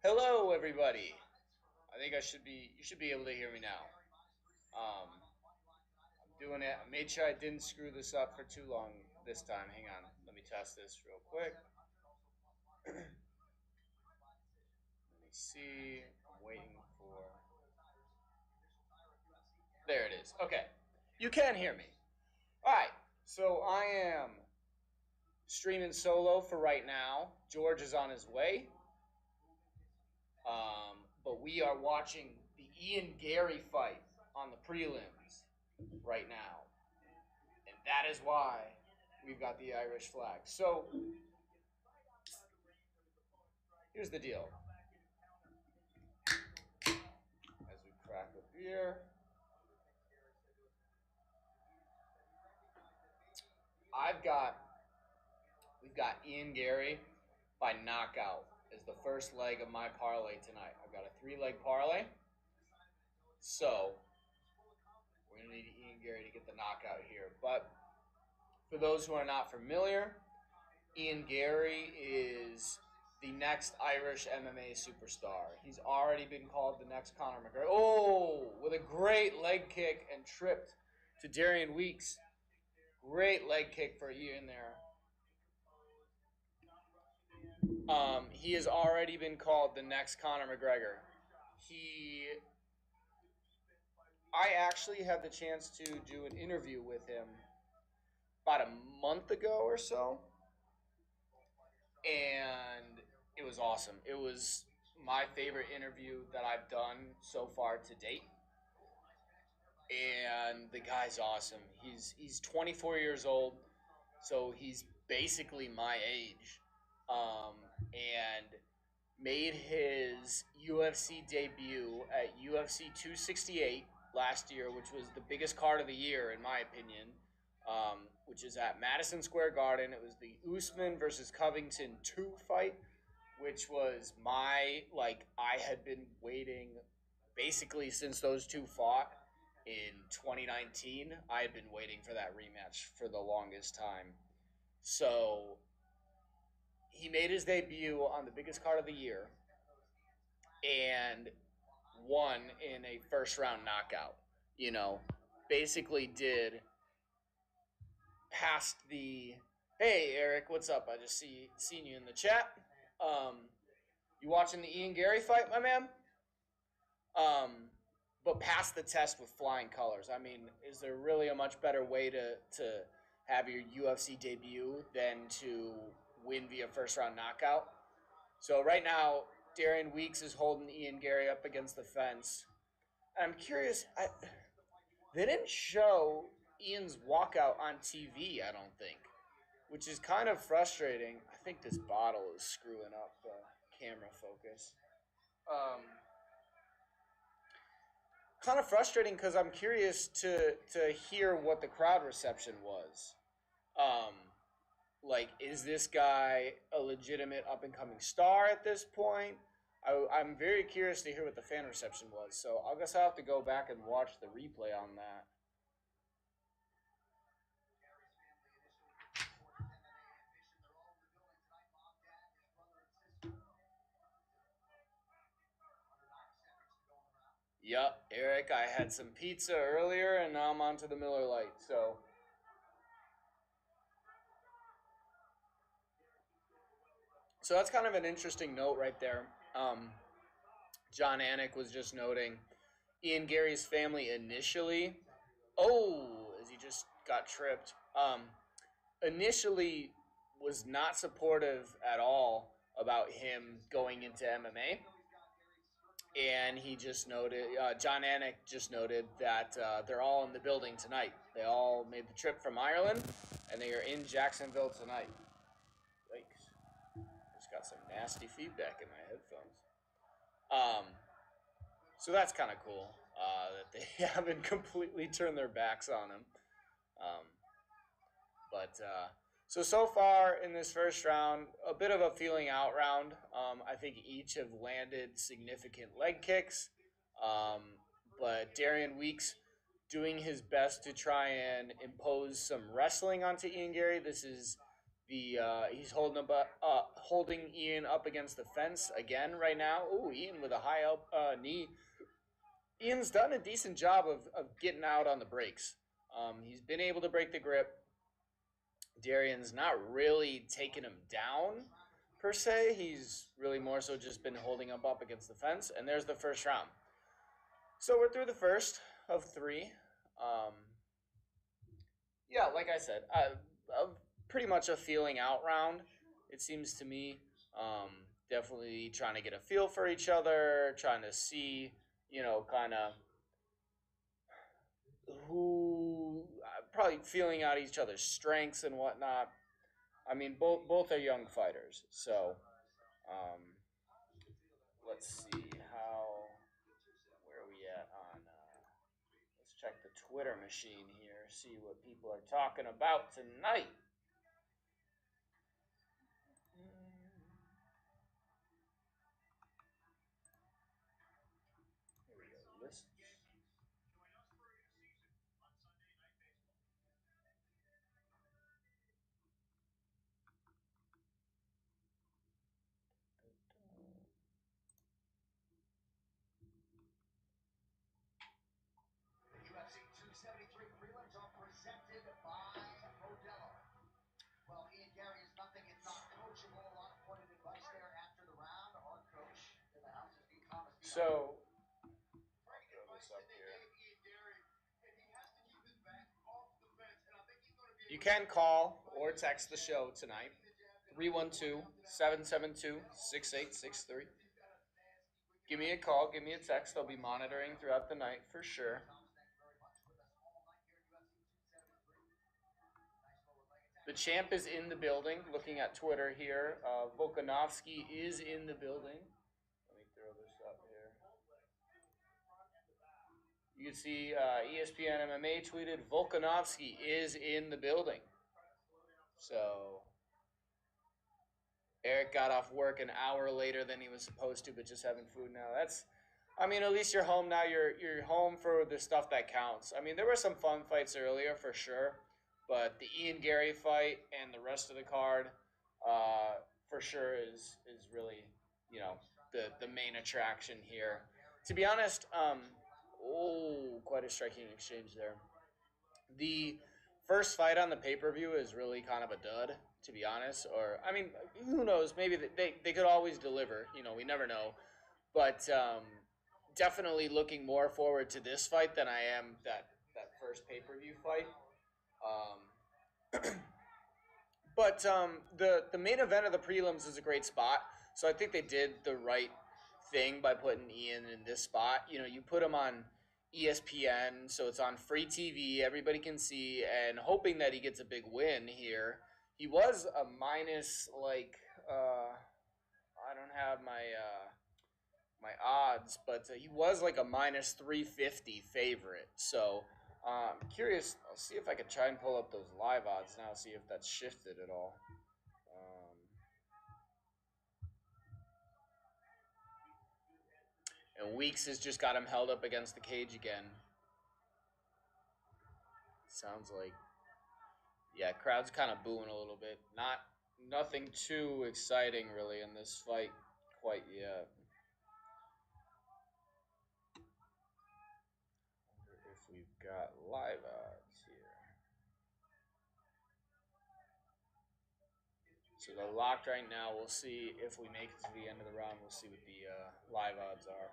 Hello, everybody. I think you should be able to hear me now. I'm doing it. I made sure I didn't screw this up for too long this time. Hang on. Let me test this real quick. Let me see. I'm waiting for. There it is. Okay. You can hear me. All right. So I am streaming solo for right now. George is on his way. But we are watching the Ian Gary fight on the prelims right now. And that is why we've got the Irish flag. So here's the deal. As we crack a beer, we've got Ian Gary by knockout as the first leg of my parlay tonight. I've got a 3-leg parlay. So we're going to need Ian Gary to get the knockout here. But for those who are not familiar, Ian Gary is the next Irish MMA superstar. He's already been called the next Conor McGregor. Oh, with a great leg kick and tripped to Darian Weeks. Great leg kick for Ian there. He has already been called the next Conor McGregor. I actually had the chance to do an interview with him about a month ago or so, and it was awesome. It was my favorite interview that I've done so far to date, and the guy's awesome. He's 24 years old, so he's basically my age, and made his UFC debut at UFC 268 last year, which was the biggest card of the year, in my opinion, which is at Madison Square Garden. It was the Usman versus Covington 2 fight, which was I had been waiting basically since those two fought in 2019. I had been waiting for that rematch for the longest time. So he made his debut on the biggest card of the year and won in a first round knockout. Basically did past the hey Eric, what's up? I just seen you in the chat. You watching the Ian Gary fight, my man? But passed the test with flying colors. I mean, is there really a much better way to have your UFC debut than to win via first round knockout? So right now, Darian Weeks is holding Ian Gary up against the fence. And I'm curious, they didn't show Ian's walkout on TV, I don't think, which is kind of frustrating. I think this bottle is screwing up the camera focus. Kind of frustrating because I'm curious to hear what the crowd reception was. Is this guy a legitimate up-and-coming star at this point? I'm very curious to hear what the fan reception was. So I guess I'll have to go back and watch the replay on that. Yep, Eric, I had some pizza earlier, and now I'm on to the Miller Lite. So that's kind of an interesting note right there. John Anik was just noting Ian Gary's family initially, as he just got tripped, initially was not supportive at all about him going into MMA. And he just noted, John Anik just noted that they're all in the building tonight. They all made the trip from Ireland, and they are in Jacksonville tonight. Yikes. Just got some nasty feedback in my headphones. So that's kind of cool that they haven't completely turned their backs on him. So far in this first round, a bit of a feeling out round. I think each have landed significant leg kicks. But Darian Weeks doing his best to try and impose some wrestling onto Ian Gary. This is He's holding Ian up against the fence again right now. Ooh, Ian with a high knee. Ian's done a decent job of getting out on the breaks. He's been able to break the grip. Darian's not really taking him down per se. He's really more so just been holding him up against the fence. And there's the first round. So we're through the first of 3. Yeah, like I said, pretty much a feeling out round, it seems to me. Definitely trying to get a feel for each other, trying to see, kind of who, probably feeling out each other's strengths and whatnot. I mean, both are young fighters, so let's see where are we at on. Let's check the Twitter machine here, see what people are talking about tonight. Here we go. Lists. UFC 273 prelims are presented by Modelo. Well, Ian Gary is nothing if not coachable. A lot of pointed advice there after the round. Our coach in the house is Dean Thomas. So, throw this up here. You can call or text the show tonight. 312-772-6863. Give me a call, give me a text. I'll be monitoring throughout the night for sure. The champ is in the building. Looking at Twitter here, Volkanovski is in the building. Let me throw this up here. You can see ESPN MMA tweeted Volkanovski is in the building. So Eric got off work an hour later than he was supposed to, but just having food now. I mean, at least you're home now. You're home for the stuff that counts. I mean, there were some fun fights earlier for sure, but the Ian Gary fight and the rest of the card, for sure is really, the main attraction here. To be honest, quite a striking exchange there. The first fight on the pay-per-view is really kind of a dud, to be honest. Or, I mean, who knows? Maybe they could always deliver. We never know. But definitely looking more forward to this fight than I am that first pay-per-view fight. But the main event of the prelims is a great spot. So I think they did the right thing by putting Ian in this spot. You put him on ESPN, so it's on free TV. Everybody can see, and hoping that he gets a big win here. He was a minus, I don't have my odds, but he was like a minus 350 favorite. So I'm curious. I'll see if I can try and pull up those live odds now, see if that's shifted at all. And Weeks has just got him held up against the cage again. Sounds like, yeah, crowd's kind of booing a little bit. Nothing too exciting really in this fight quite yet. Wonder if we've got live odds here. So they're locked right now. We'll see if we make it to the end of the round. We'll see what the live odds are.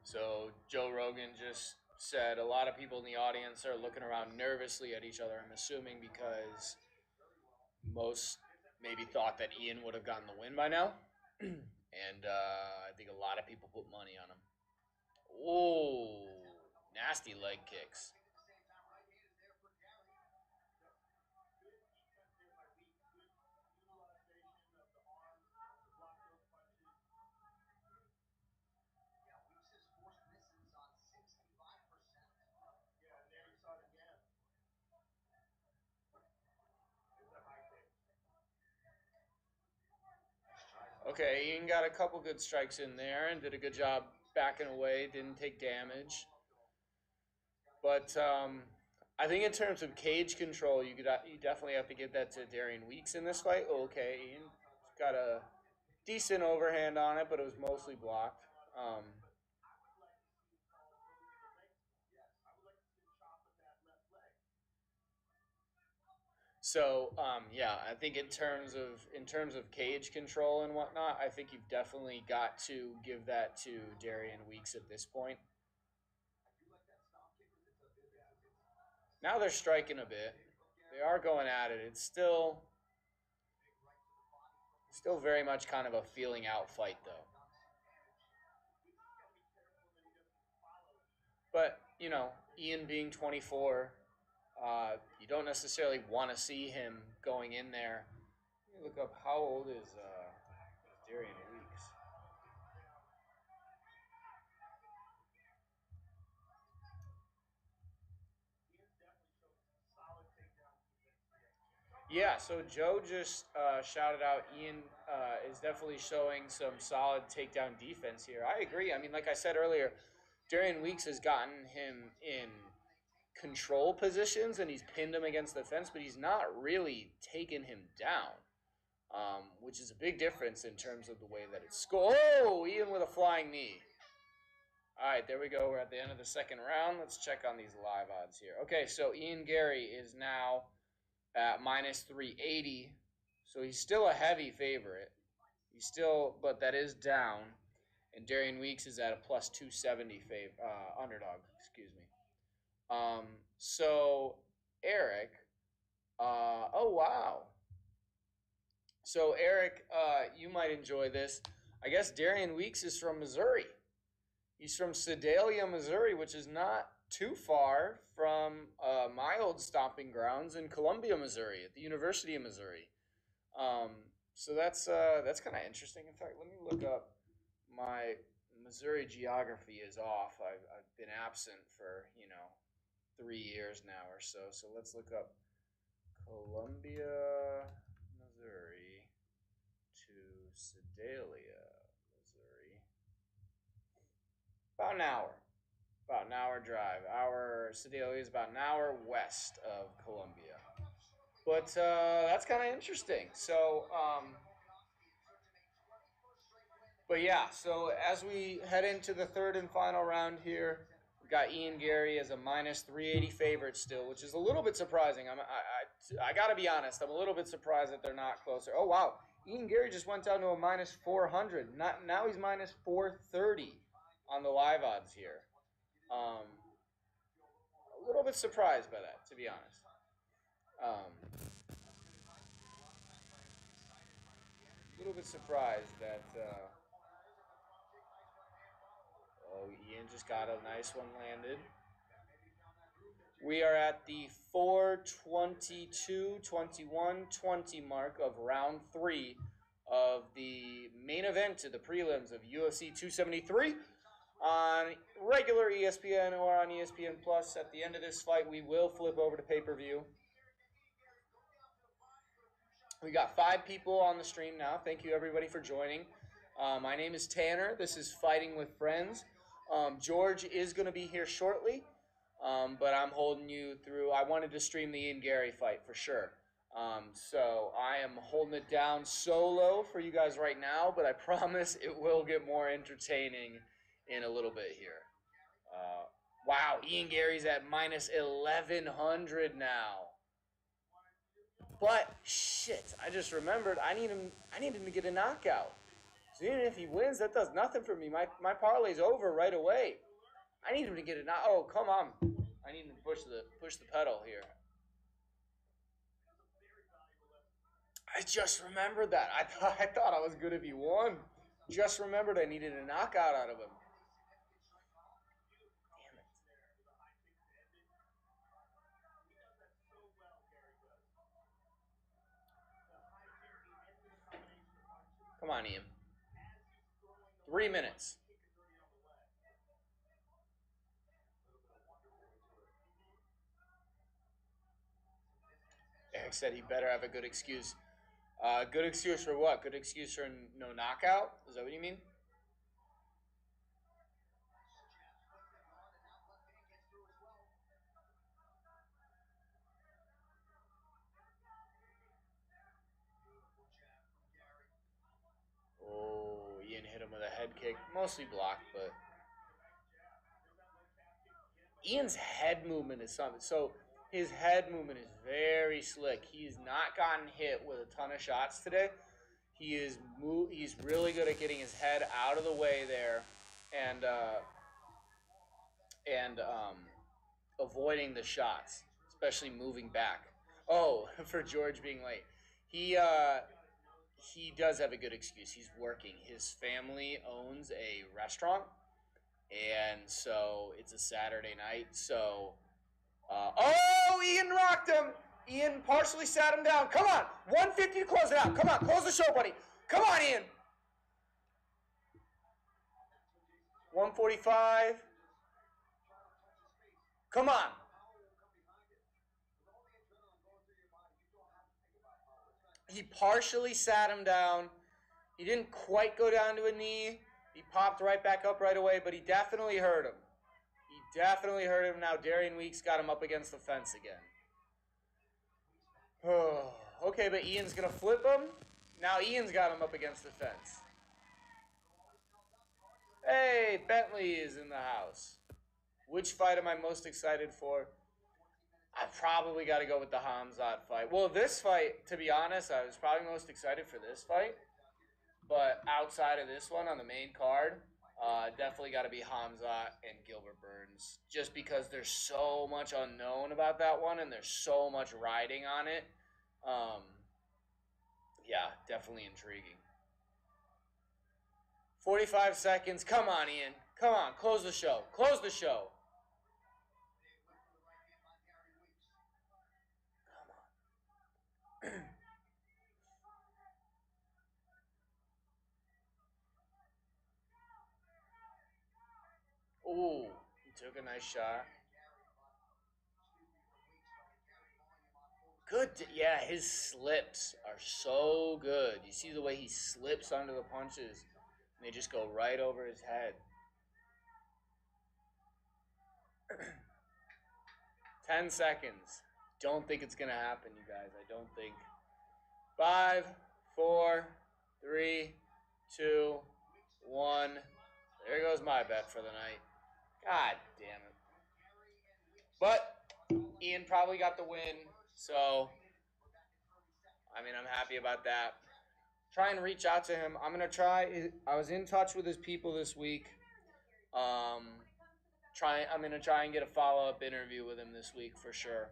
So Joe Rogan just said a lot of people in the audience are looking around nervously at each other. I'm assuming because most maybe thought that Ian would have gotten the win by now. And I think a lot of people put money on him. Oh, nasty leg kicks. Okay, Ian got a couple good strikes in there and did a good job backing away. Didn't take damage. But I think in terms of cage control, you definitely have to give that to Darian Weeks in this fight. Okay, Ian got a decent overhand on it, but it was mostly blocked. Yeah, I think in terms of cage control and whatnot, I think you've definitely got to give that to Darian Weeks at this point. Now they're striking a bit. They are going at it. It's still very much kind of a feeling out fight though. But, Ian being 24, you don't necessarily want to see him going in there. Let me look up how old is Darian Weeks. Yeah, so Joe just shouted out Ian is definitely showing some solid takedown defense here. I agree. I mean, like I said earlier, Darian Weeks has gotten him in control positions and he's pinned him against the fence, but he's not really taken him down, which is a big difference in terms of the way that it's scored. Oh, Ian with a flying knee. All right, there we go. We're at the end of the second round. Let's check on these live odds here. Okay, so Ian Gary is now at minus 380. So he's still a heavy favorite. But that is down. And Darian Weeks is at a plus 270 underdog, excuse me. So Eric, oh wow. So Eric, you might enjoy this. I guess Darian Weeks is from Missouri. He's from Sedalia, Missouri, which is not too far from my old stomping grounds in Columbia, Missouri, at the University of Missouri. So that's kind of interesting. In fact, let me look up my Missouri geography is off. I've been absent for 3 years now or so. So let's look up Columbia, Missouri to Sedalia, Missouri. About an hour drive. Sedalia is about an hour west of Columbia. But that's kind of interesting. So, but yeah, so as we head into the third and final round here, we got Ian Gary as a minus 380 favorite still, which is a little bit surprising. I got to be honest, I'm a little bit surprised that they're not closer. Oh, wow. Ian Gary just went down to a minus 400. Now he's minus 430 on the live odds here. A little bit surprised by that, to be honest. A little bit surprised that. Ian just got a nice one landed. We are at the 4:22, 21, 20 mark of round 3 of the main event to the prelims of UFC 273 on regular ESPN or on ESPN Plus. At the end of this fight, we will flip over to pay-per-view. We got 5 people on the stream now. Thank you, everybody, for joining. My name is Tanner. This is Fighting with Friends. George is going to be here shortly, but I'm holding you through. I wanted to stream the Ian Gary fight for sure. So I am holding it down solo for you guys right now, but I promise it will get more entertaining in a little bit here. Wow, Ian Gary's at minus 1,100 now. But shit, I just remembered I need him to get a knockout. So even if he wins, that does nothing for me. My parlay's over right away. I need him to get a knockout. Oh, come on. I need him to push the pedal here. I just remembered that. I thought I was good if he won. Just remembered I needed a knockout out of him. Damn it. Come on, Ian. 3 minutes. Eric said he better have a good excuse. Good excuse for what? Good excuse for no knockout? Is that what you mean? Oh, Ian hit him with a head kick. Mostly blocked, but Ian's head movement is something. So his head movement is very slick. He's not gotten hit with a ton of shots today. He's really good at getting his head out of the way there, and avoiding the shots, especially moving back. Oh, for George being late, he does have a good excuse. He's working. His family owns a restaurant, and so it's a Saturday night. So, Ian rocked him. Ian partially sat him down. Come on, 150 to close it out. Come on, close the show, buddy. Come on, Ian. 145. Come on. He partially sat him down. He didn't quite go down to a knee. He popped right back up right away, but he definitely hurt him. He definitely hurt him. Now Darian Weeks got him up against the fence again. Oh, okay, but Ian's going to flip him. Now Ian's got him up against the fence. Hey, Bentley is in the house. Which fight am I most excited for? I probably got to go with the Khamzat fight. Well, this fight, to be honest, I was probably most excited for this fight. But outside of this one on the main card, definitely got to be Khamzat and Gilbert Burns. Just because there's so much unknown about that one and there's so much riding on it. Yeah, definitely intriguing. 45 seconds. Come on, Ian. Come on, close the show. Close the show. Ooh, he took a nice shot. Good. Yeah, his slips are so good. You see the way he slips under the punches, and they just go right over his head. 10 seconds. Don't think it's going to happen, you guys. I don't think. 5, 4, 3, 2, 1. There goes my bet for the night. God damn it. But Ian probably got the win, so I mean, I'm happy about that. Try and reach out to him. I'm going to try. I was in touch with his people this week. I'm going to try and get a follow-up interview with him this week for sure.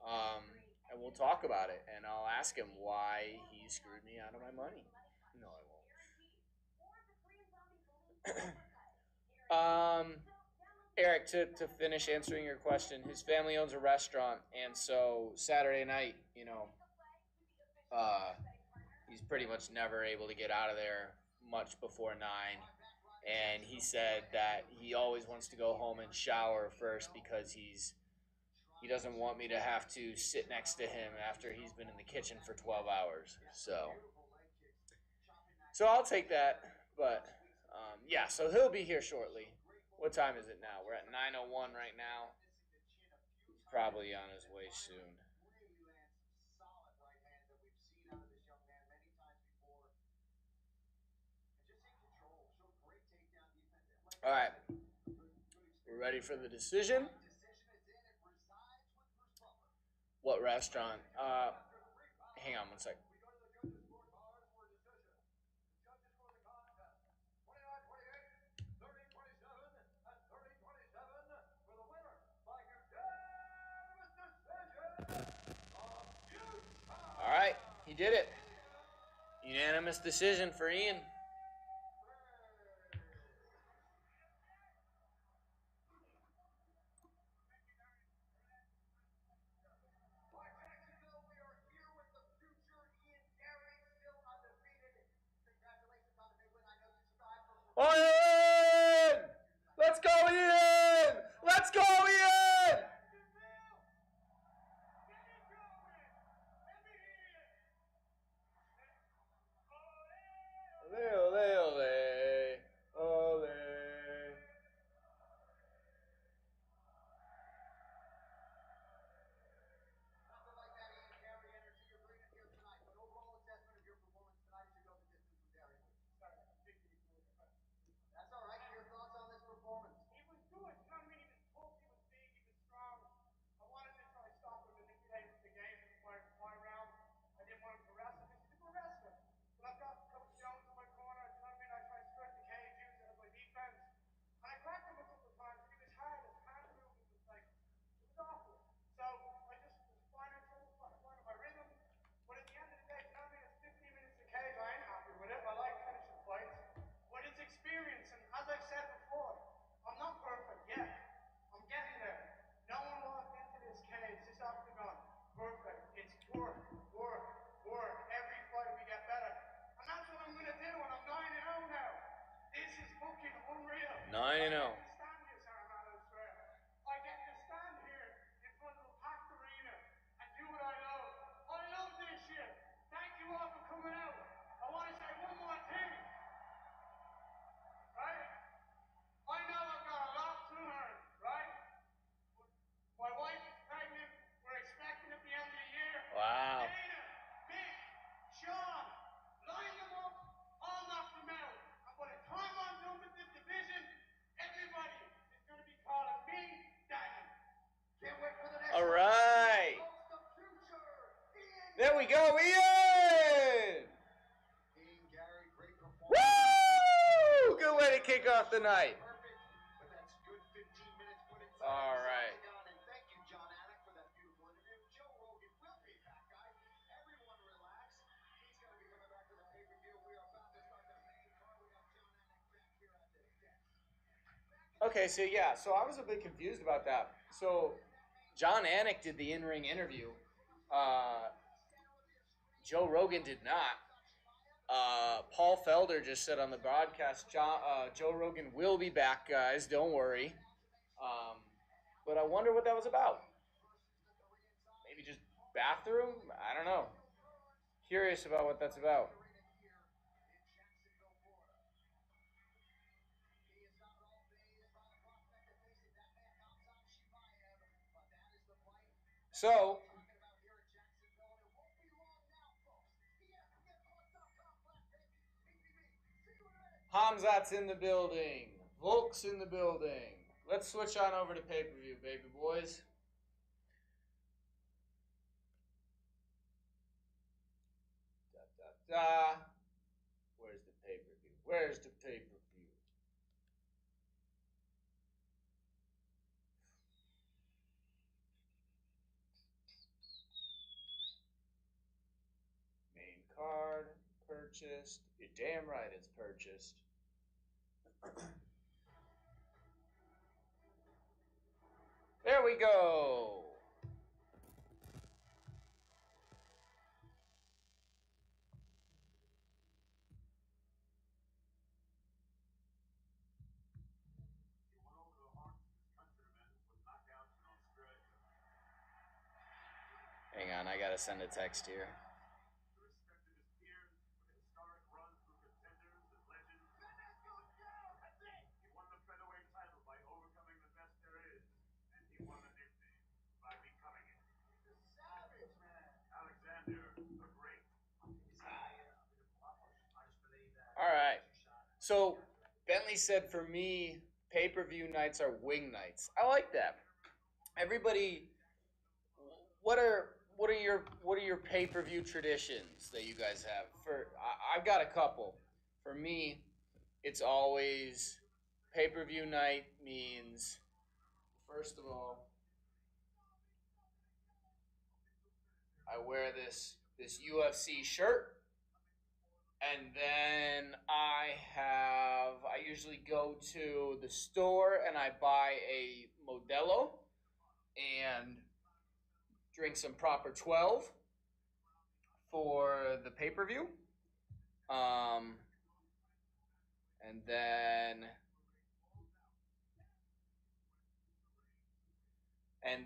And we'll talk about it, and I'll ask him why he screwed me out of my money. No, I won't. Eric, to finish answering your question, his family owns a restaurant, and so Saturday night, he's pretty much never able to get out of there much before 9. And he said that he always wants to go home and shower first because he doesn't want me to have to sit next to him after he's been in the kitchen for 12 hours. So I'll take that. But, yeah, so he'll be here shortly. What time is it now? We're at 9:01 right now. He's probably on his way soon. All right. We're ready for the decision. What restaurant? Hang on one sec. All right, he did it. Unanimous decision for Ian. Ian! Let's go, Ian! Let's go, Ian! I know. I get to stand here in front of a packed arena and do what I love. I love this shit. Thank you all for coming out. I want to say one more thing. Right? I know I've got a lot to learn, right? My wife is pregnant. We're expecting at the end of the year. Wow. Dana, Mick, Sean, line them up, all knock them out. And by the time I'm done with this division, everybody is going to be calling me Daddy. Can't wait for the next All one. right. The future, Ian There we go, Ian! Ian Gary, great performance. Woo! Good way to kick off the night. Perfect, but that's good 15 minutes put inside. All the right. octagon. And thank you, John Anik, for that beautiful interview. Joe Rogan will be back, guys. Everyone relax. He's going to be coming back to the pay-per-view. We are about to start the main card. We got John Anik back here at the desk. Okay, so yeah, so I was a bit confused about that. So John Anik did the in-ring interview. Joe Rogan did not. Paul Felder just said on the broadcast, Joe Rogan will be back, guys. Don't worry. But I wonder what that was about. Maybe just bathroom? I don't know. Curious about what that's about. So, Khamzat's in the building. Volk's in the building. Let's switch on over to pay-per-view, baby boys. Where's the pay-per-view? Where's the pay-per-view? Main card purchased. You're damn right it's purchased. There we go. Hang on, I gotta send a text here. All right. So Bentley said for me, pay-per-view nights are wing nights. I like that. Everybody, what are your pay-per-view traditions that you guys have? I've got a couple. For me, it's always pay-per-view night means, first of all, I wear this UFC shirt. And then I usually go to the store and I buy a Modelo and drink some proper 12 for the pay-per-view. And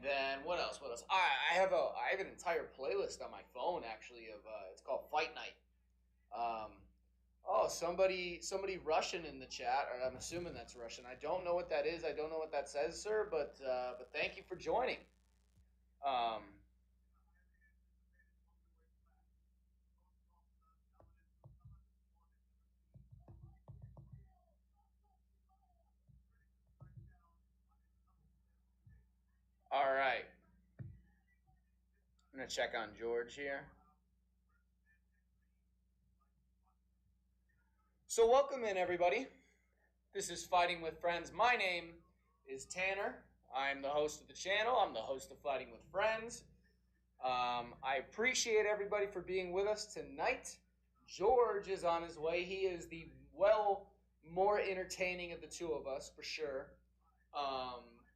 then what else? I have an entire playlist on my phone actually of it's called Fight Night. Somebody Russian in the chat, or I'm assuming that's Russian. I don't know what that is. I don't know what that says, sir, but thank you for joining. All right. I'm going to check on George here. So welcome in, everybody. This is Fighting with Friends. My name is Tanner. I'm the host of the channel. I'm the host of Fighting with Friends. I appreciate everybody for being with us tonight. George is on his way. He is the more entertaining of the two of us, for sure.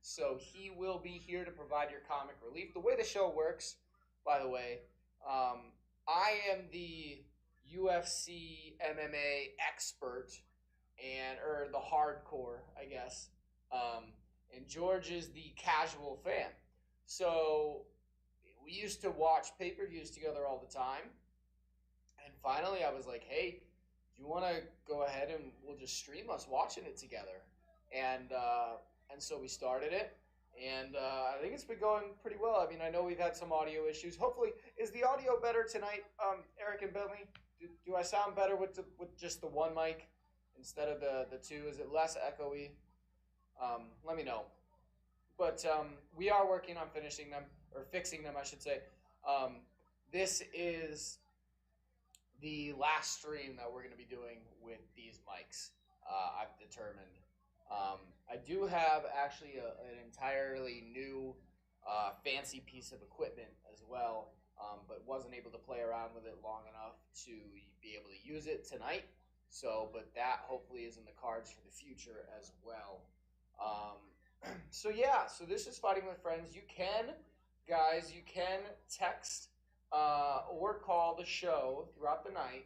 So he will be here to provide your comic relief. The way the show works, by the way, I am the UFC MMA expert, or the hardcore, I guess. And George is the casual fan. So we used to watch pay-per-views together all the time. And finally I was like, hey, you want to go ahead and we'll just stream us watching it together. And so we started it. And I think it's been going pretty well. I mean, I know we've had some audio issues. Hopefully, is the audio better tonight, Eric and Bentley? Do I sound better with just the one mic instead of the two? Is it less echoey? Let me know. But we are working on fixing them, I should say. This is the last stream that we're going to be doing with these mics, I've determined. I do have actually an entirely new fancy piece of equipment as well, but wasn't able to play around with it long enough to be able to use it tonight. But that hopefully is in the cards for the future as well. So this is Fighting with Friends. You can text or call the show throughout the night.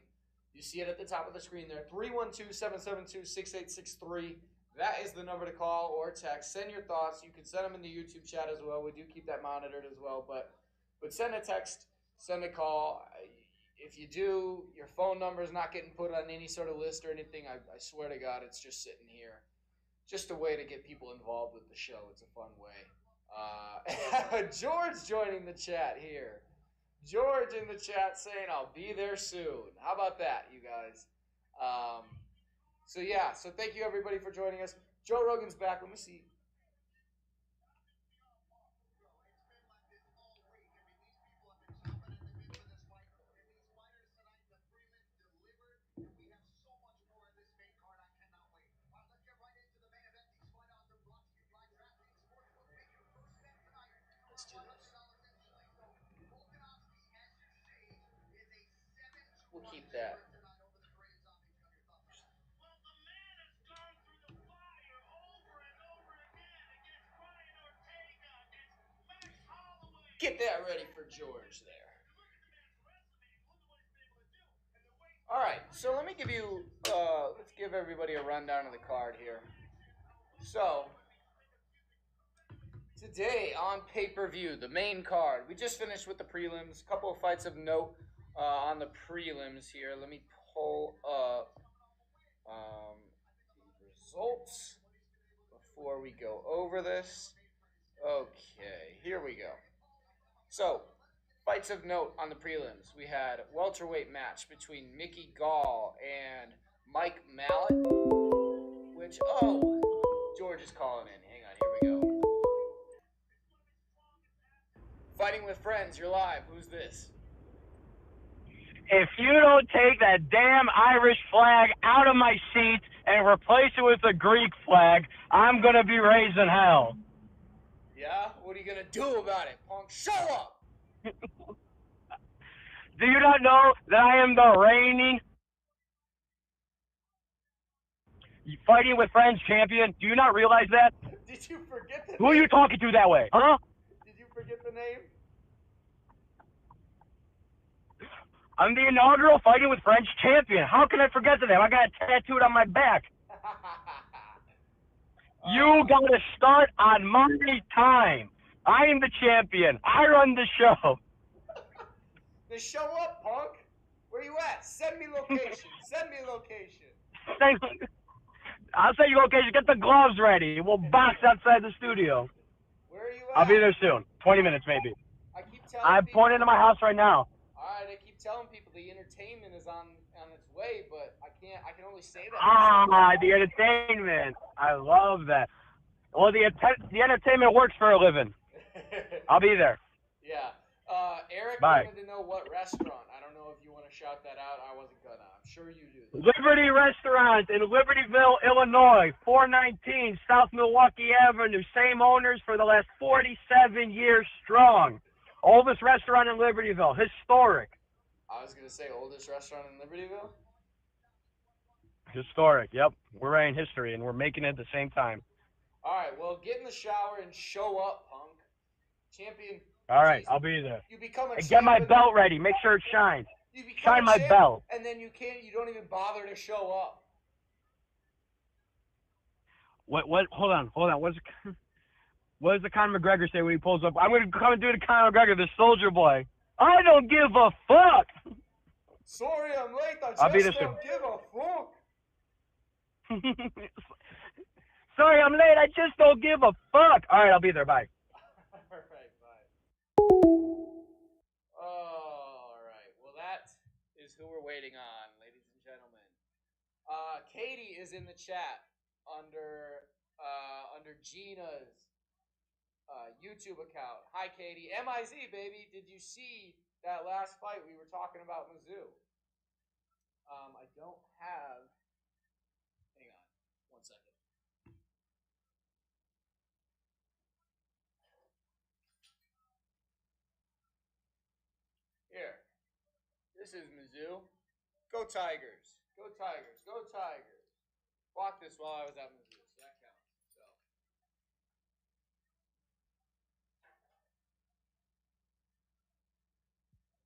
You see it at the top of the screen there, 312-772-6863. That is the number to call or text. Send your thoughts. You can send them in the YouTube chat as well. We do keep that monitored as well. But send a text, send a call. If you do, your phone number is not getting put on any sort of list or anything. I swear to God, it's just sitting here. Just a way to get people involved with the show. It's a fun way. George joining the chat here. George in the chat saying, I'll be there soon. How about that, you guys? So thank you everybody for joining us. Joe Rogan's back. Let me see. Let's do this. We'll keep that. Get that ready for George there. All right, so let me give you, let's give everybody a rundown of the card here. So, today on pay-per-view, the main card, we just finished with the prelims, a couple of fights of note on the prelims here. Let me pull up the results before we go over this. Okay, here we go. So, fights of note on the prelims. We had a welterweight match between Mickey Gall and Mike Mallet, which, George is calling in. Hang on, here we go. Fighting with Friends, you're live. Who's this? If you don't take that damn Irish flag out of my seat and replace it with a Greek flag, I'm going to be raising hell. Yeah? What are you going to do about it, punk? Show up! Do you not know that I am the reigning Fighting with Friends champion? Do you not realize that? Did you forget the Who are you talking to that way, huh? Did you forget the name? I'm the inaugural Fighting with Friends champion. How can I forget the name? I got it tattooed on my back. You got to start on my time. I am the champion. I run the show. Then show up, punk.Here you at? Send me location. Send me location. I'll send you location. Get the gloves ready. We'll box outside the studio. Where are you at? I'll be there soon. 20 minutes maybe. I keep telling I'm people, pointing to my house right now. All right, I keep telling people the entertainment is on its way, but I can only say that. The entertainment. I love that. Well, the entertainment works for a living. I'll be there. Yeah. Eric Bye. wanted to know what restaurant. I don't know if you want to shout that out. I wasn't gonna. I'm sure you do. Liberty Restaurant in Libertyville, Illinois, 419 South Milwaukee Avenue. Same owners for the last 47 years strong. Oldest restaurant in Libertyville. Historic. I was gonna say oldest restaurant in Libertyville. Historic. Yep. We're writing history and we're making it at the same time. All right. Well, get in the shower and show up, punk. Champion. All right. I'll be there. You become a and get my belt ready. Make sure it shines. Shine my belt. And then you don't even bother to show up. What? Hold on. What does the Conor McGregor say when he pulls up? I'm gonna come and do the Conor McGregor, the Soldier Boy. I don't give a fuck. Sorry, I'm late. I I'll be just there don't give a fuck. soon. Sorry, I'm late. I just don't give a fuck. All right, I'll be there. Bye. All right, bye. All right. Well, that is who we're waiting on, ladies and gentlemen. Katie is in the chat under Gina's YouTube account. Hi, Katie. MIZ, baby. Did you see that last fight we were talking about Mizzou? I don't have. Hang on, 1 second. Here. This is Mizzou. Go Tigers. Go Tigers. Go Tigers. Blocked this while I was at Mizzou, so that counts.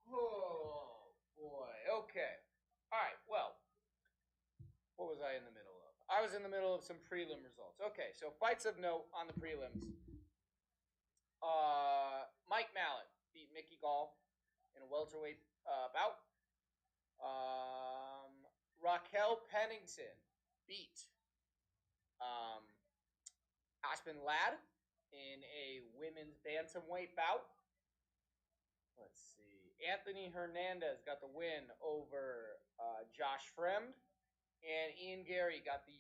Oh, boy. Okay. All right. Well, what was I in the middle of? I was in the middle of some prelim results. Okay, so fights of note on the prelims. Mike Mallet beat Mickey Gall in a welterweight bout. Raquel Pennington beat Aspen Ladd in a women's bantamweight bout. Let's see. Anthony Hernandez got the win over Josh Fremd. And Ian Gary got the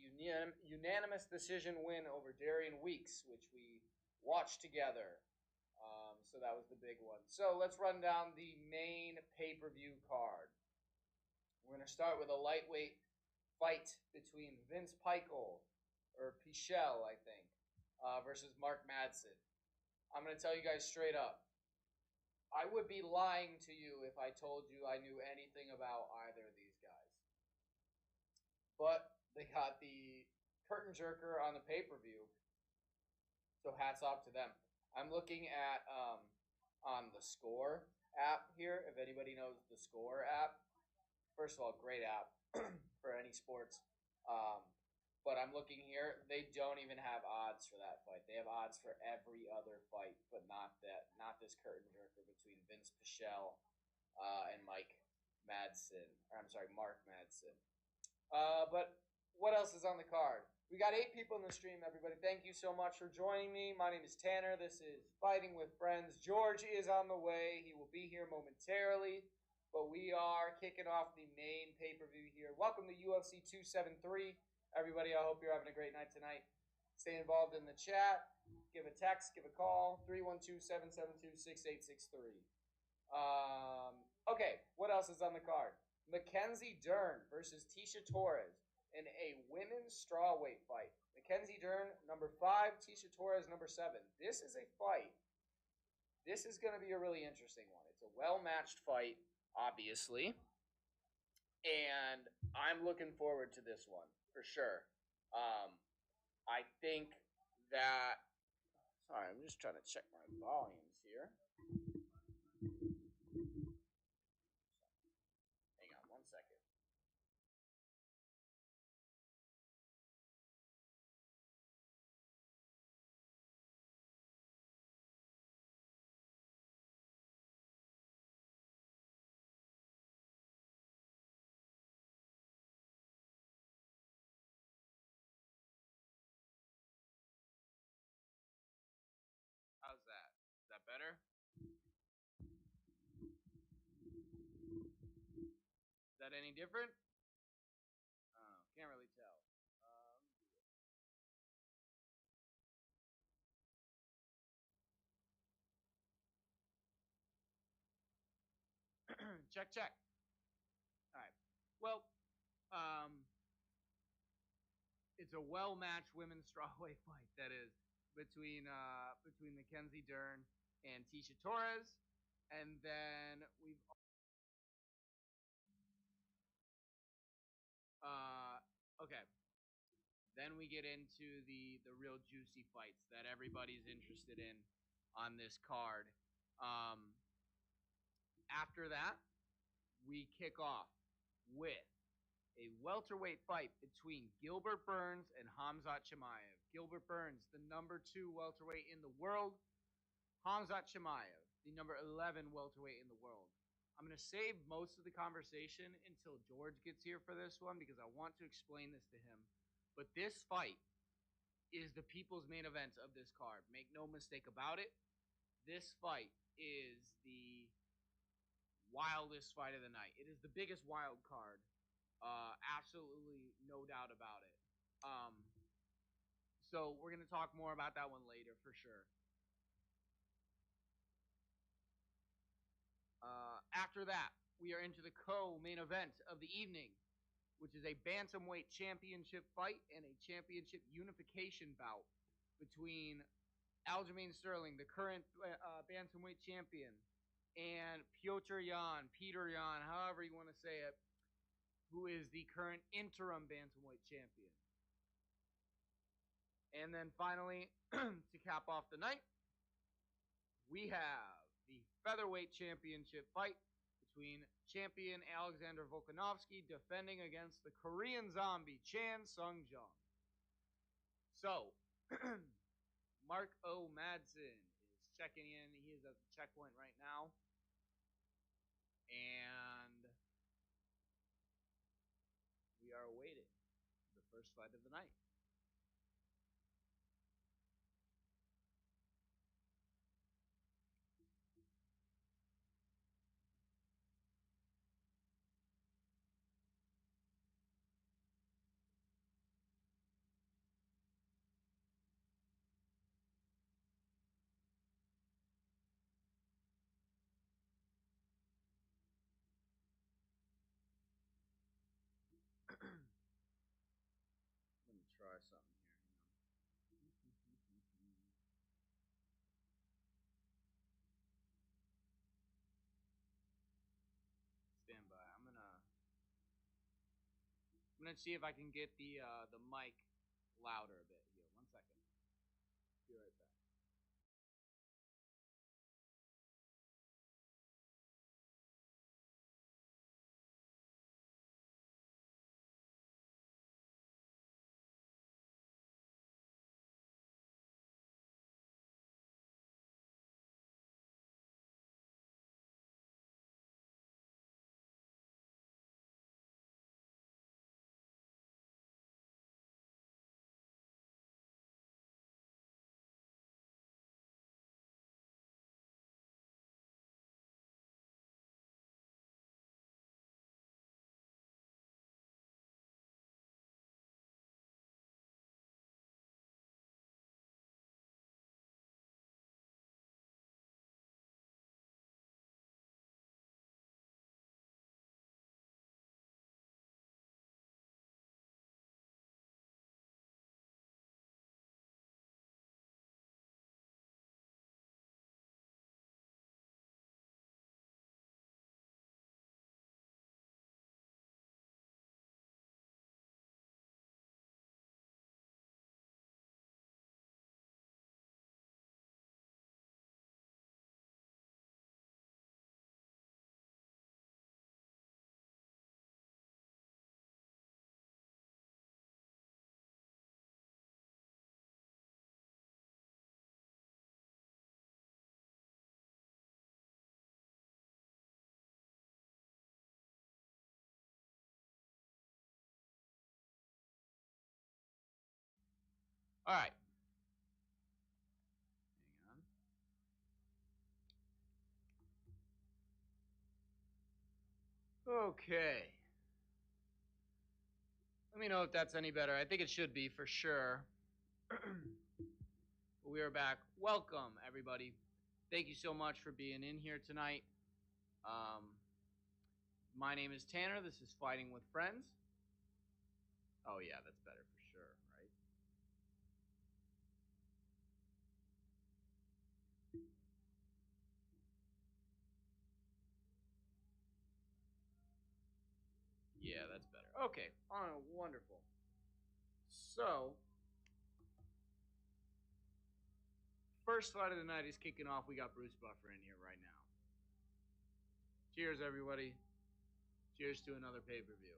unanimous decision win over Darian Weeks, which we watched together. So that was the big one. So let's run down the main pay-per-view card. We're going to start with a lightweight fight between Vince Pichel, or Pichel, I think, versus Mark Madsen. I'm going to tell you guys straight up. I would be lying to you if I told you I knew anything about either of these guys. But they got the curtain jerker on the pay-per-view, so hats off to them. I'm looking at on the Score app here, if anybody knows the Score app. First of all, great app for any sports. But I'm looking here, they don't even have odds for that fight. They have odds for every other fight, but not this curtain jerker between Vince Pichel and Mark Madsen. But what else is on the card? We got 8 people in the stream, everybody. Thank you so much for joining me. My name is Tanner. This is Fighting with Friends. George is on the way. He will be here momentarily. But we are kicking off the main pay-per-view here. Welcome to UFC 273. Everybody, I hope you're having a great night tonight. Stay involved in the chat. Give a text, give a call. 312-772-6863. Okay, what else is on the card? Mackenzie Dern versus Tisha Torres in a women's strawweight fight. Mackenzie Dern, number 5. Tisha Torres, number 7. This is a fight. This is going to be a really interesting one. It's a well-matched fight, obviously. And I'm looking forward to this one, for sure. I think that... Sorry, I'm just trying to check my volumes here. Hang on 1 second. How's that? Is that better? Is that any different? Oh, can't really tell. Check, check. All right. Well, it's a well-matched women's strawweight fight, that is, between Mackenzie Dern and Tisha Torres. And then we've okay. Then we get into the real juicy fights that everybody's interested in on this card. After that, we kick off with a welterweight fight between Gilbert Burns and Khamzat Chimaev. Gilbert Burns, the #2 welterweight in the world. Khamzat Chimaev, the #11 welterweight in the world. I'm going to save most of the conversation until George gets here for this one because I want to explain this to him. But this fight is the people's main event of this card. Make no mistake about it. This fight is the wildest fight of the night. It is the biggest wild card. Absolutely no doubt about it. So we're going to talk more about that one later for sure. After that, we are into the co-main event of the evening, which is a bantamweight championship fight and a championship unification bout between Aljamain Sterling, the current bantamweight champion, and Petr Yan, however you want to say it, who is the current interim bantamweight champion. And then finally, to cap off the night, we have the featherweight championship fight between champion Alexander Volkanovski defending against the Korean zombie Chan Sung-jung. So, Mark O. Madsen is checking in. He is at the checkpoint right now. And we are awaiting the first fight of the night. Let me try something here. Stand by. I'm gonna see if I can get the mic louder a bit here. 1 second. Be right back. All right. Hang on. Okay. Let me know if that's any better. I think it should be for sure. We are back. Welcome, everybody. Thank you so much for being in here tonight. My name is Tanner. This is Fighting with Friends. Oh, yeah, that's better for sure, right? Yeah, that's better. Okay. Oh, wonderful. So, first fight of the night is kicking off. We got Bruce Buffer in here right now. Cheers, everybody. Cheers to another pay-per-view.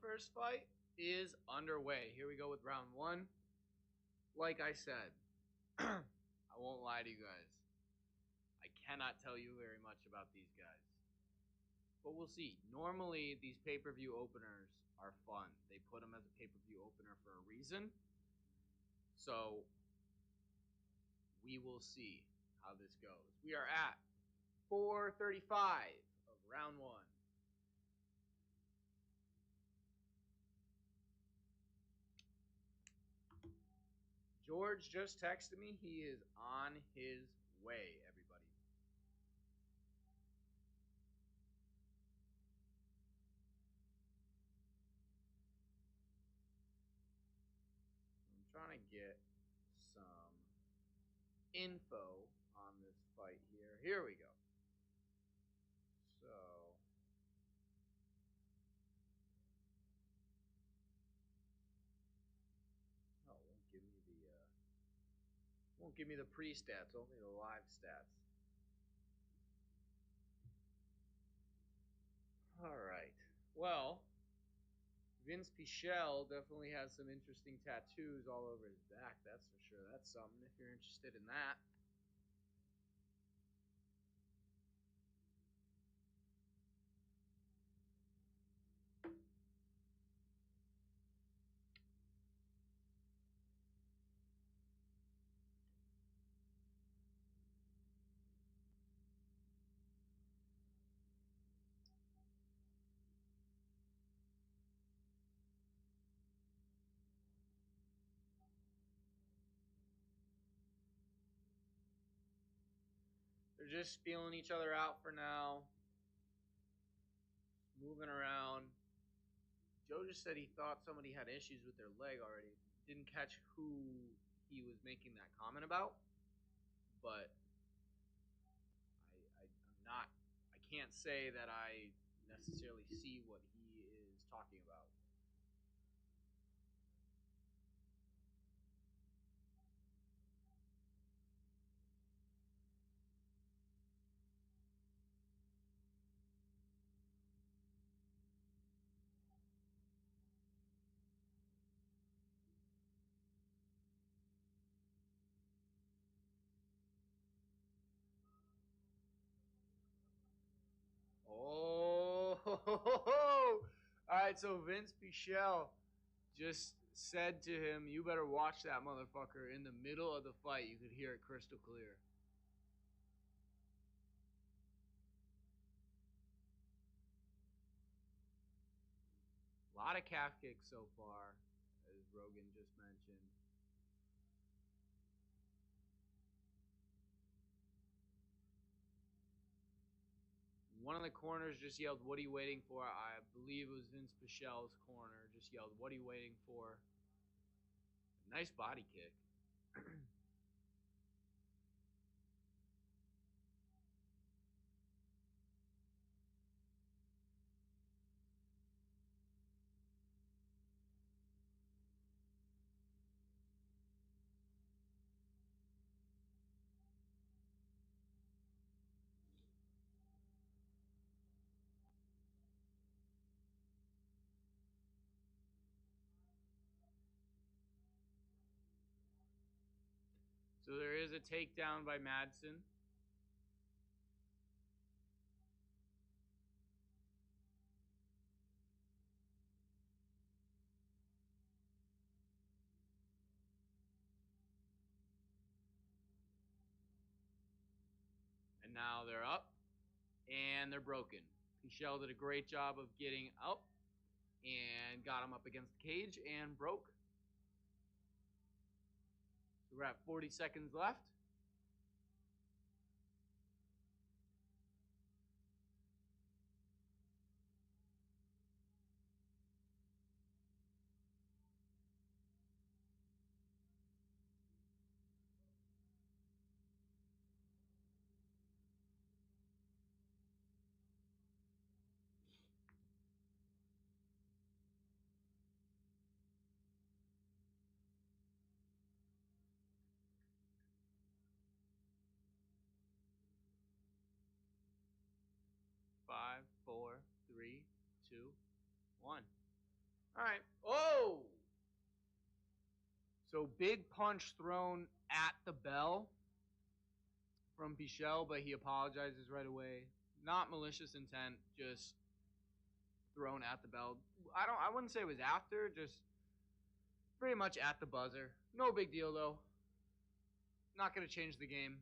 first fight is underway. Here we go with round one. Like I said, I won't lie to you guys. I cannot tell you very much about these guys. But we'll see. Normally, these pay-per-view openers are fun. They put them as a pay-per-view opener for a reason. So, we will see how this goes. We are at 4:35 of round one. George just texted me. He is on his way, everybody. I'm trying to get some info on this fight here. Here we go. So, oh, won't give me the pre-stats, only the live stats. All right. Well, Vince Pichel definitely has some interesting tattoos all over his back. That's for sure. That's something if you're interested in that. They're just feeling each other out for now. Moving around. Joe just said he thought somebody had issues with their leg already. Didn't catch who he was making that comment about, but I'm not. I can't say that I necessarily see what he is talking about. Oh, all right. So Vince Pichel just said to him, "You better watch that motherfucker." In the middle of the fight, you could hear it crystal clear. A lot of calf kicks so far, as Rogan just mentioned. One of the corners just yelled, "What are you waiting for?" I believe it was Vince Pichel's corner. Just yelled, "What are you waiting for?" Nice body kick. So there is a takedown by Madsen. And now they're up. And they're broken. Pichel did a great job of getting up and got him up against the cage and broke. So we're at 40 seconds left. Five, four, three, two, one. All right. Oh! So big punch thrown at the bell from Pichel, but he apologizes right away. Not malicious intent, just thrown at the bell. I wouldn't say it was after, just pretty much at the buzzer. No big deal though. Not gonna change the game.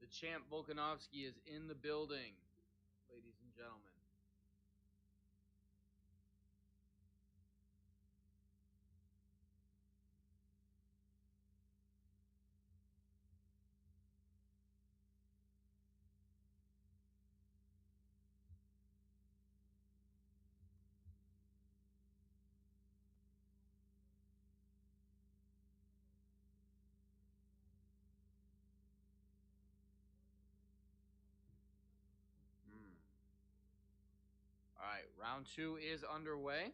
The champ Volkanovski is in the building, ladies and gentlemen. All right, round 2 is underway.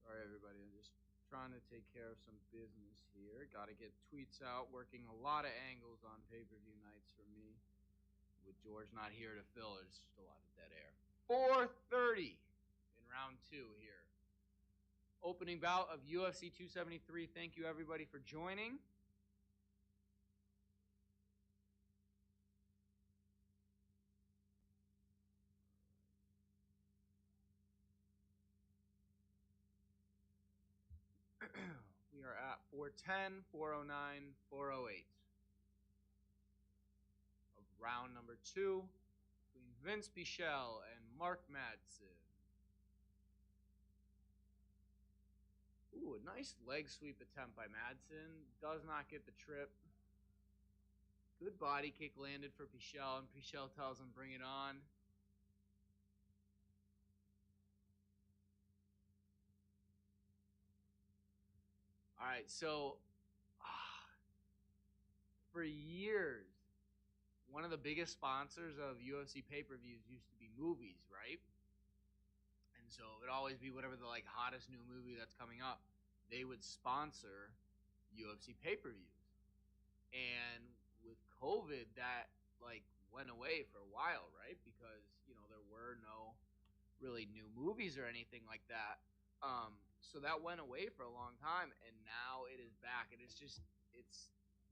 Sorry, everybody. I'm just trying to take care of some business here. Got to get tweets out. Working a lot of angles on pay-per-view nights for me. With George not here to fill, there's just a lot of dead air. 4:30 in round 2 here. Opening bout of UFC 273. Thank you, everybody, for joining. We are at 410, 409, 408 of round number 2 between Vince Pichel and Mark Madsen. Ooh, a nice leg sweep attempt by Madsen. Does not get the trip. Good body kick landed for Pichel, and Pichel tells him, bring it on. All right, so for years, one of the biggest sponsors of UFC pay-per-views used to be movies, right? And so it would always be whatever the like hottest new movie that's coming up. They would sponsor UFC pay-per-views. And with COVID, that like went away for a while, right? Because, there were no really new movies or anything like that. So that went away for a long time, and now it is back. And it's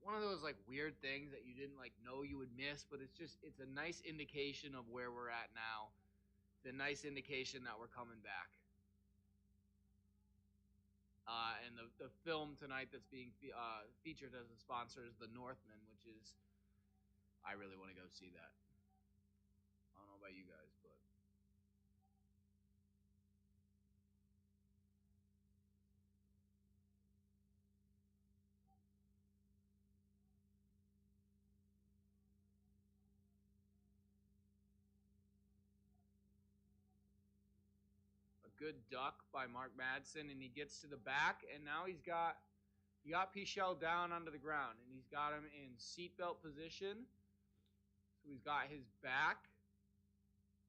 one of those like weird things that you didn't like know you would miss, but it's a nice indication of where we're at now. It's a nice indication that we're coming back. And the film tonight that's being featured as a sponsor is The Northman, which is, I really want to go see that. I don't know about you guys, but a good duck by Mark Madsen, and he gets to the back, and now he got Pichel down onto the ground, and he's got him in seatbelt position. So he's got his back.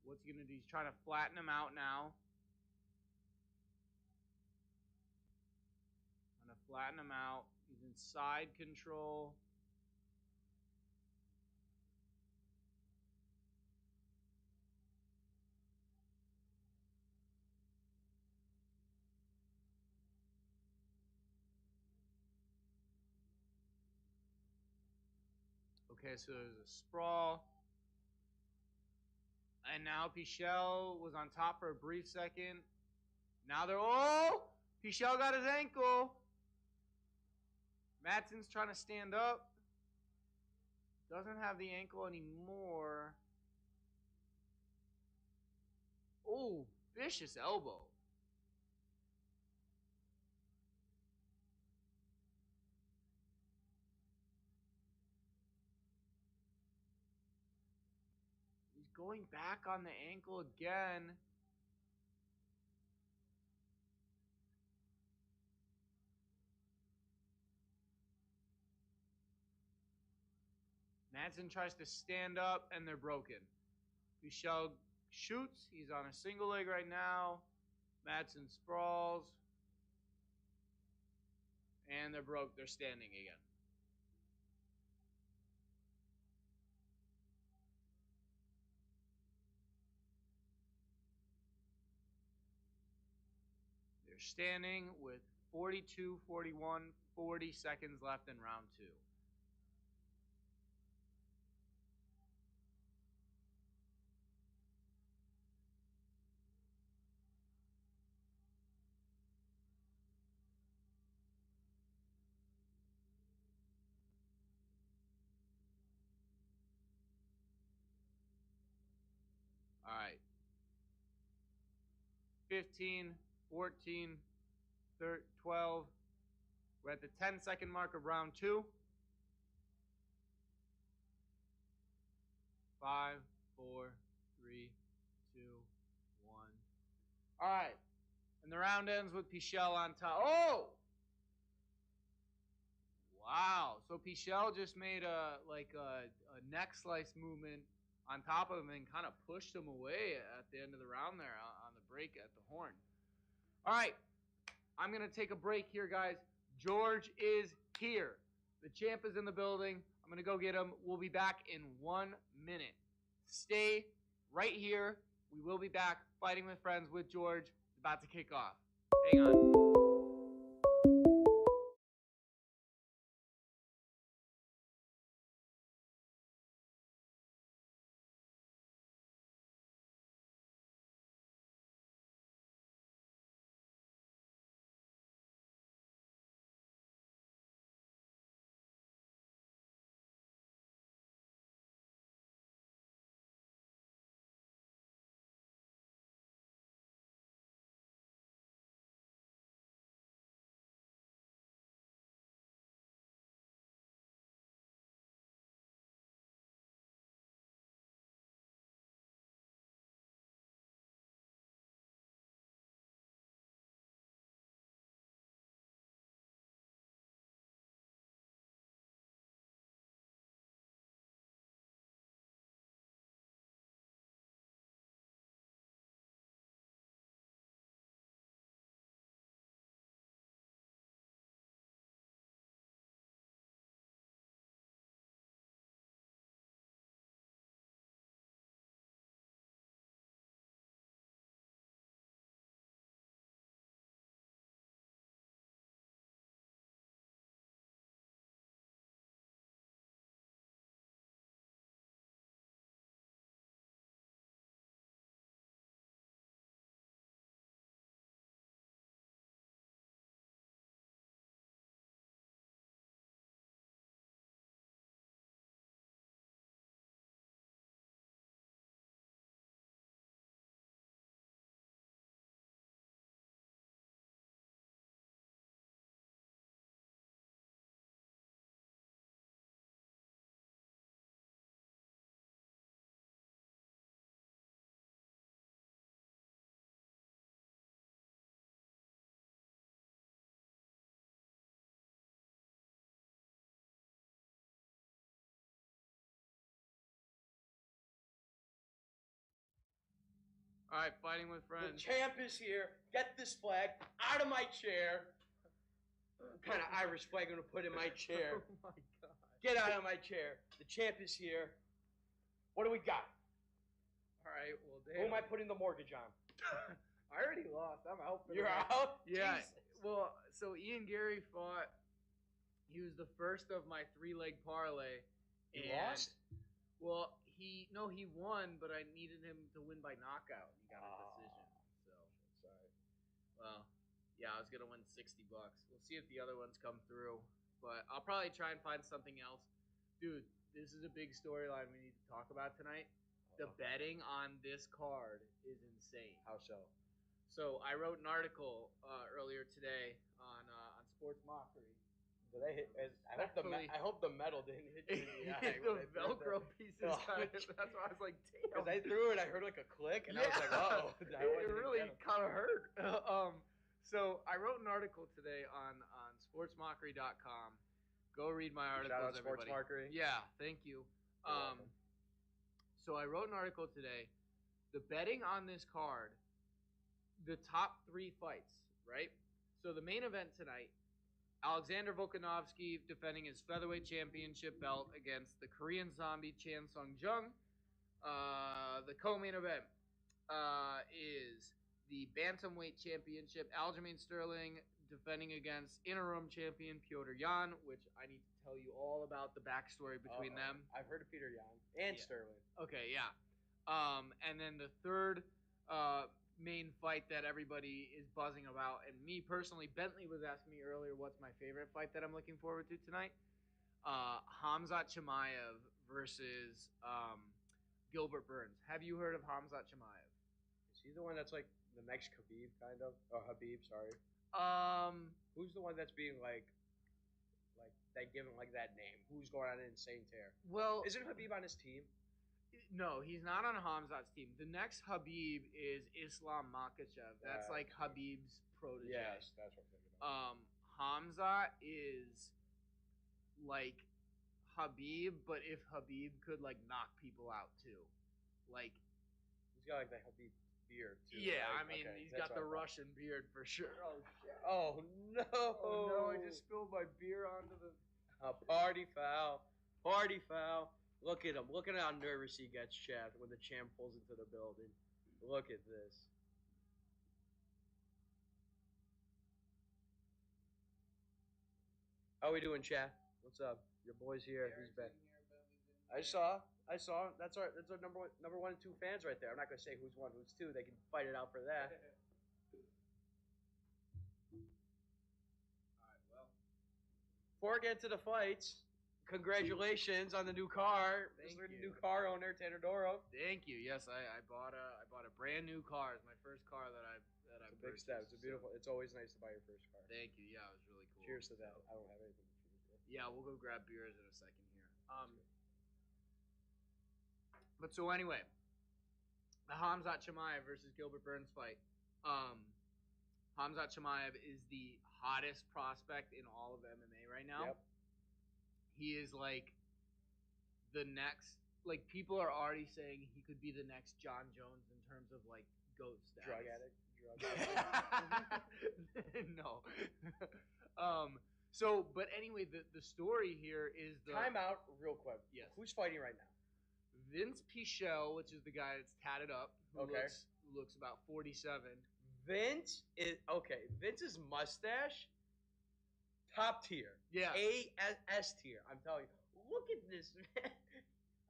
What's he gonna do? He's trying to flatten him out now. Trying to flatten him out. He's in side control. Okay, so there's a sprawl. And now Pichel was on top for a brief second. Now Pichel got his ankle. Madsen's trying to stand up. Doesn't have the ankle anymore. Oh, vicious elbow. He's going back on the ankle again. Madsen tries to stand up, and they're broken. Pichel shoots. He's on a single leg right now. Madsen sprawls. And they're broke. They're standing again. They're standing with 42, 41, 40 seconds left in round 2. All right. 15, 14, 13, 12. We're at the 10-second mark of round 2. 5, 4, 3, 2, 1. All right. And the round ends with Pichel on top. Oh! Wow. So Pichel just made a neck slice movement on top of him and kind of pushed him away at the end of the round there on the break at the horn. All right. I'm going to take a break here, guys. George is here. The champ is in the building. I'm going to go get him. We'll be back in 1 minute. Stay right here. We will be back fighting with friends with George. It's about to kick off. Hang on. All right, fighting with The friends. champ is here. Get this flag out of my chair. What kind of Irish flag I'm going to put in my chair? Oh my God. Get out of my chair. The champ is here. What do we got? All right, well, Who damn. am I putting the mortgage on? I already lost. I'm out for You're the night. out? Yeah. Jesus. Well, so Ian Gary fought. He was the first of my 3-leg parlay. You and, lost? Well, he won, but I needed him to win by knockout. He got a decision. So Sorry. well, yeah, I was gonna win $60. We'll see if the other ones come through, but I'll probably try and find something else. Dude, this is a big storyline we need to talk about tonight. The betting on this card is insane. How so? So I wrote an article earlier today on Sports Mockery. Did I hit? I hope the metal didn't hit you in the eye. The Velcro pieces. That's why I was like, damn. Because I threw it, I heard like a click, and I was like, oh. It really kind of hurt. So I wrote an article today on sportsmockery.com. Go read my articles, Shout out everybody. Sports Mockery. Yeah, thank you. So I wrote an article today. The betting on this card, the top 3 fights, right? So the main event tonight, Alexander Volkanovski defending his featherweight championship belt against the Korean zombie Chan Sung Jung. The co-main event is the bantamweight championship, Aljamain Sterling defending against interim champion Petr Yan, which I need to tell you all about the backstory between them. I've heard of Petr Yan and Sterling. Okay, yeah. And then the third main fight that everybody is buzzing about, and me personally, Bentley was asking me earlier what's my favorite fight that I'm looking forward to tonight. Khamzat Chimaev versus Gilbert Burns. Have you heard of Khamzat Chimaev? Is he the one that's like the next Khabib, kind of? Or Habib, sorry. Who's the one that's being like they give him like that name? Who's going on an insane tear? Well, isn't Habib on his team? No, he's not on Khamzat's team. The next Habib is Islam Makhachev. That's like Habib's protege. Yes, that's what I'm thinking of. Khamzat is like Habib, but if Habib could like knock people out too, like he's got like the Habib beard too. Yeah, right? I mean Okay, he's got the Russian beard for sure. Oh shit! Oh no! Oh no! I just spilled my beer onto the. A party foul! Party foul! Look at him! Look at how nervous he gets, Chad, when the champ pulls into the building. Look at this. How we doing, Chad? What's up? Your boy's here. He's back. I saw. That's our number one and 2 fans right there. I'm not gonna say who's 1, who's 2. They can fight it out for that. All right. Well, Before we get to the fights, congratulations on the new car. Thank Mr. you. New car owner, Tanner Doro. thank you. Yes, I bought a brand new car. It's my first car that I It's a big step. It's a beautiful. It's always nice to buy your first car. Thank you. Yeah, it was really cool. Cheers to that. I don't have anything to cheers with. Yeah, we'll go grab beers in a second here. But so anyway, the Khamzat Chimaev versus Gilbert Burns fight. Khamzat Chimaev is the hottest prospect in all of MMA right now. Yep. He is like the next. Like people are already saying he could be the next John Jones in terms of like GOAT status. Drug addict. No. So, but anyway, the story here is the Time out, real quick. Yes. Who's fighting right now? Vince Pichel, which is the guy that's tatted up, who Okay. looks about 47. Vince is okay. Vince's mustache, top tier. Yeah. S tier. I'm telling you. Look at this man.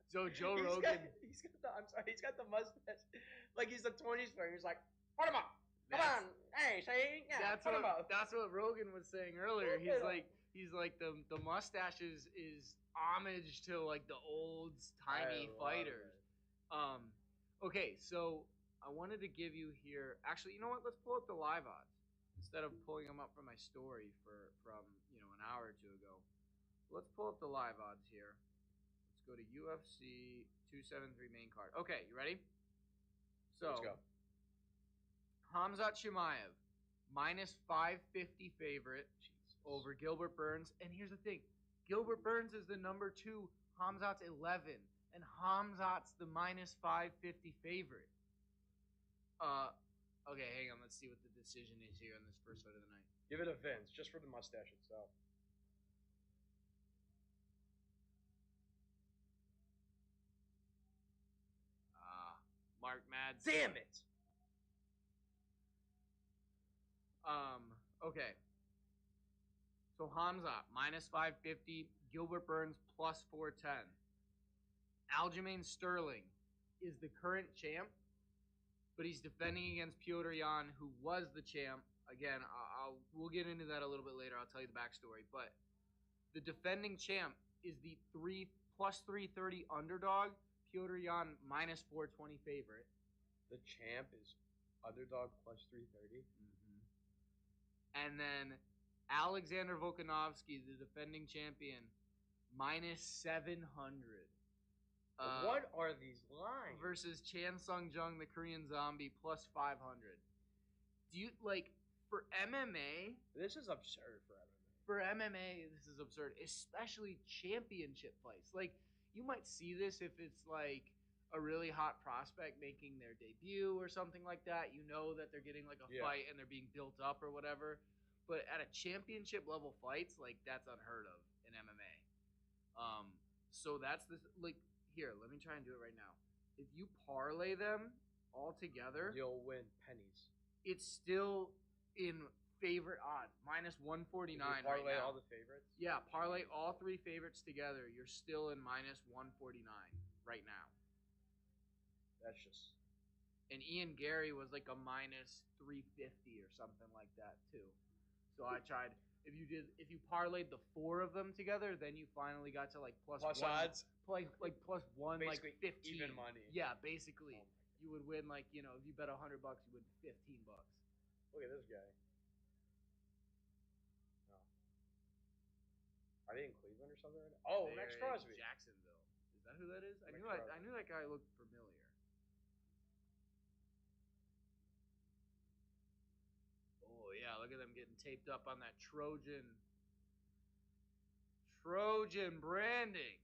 So Joe He's Rogan. got the mustache like he's a 20 stringer. He's like, put him up. Come That's- on. Hey, say yeah. That's put him up. what Rogan was saying earlier. Look at him. He's like the mustache is homage to like the old tiny I love fighters. it. Okay, so I wanted to give you here. Actually, you know what? Let's pull up the live odds instead of pulling them up from my story from an hour or 2 ago. Let's pull up the live odds here. Let's go to UFC 273 main card. Okay, you ready? So Let's go. Khamzat Chimaev minus 550 favorite over Gilbert Burns. And here's the thing. Gilbert Burns is the number 2. Khamzat's 11. And Khamzat's the minus 550 favorite. Okay, hang on. Let's see what the decision is here on this first fight of the night. Give it a Vince, just for the mustache itself. Mark Mads. Damn it! Okay. So Khamzat minus 550, Gilbert Burns plus 410. Aljamain Sterling is the current champ, but he's defending against Petr Yan, who was the champ. Again, we'll get into that a little bit later. I'll tell you the backstory. But the defending champ is the plus 330 underdog. Petr Yan minus 420 favorite. The champ is underdog plus 330. And then Alexander Volkanovski, the defending champion, minus 700. What are these lines? Versus Chan Sung Jung, the Korean zombie, plus 500. Do you, like, for MMA? This is absurd for MMA. For MMA, this is absurd, especially championship fights. Like, you might see this if it's like a really hot prospect making their debut or something like that. You know that they're getting like a fight and they're being built up or whatever. But at a championship level fights, like that's unheard of in MMA. So that's this like here. Let me try and do it right now. If you parlay them all together, you'll win pennies. It's still in favorite odds, minus 149 parlay right now. All the favorites? Yeah, parlay all three favorites together. You're still in minus 149 right now. That's just. And Ian Gary was like a minus 350 or something like that too. So I tried. If you parlayed the four of them together, then you finally got to like plus one, odds, like plus one, basically like 15 even money. Yeah, basically, you would win like if you bet $100, you win $15. Look at this guy. No. Are they in Cleveland or something? Oh, They're Max Crosby. Jacksonville. Is that who that is? I knew that guy looked familiar. Oh yeah, look at them getting taped up on that Trojan branding.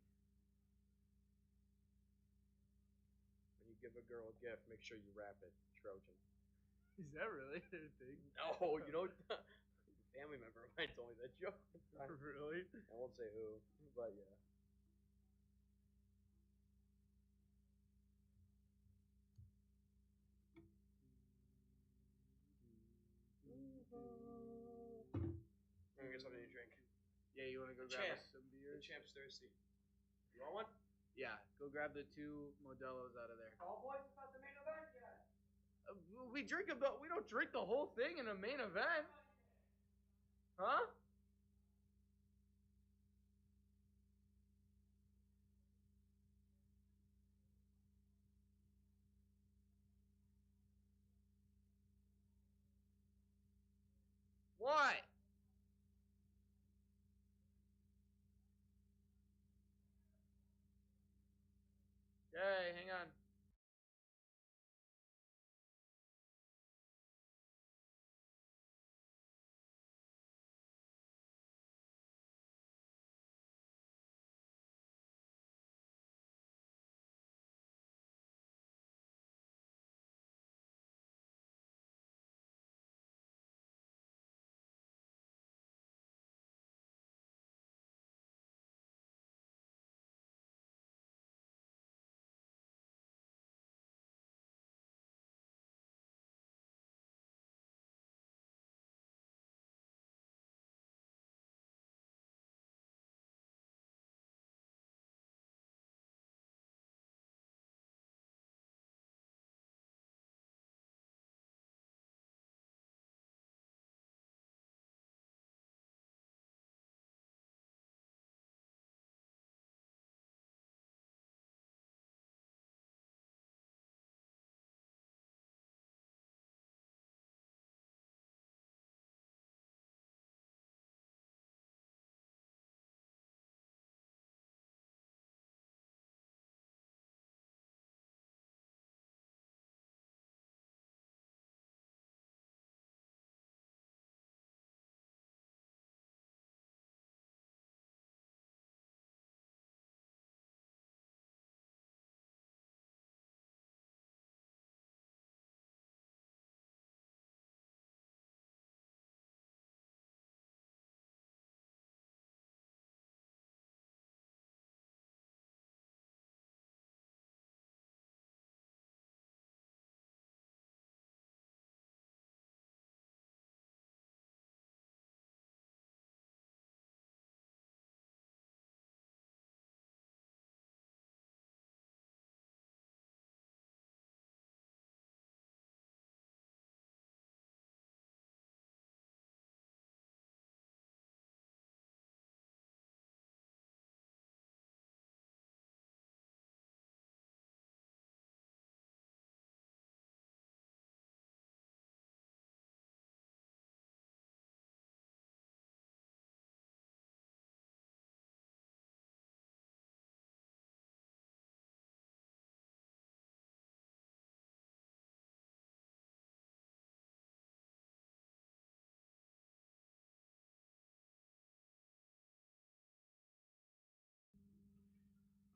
When you give a girl a gift, make sure you wrap it Trojan. Is that really their thing? No, you know, a family member of mine told me that joke. Really? I won't say who, but yeah. I'm gonna get something to drink. Yeah, you want to go grab us some beers? The champ's thirsty. You want one? Yeah, go grab the two Modelo's out of there. Cowboys, it's not the main event yet. We don't drink the whole thing in a main event. Huh? What? Okay, hang on.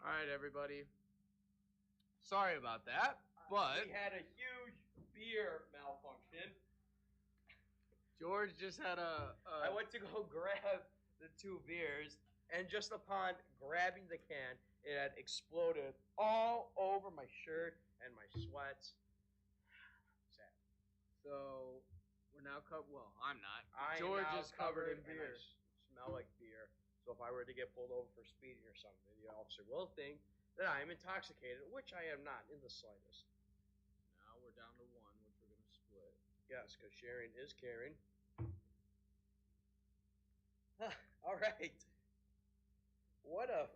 All right, everybody. Sorry about that, but we had a huge beer malfunction. George just had I went to go grab the 2 beers, and just upon grabbing the can, it had exploded all over my shirt and my sweats. Sad. So we're now covered. Well, I'm not. I George am now is covered in and beer. I smell like beer. So if I were to get pulled over for speeding or something, the officer will think that I am intoxicated, which I am not in the slightest. Now we're down to 1, which we're gonna split. Yes, because sharing is caring. All right. What a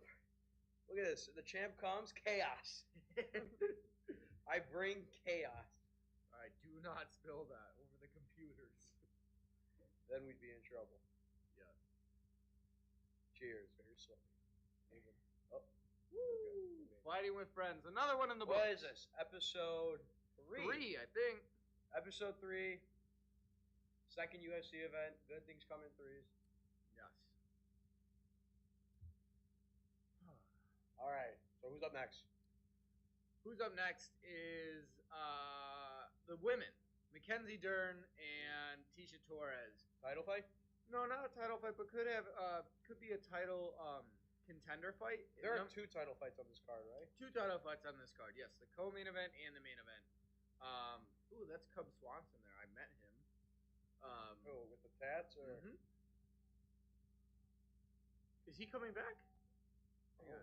look at this. The champ comes, chaos. I bring chaos. All right, do not spill that over the computers. Then we'd be in trouble. Yes. Cheers, very slowly. Oh, Woo! Fighting with friends. Another one in the what books. is this? Episode 3. 3, I think. Episode 3. Second UFC event. Good things come in 3s. Yes. All right. So who's up next? Who's up next is the women. Mackenzie Dern and Tisha Torres. Title fight? No, not a title fight, but could be a title contender fight. There are 2 title fights on this card, right? 2 title fights on this card. Yes, the co-main event and the main event. Ooh, that's Cub Swanson there. I met him. With the tats or? Mhm. Is he coming back? Oh, yeah.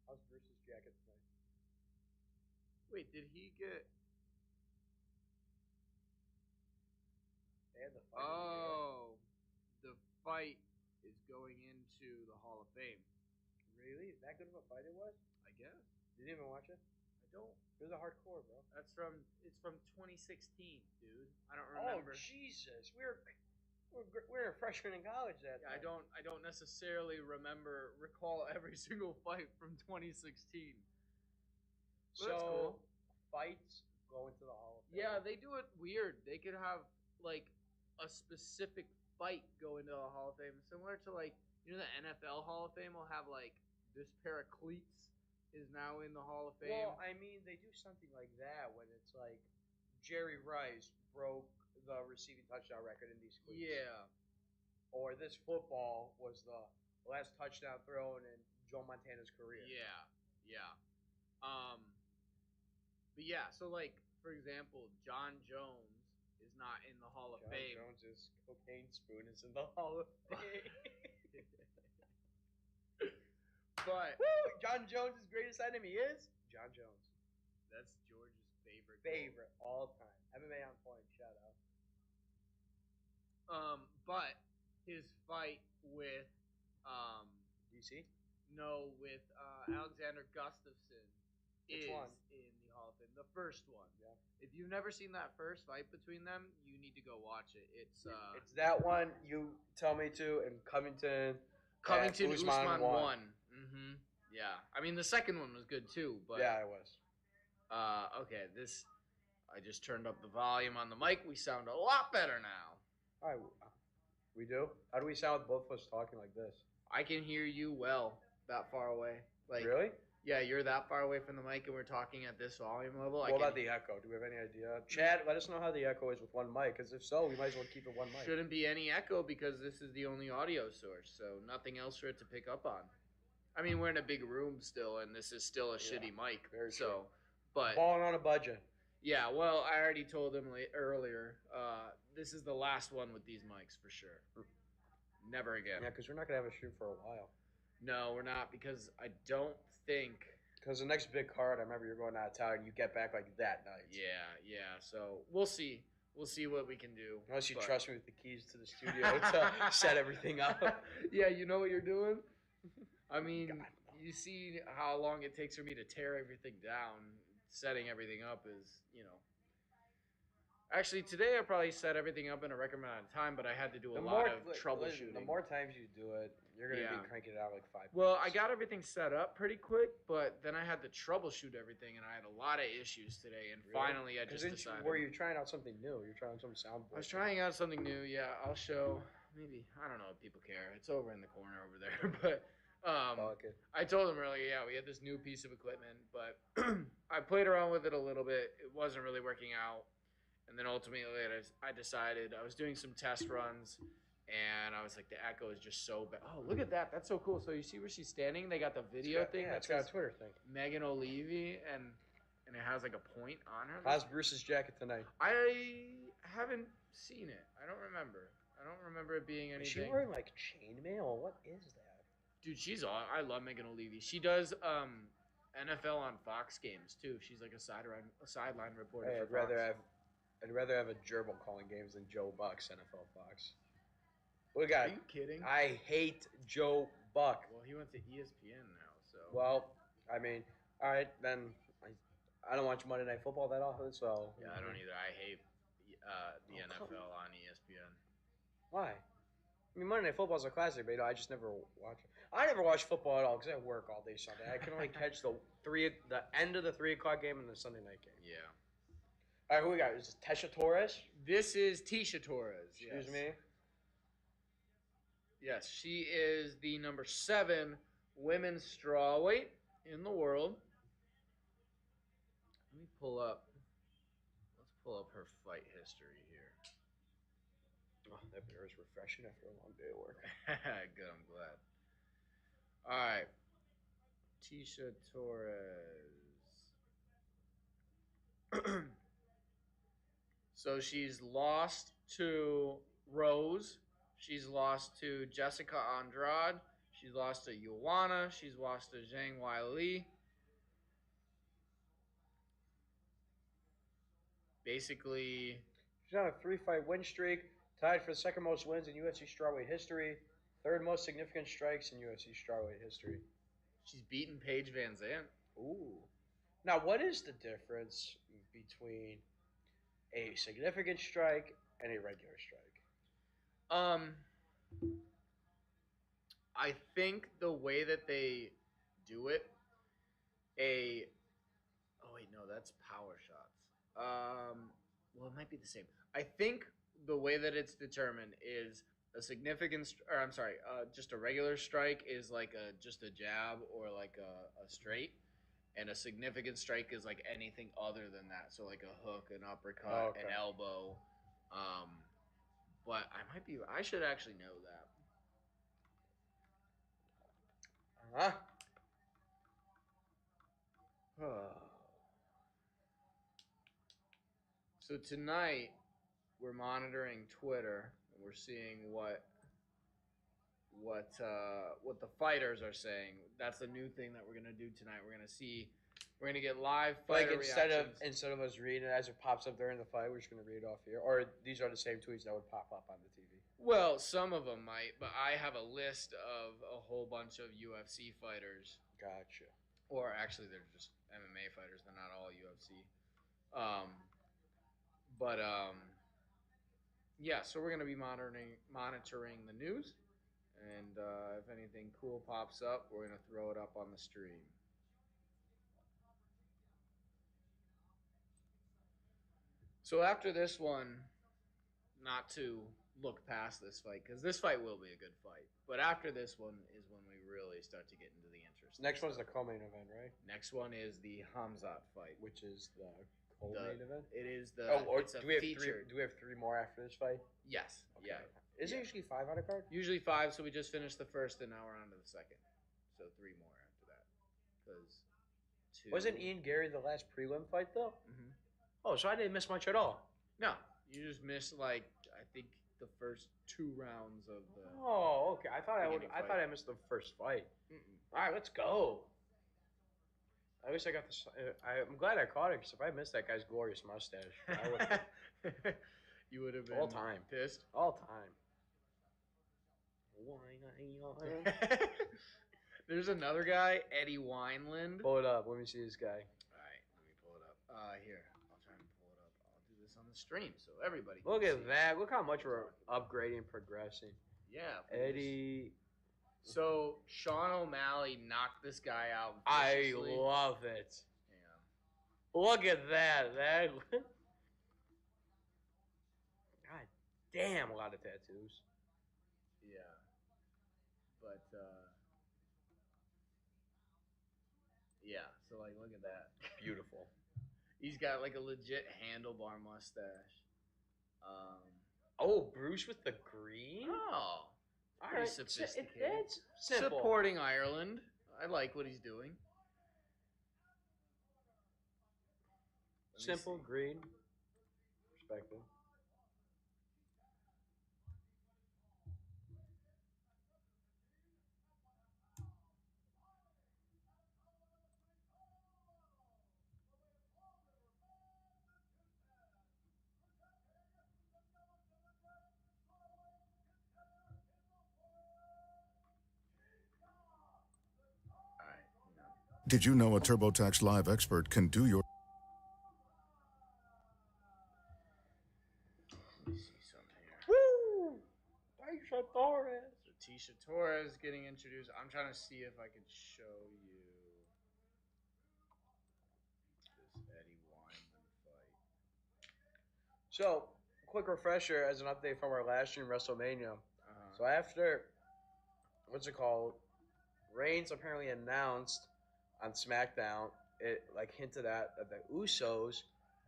How's Bruce's jacket tonight? Wait, did he get? They had the fight. Oh, the fight is going into the Hall of Fame. Really? That good of a fight it was? I guess. You didn't even watch it? I don't. It was a hardcore, bro. It's from 2016, dude. I don't remember. Oh Jesus, we're freshmen in college that Yeah, time. I don't necessarily recall every single fight from 2016. But So that's cool. fights go into the Hall of Fame. Yeah, they do it weird. They could have like a specific fight go into the Hall of Fame, similar to like the NFL Hall of Fame will have like this pair of cleats is now in the Hall of Fame. Well, I mean, they do something like that when it's like Jerry Rice broke the receiving touchdown record in these cleats. Yeah. Or this football was the last touchdown thrown in Joe Montana's career. Yeah. But yeah, so like for example, John Jones is not in the Hall of Fame. John Jones's cocaine spoon is in the Hall of Fame. But Woo! John Jones' greatest enemy is John Jones. that's George's favorite. Favorite all time. MMA on point. Shout out. But his fight with DC? No, with Alexander Gustafsson Which is one? in the Hall of Fame. The first one. Yeah. If you've never seen that first fight between them, you need to go watch it. It's It's that one you tell me to in Covington. Covington Usman won. 1. Mm-hmm. Yeah. I mean, the second one was good too, but Yeah, it was. okay, I just turned up the volume on the mic. We sound a lot better now. All right, we do. How do we sound with both of us talking like this? I can hear you well that far away. Like Really? Yeah, you're that far away from the mic, and we're talking at this volume level. What about the echo? Do we have any idea? Chad, let us know how the echo is with one mic, because if so, we might as well keep it one mic. Shouldn't be any echo because this is the only audio source, so nothing else for it to pick up on. I mean, we're in a big room still, and this is still a shitty mic. very so, true. but Balling on a budget. yeah, well, I already told him earlier. This is the last one with these mics for sure. Never again. Yeah, because we're not going to have a shoot for a while. No, we're not, because I don't think. Because the next big card, I remember you're going out of town, and you get back like that night. Yeah. So we'll see. We'll see what we can do. Unless you but- trust me with the keys to the studio to set everything up. Yeah, you know what you're doing? I mean, God, no. you see how long it takes for me to tear everything down. Setting everything up is, Actually, today I probably set everything up in a record amount of time, but I had to do a lot of troubleshooting. The more times you do it, you're going to Yeah. be cranking it out like 5 Well, I minutes. got everything set up pretty quick, but then I had to troubleshoot everything, and I had a lot of issues today. And Really? finally, I 'Cause just decided. were you trying out something new? You're trying some soundboard. I was trying out something new. Yeah, I'll show. Maybe I don't know if people care. It's over in the corner over there, but Bucket. I told him earlier, yeah, we had this new piece of equipment, but I played around with it a little bit. It wasn't really working out. And then ultimately, I decided I was doing some test runs, and I was like, the echo is just so bad. Oh, look at that. That's so cool. So you see where she's standing? They got the video thing. Yeah, it's got a Twitter thing. Megan O'Leary, and it has like a point on her. How's Bruce's jacket tonight? I haven't seen it. I don't remember. I don't remember it being anything. Is she wearing like chainmail? What is that? Dude, I love Megan O'Leary. She does NFL on Fox games too. She's like a sideline reporter. Hey, for Fox. I'd rather have a gerbil calling games than Joe Buck's NFL Fox. We got. Are you kidding? I hate Joe Buck. Well, he went to ESPN now, so. Well, I mean, all right, then I don't watch Monday Night Football that often, so. Yeah, I don't either. I hate the NFL on ESPN. Why? I mean, Monday Night Football is a classic, but I just never watch it. I never watch football at all because I work all day Sunday. I can only catch the end of the 3 o'clock game and the Sunday night game. Yeah. All right, who we got? Is this Tesha Torres? This is Tisha Torres. Excuse yes. me. Yes, she is the number 7 women's strawweight in the world. Let me pull up. Let's pull up her fight history here. Oh, that beer is refreshing after a long day of work. Good, I'm glad. All right, Tisha Torres. So she's lost to Rose. She's lost to Jessica Andrade. She's lost to Joanna. She's lost to Zhang Weili. Basically, she's on a 3-fight win streak, tied for the second most wins in UFC strawweight history, third most significant strikes in UFC strawweight history. She's beaten Paige Van Zandt. Ooh. Now, what is the difference between a significant strike and a regular strike? I think the way that they do it, oh wait, no, that's power shots. Well, it might be the same. I think the way that it's determined is a significant, just a regular strike is like just a jab or like a straight, and a significant strike is like anything other than that. So like a hook, an uppercut, an elbow. But I should actually know that. So tonight we're monitoring Twitter and we're seeing what the fighters are saying. That's the new thing that we're gonna do tonight. We're gonna get live fighter reactions. Instead of us reading it as it pops up during the fight, we're just gonna read it off here. Or these are the same tweets that would pop up on the TV. Well, some of them might, but I have a list of a whole bunch of UFC fighters. Gotcha. Or actually, they're just MMA fighters. They're not all UFC. Yeah. So we're gonna be monitoring the news, and if anything cool pops up, we're gonna throw it up on the stream. So after this one, not to look past this fight, because this fight will be a good fight, but after this one is when we really start to get into the interest. Next one's the co-main event, right? Next one is the Khamzat fight, which is the co-main event. It is the. Do we have 3 more after this fight? Yes. Okay. Yeah. Is it usually 5 on a card? Usually 5. So we just finished the first, and now we're on to the second. So 3 more after that. Because 2. Wasn't Ian Gary the last prelim fight though? Mm-hmm. Oh, so I didn't miss much at all. No, you just missed I think the first 2 rounds of the. Oh, okay. I thought I missed the first fight. All right, let's go. I wish I got this. I'm glad I caught it because if I missed that guy's glorious mustache, I would. You would have been all time pissed. All time. There's another guy, Eddie Wineland. Pull it up. Let me see this guy. All right, let me pull it up. Here, I'll try and pull it up. I'll do this on the stream so everybody can look see. At that. Look how much we're upgrading and progressing. Yeah. Eddie. So Sean O'Malley knocked this guy out I viciously. love it. Yeah. Look at that. God damn, a lot of tattoos. Yeah. But Yeah. So like, look at that. Beautiful. He's got like a legit handlebar mustache. Oh, Bruce with the green. Oh, All pretty right. sophisticated. It's simple. Supporting Ireland. I like what he's doing. Let me Simple, see. green. Respected. All right. No. Did you know a TurboTax Live expert can do your Let me see something here. Woo! Tisha Torres. So Tisha Torres getting introduced. I'm trying to see if I can show you this Eddie Wyman fight. So, quick refresher as an update from our last stream, WrestleMania. Uh-huh. So after, what's it called? Reigns apparently announced on SmackDown, it like hinted at that the Usos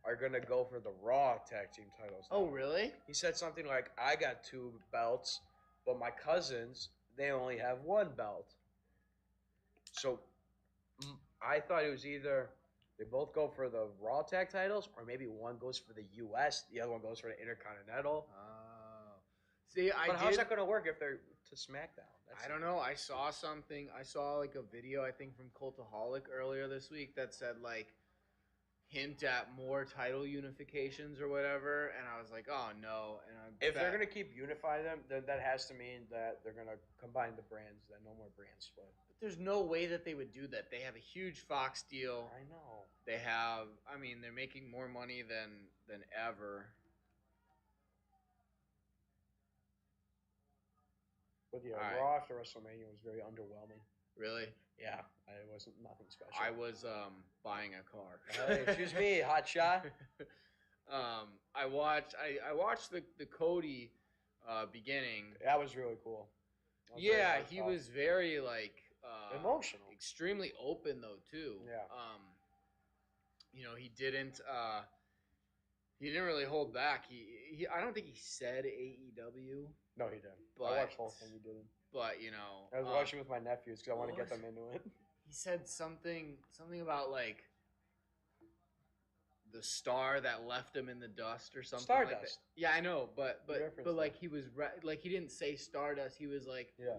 are gonna go for the Raw tag team titles. Oh, now. really? He said something like, "I got 2 belts, but my cousins they only have 1 belt." So I thought it was either they both go for the Raw tag titles, or maybe one goes for the US, the other one goes for the Intercontinental. Oh. See, But how's that gonna work if they're to SmackDown? I don't know. I saw something. I saw like a video, I think, from Cultaholic earlier this week that said like hint at more title unifications or whatever, and I was like, oh no. And If they're gonna keep unifying them, then that has to mean that they're gonna combine the brands. That no more brand split. but there's no way that they would do that. They have a huge Fox deal. I know. They have. I mean, they're making more money than ever. But yeah, All right. Raw after WrestleMania was very underwhelming. Really? Yeah, it wasn't nothing special. I was buying a car. Hey, excuse me, hot shot. I watched the Cody beginning. That was really cool. That was very Yeah, heartfelt. he was very like emotional. extremely open though too. Yeah. He didn't really hold back. He I don't think he said AEW, No, he didn't. But- I watched the whole thing. He didn't. but I was watching with my nephews because I want to get what? them into it. he said something about like the star that left him in the dust or something like that. Stardust. Yeah, I know, but referenced like that. he was like he didn't say Stardust. He was like Yeah.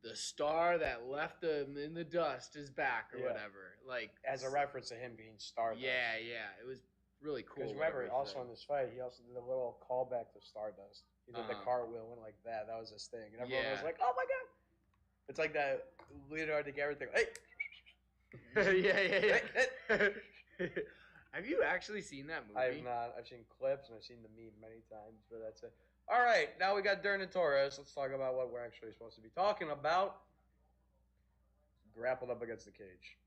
the star that left him in the dust is back or Yeah. whatever. Like As a reference to him being Stardust. Yeah, it was really cool. Because whatever remember, he also said. in this fight, he also did a little callback to Stardust. He did the Uh-huh. cartwheel, went like that. That was his thing. And everyone was Yeah. like, oh my God. It's like that Leonardo DiCaprio thing. Hey! yeah. Have you actually seen that movie? I have not. I've seen clips and I've seen the meme many times, but that's it. All right, now we got Dern and Torres. Let's talk about what we're actually supposed to be talking about. Grappled up against the cage.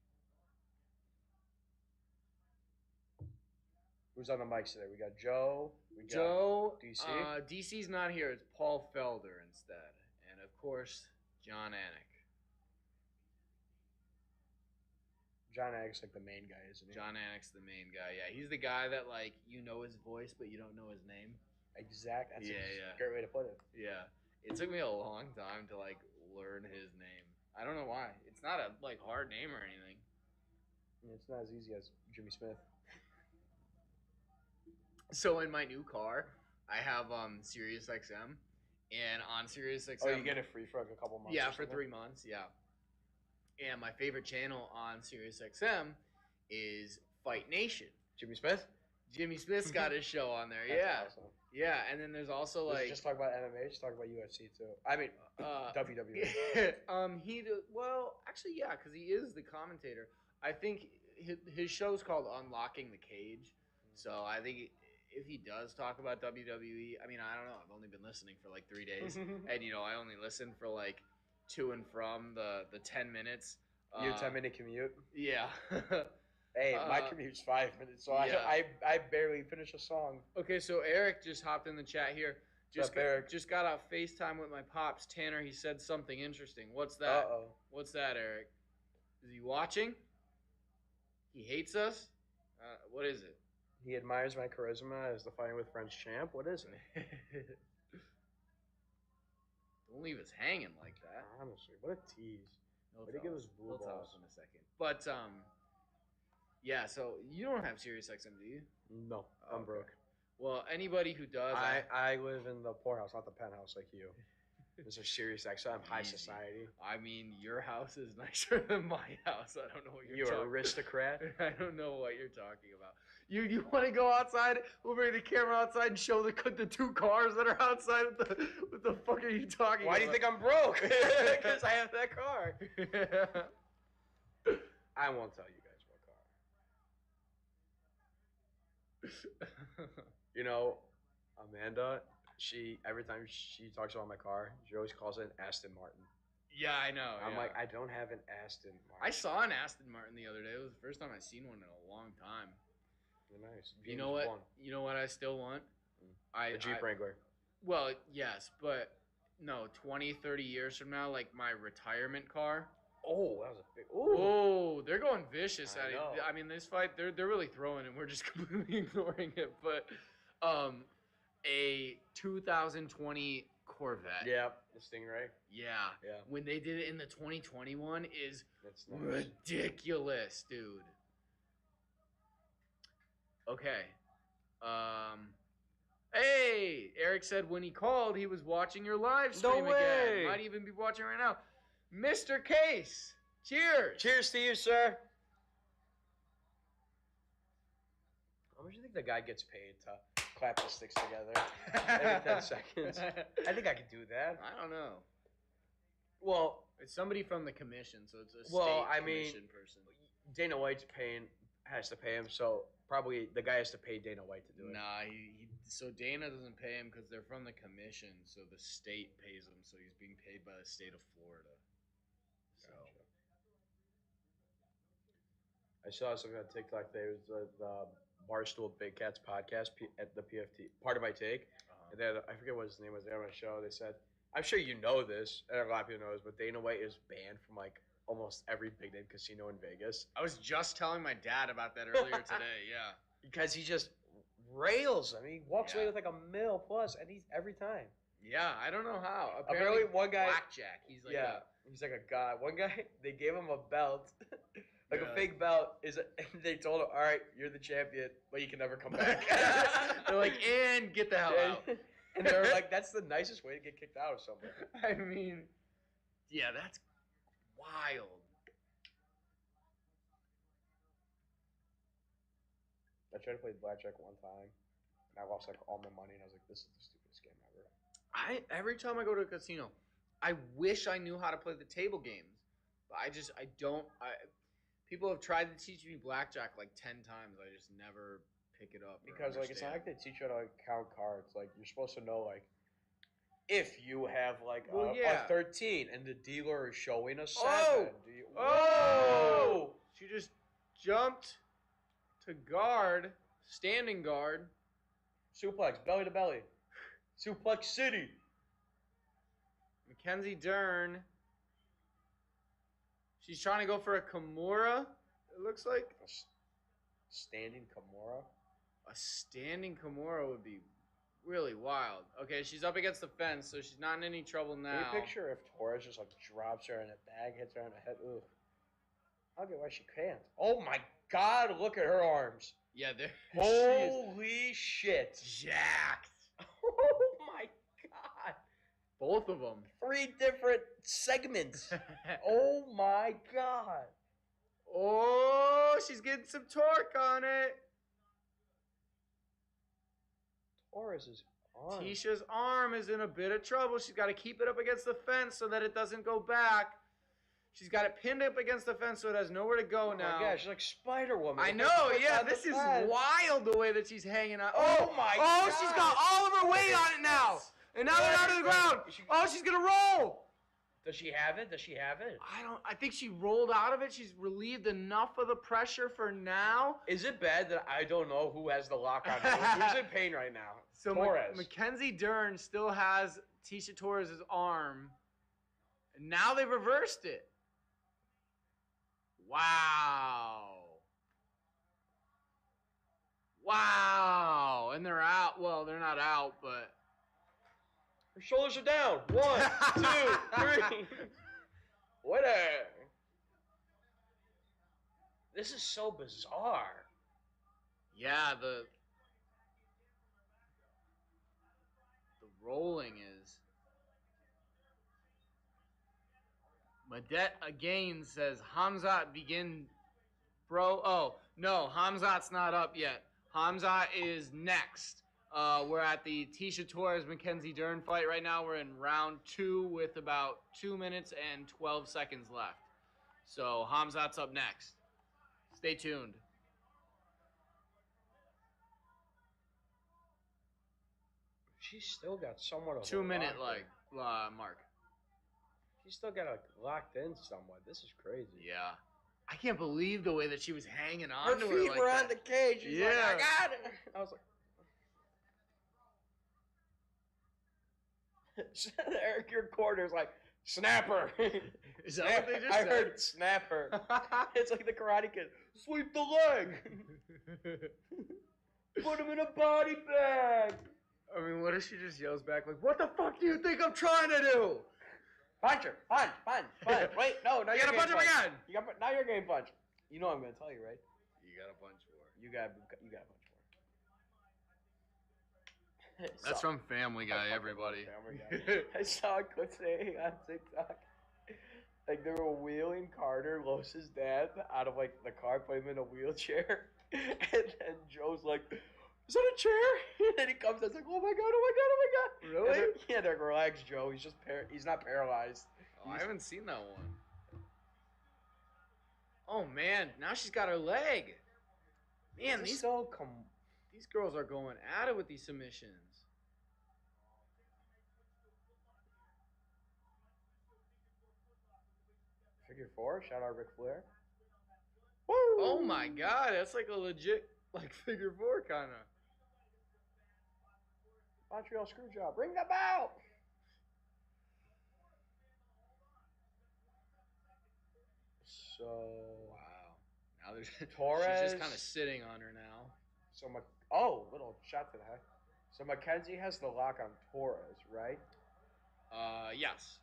Who's on the mics today? We got Joe. We got Joe. DC? DC's not here. It's Paul Felder instead, and of course John Anik. John Anik's like the main guy, isn't he? John Anik's the main guy. Yeah, he's the guy that like you know his voice, but you don't know his name. Exact. That's Yeah, a yeah. great way to put it. Yeah, it took me a long time to like learn his name. I don't know why. It's not a like hard name or anything. It's not as easy as Jimmy Smith. So in my new car, I have Sirius XM, and on Sirius XM, Oh, you get it free for like a couple months. yeah, or for something? 3 months, yeah. And my favorite channel on Sirius XM is Fight Nation. Jimmy Smith? Jimmy Smith's got his show on there, That's yeah, awesome. yeah. And then there's also Does it like just talk about MMA, just talk about UFC too. I mean, WWE. Well, actually, yeah, because he is the commentator. I think his show's called Unlocking the Cage, so I think if he does talk about WWE, I mean, I don't know. I've only been listening for like 3 days, and I only listen for like to and from the 10 minutes. You 10-minute commute. Yeah. Hey, my commute's 5 minutes, so yeah. I barely finish a song. Okay, so Eric just hopped in the chat here. What's up, Eric? Just got off FaceTime with my pops. Tanner, he said something interesting. What's that? Uh-oh. What's that, Eric? Is he watching? He hates us? What is it? He admires my charisma as the Fighting with Friends champ. What is it? Don't leave us hanging like that. Honestly, what a tease. Way to give us blue He'll tell balls. us in a second. But yeah. So you don't have SiriusXM, do you? No, I'm Okay. broke. Well, anybody who does, I live in the poorhouse, not the penthouse like you. This is serious XM, high Easy. society. I mean, your house is nicer than my house. I don't know what you're You're talking an aristocrat. I don't know what you're talking about. You want to go outside? We'll bring the camera outside and show the 2 cars that are outside. What the fuck are you talking Why about? do you think I'm broke? Because I have that car. I won't tell you guys what car. You know, Amanda, every time she talks about my car, she always calls it an Aston Martin. Yeah, I know. I'm yeah. like, I don't have an Aston Martin. I saw an Aston Martin the other day. It was the first time I've seen one in a long time. They're nice. You know what? You know what I still want? The Jeep Wrangler. Well, yes, but no, 20, 30 years from now, like my retirement car. Oh, that was a big. Ooh. Oh, they're going vicious I at know. it. I mean, this fight, they're really throwing it. We're just completely ignoring it. But a 2020 Corvette. Yeah, the Stingray. Yeah. Yeah. When they did it in the 2021 is That's nice. ridiculous, dude. Okay. Hey, Eric said when he called, he was watching your live stream way. again. Might even be watching right now. Mr. Case, cheers. Cheers to you, sir. How much do you think the guy gets paid to clap the sticks together every 10 seconds? I think I could do that. I don't know. Well, It's somebody from the commission, so it's a Well, state I mean, commission person. Dana White's has to pay him, so probably the guy has to pay Dana White to do it. Nah, so Dana doesn't pay him because they're from the commission, so the state pays him, so he's being paid by the state of Florida. So I saw something on TikTok. There was the Barstool Big Cats podcast at the PFT, part of my take. And then I forget what his name was there on my show. They said, I'm sure you know this, and a lot of people know this, but Dana White is banned from like almost every big name casino in Vegas. I was just telling my dad about that earlier today. Yeah. Because he just rails. I mean, he walks away Yeah. with like $1 million plus, and he's every time. Yeah, I don't know how. Apparently one guy- blackjack. He's like, He's like a god. One guy, they gave him a belt, like Yeah. a fake belt. And they told him, "All right, you're the champion, but you can never come back." they're like, and get the hell out. And they're like, "That's the nicest way to get kicked out of somewhere." I mean, yeah, that's wild. I tried to play blackjack one time, and I lost like all my money, and I was like, "This is the stupidest game ever." Every time I go to a casino, I wish I knew how to play the table games, but I don't. People have tried to teach me blackjack like 10 times. I just never pick it up. or Because like it's not like understand. they teach you how to like, count cards. Like you're supposed to know like if you have like Well, a yeah. 13 and the dealer is showing a 7. Oh! Do you, Oh! She just jumped to guard, standing guard. Suplex, belly to belly. Suplex City. Mackenzie Dern. She's trying to go for a Kimura, it looks like. Standing Kimura. A standing Kimura would be really wild. Okay, she's up against the fence, so she's not in any trouble now. Can you picture if Torres just like drops her and a bag hits her on the head? Ugh. I don't get why she can't. Oh my God! Look at her arms. Yeah, they're Holy shit! jacked. Oh my God! Both of them. 3 different segments. Oh my God! Oh, she's getting some torque on it. Torres' arm. Tisha's arm is in a bit of trouble. She's got to keep it up against the fence so that it doesn't go back. She's got it pinned up against the fence so it has nowhere to go now. Yeah, she's like Spider-Woman. I With know, her foot yeah, on the this is fence. wild the way that she's hanging out. Oh my Oh, God. she's got all of her weight on it now. And now they're down to the ground. Oh, she's going to roll. Does she have it? Does she have it? I think she rolled out of it. She's relieved enough of the pressure for now. Is it bad that I don't know who has the lock on who? Who's in pain right now? So Torres. Mackenzie Dern still has Tisha Torres' arm. And now they've reversed it. Wow. Wow. And they're out. Well, they're not out, but. Her shoulders are down. 1, 2, 3. Winner. This is so bizarre. Yeah, the rolling is. Madet again says Khamzat begin, bro. Oh no, Khamzat's not up yet. Khamzat is next. We're at the Tisha Torres Mackenzie Dern fight right now. We're in round 2 with about 2 minutes and 12 seconds left. So Khamzat's up next. Stay tuned. She's still got somewhat of 2 minute locked mark. She's still got it locked in somewhat. This is crazy. Yeah. I can't believe the way that she was hanging on Her to feet her like were that. on the cage. She's like, I got it. I was like, Eric, your corner's like, snapper. Is that what they just I said? heard snapper. It's like the Karate Kid. Sweep the leg. Put him in a body bag. I mean, what if she just yells back like, "What the fuck do you think I'm trying to do?" Punch her. Punch. Wait, no, You gotta punch him again. Now you're getting punched. You know what I'm gonna tell you, right? You gotta punch more. You gotta punch more. That's from Family Guy, everybody. Family Guy. I saw a clip today on TikTok. Like they were wheeling Carter, Los's dad, out of like the car, put him in a wheelchair, and then Joe's like, "Is that a chair?" And then he comes out, like, "Oh my god, oh my god, oh my god!" Really? Yeah, they're like, "Relax, Joe. He's just he's not paralyzed." Oh, I haven't seen that one. Oh man, now she's got her leg. Man, these girls are going at it with these submissions. Figure 4, shout out Ric Flair. Woo! Oh my god, that's like a legit figure 4 kind of. Montreal Screwjob, ring the bell. So wow, now there's Torres. She's just kind of sitting on her now. So little shot to the head. So Mackenzie has the lock on Torres, right? Yes.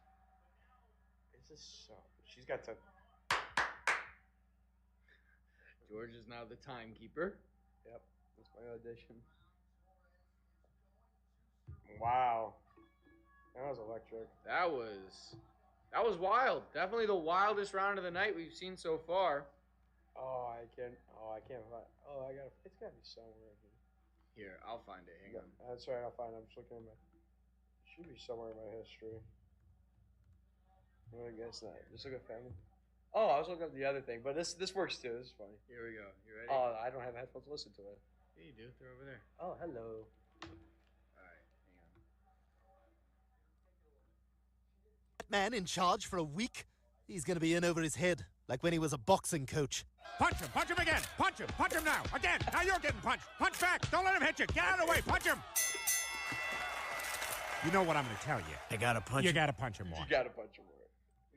Is this so? She's got to. George is now the timekeeper. Yep, that's my audition. Wow, that was electric. That was wild. Definitely the wildest round of the night we've seen so far. I can't find. It's gotta be somewhere here. Here, I'll find it. Hang on. That's right, I'll find it. I'm just looking at it should be somewhere in my history. I guess not. Just look at family. Oh, I was looking at the other thing, but this works too. This is funny. Here we go. You ready? Oh, I don't have headphones to listen to it. Yeah, you do. They're over there. Oh, hello. Alright, hang on. Man in charge for a week? He's gonna be in over his head, like when he was a boxing coach. Punch him again, punch him now, again, now you're getting punched. Punch back, don't let him hit you, get out of the way, punch him. You know what I'm gonna tell you. I gotta punch You him. gotta punch him more. You gotta punch him more.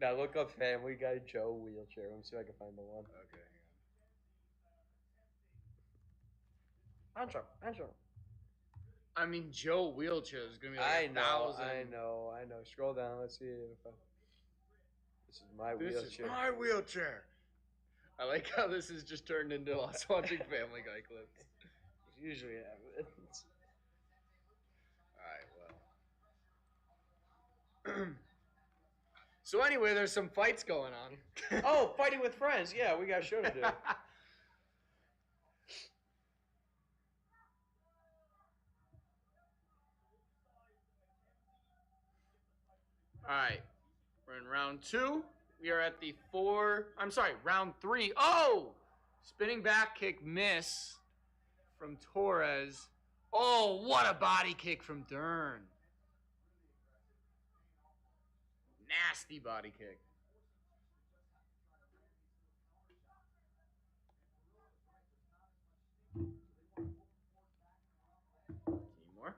Now look up Family Guy Joe wheelchair. Let me see if I can find the one. Okay, Punch him. I mean, Joe wheelchair is gonna be like I 1,000. know. Scroll down. Let's see if this is my This wheelchair. is my wheelchair. I like how this is just turned into us watching Family Guy clips. Usually happens. Alright, well. So anyway, there's some fights going on. Oh, fighting with friends. Yeah, we got a show to do. Alright, we're in round 2. We are at the round 3. Oh! Spinning back kick miss from Torres. Oh, what a body kick from Dern. Nasty body kick. Any more?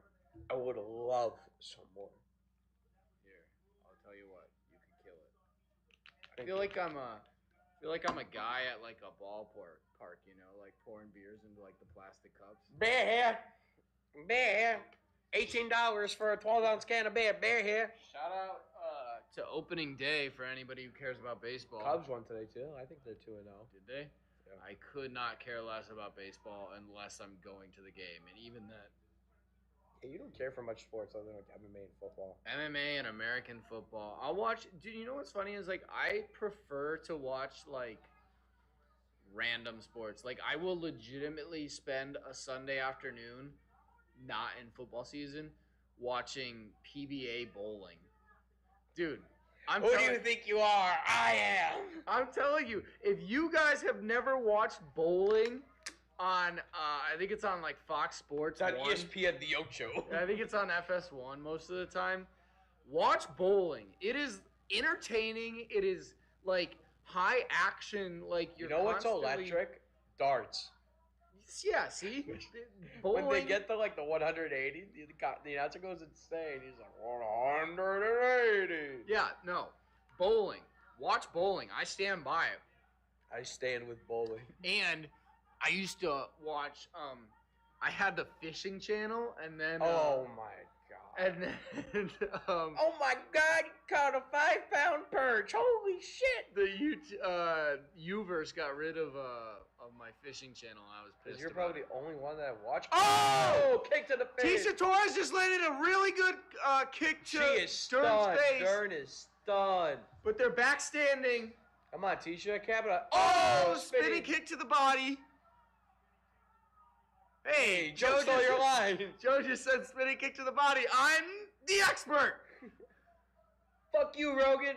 I would love some more. Here, I'll tell you what. You can kill it. I feel like I'm feel like I'm a guy at like a ballpark, you know, like pouring beers into like the plastic cups. Beer here. Beer here. $18 for a 12-ounce can of beer. Beer here. Shout out to opening day for anybody who cares about baseball. Cubs won today, too. I think they're 2-0. Did they? Yeah. I could not care less about baseball unless I'm going to the game, and even that. Hey, you don't care for much sports other than like MMA and football. MMA and American football. I'll watch. Dude, you know what's funny is like I prefer to watch like random sports. Like I will legitimately spend a Sunday afternoon, not in football season, watching PBA bowling. Dude, Who do you think you are? I am. I'm telling you, if you guys have never watched bowling on, I think it's on like Fox Sports. It's on 1. ESPN The Ocho. I think it's on FS1 most of the time. Watch bowling. It is entertaining. It is like high action. Like you're. You know what's constantly... electric? Darts. Yeah. See, bowling. When they get to like the 180, the announcer goes insane. He's like 180. Yeah. No. Bowling. Watch bowling. I stand by it. I stand with bowling. And I used to watch. I had the fishing channel, and then. Oh my god. And then. Oh my god! You caught a 5-pound perch. Holy shit! The Uverse got rid of my fishing channel. I was pissed. You're about probably it. the only one that watched. Oh! Kick to the face. Tisha Torres just landed a really good kick to She is Stern's stunned. face. Stern is stunned. But they're back standing. Come on, Tisha. Capita. Oh, spinning kick to the body. Hey, Joe stole your line. Joe just said spinning kick to the body. I'm the expert. Fuck you, Rogan.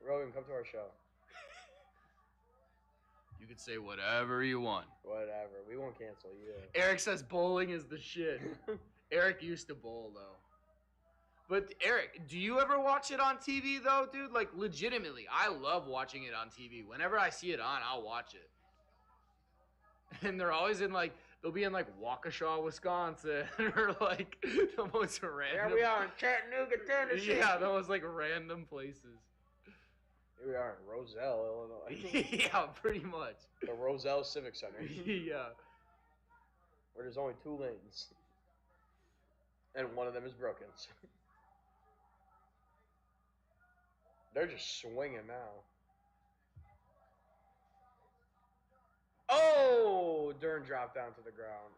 Rogan, come to our show. You can say whatever you want. Whatever. We won't cancel you. Eric says bowling is the shit. Eric used to bowl, though. But, Eric, do you ever watch it on TV, though, dude? Like, legitimately, I love watching it on TV. Whenever I see it on, I'll watch it. And they're always in, like, they'll be in, like, Waukesha, Wisconsin, or, like, the most random... Here we are in Chattanooga, Tennessee. Yeah, the most, like, random places. Here we are in Roselle, Illinois. Yeah, pretty much. The Roselle Civic Center. Yeah. Where there's only 2 lanes. And one of them is broken. They're just swinging now. Oh! Dern dropped down to the ground.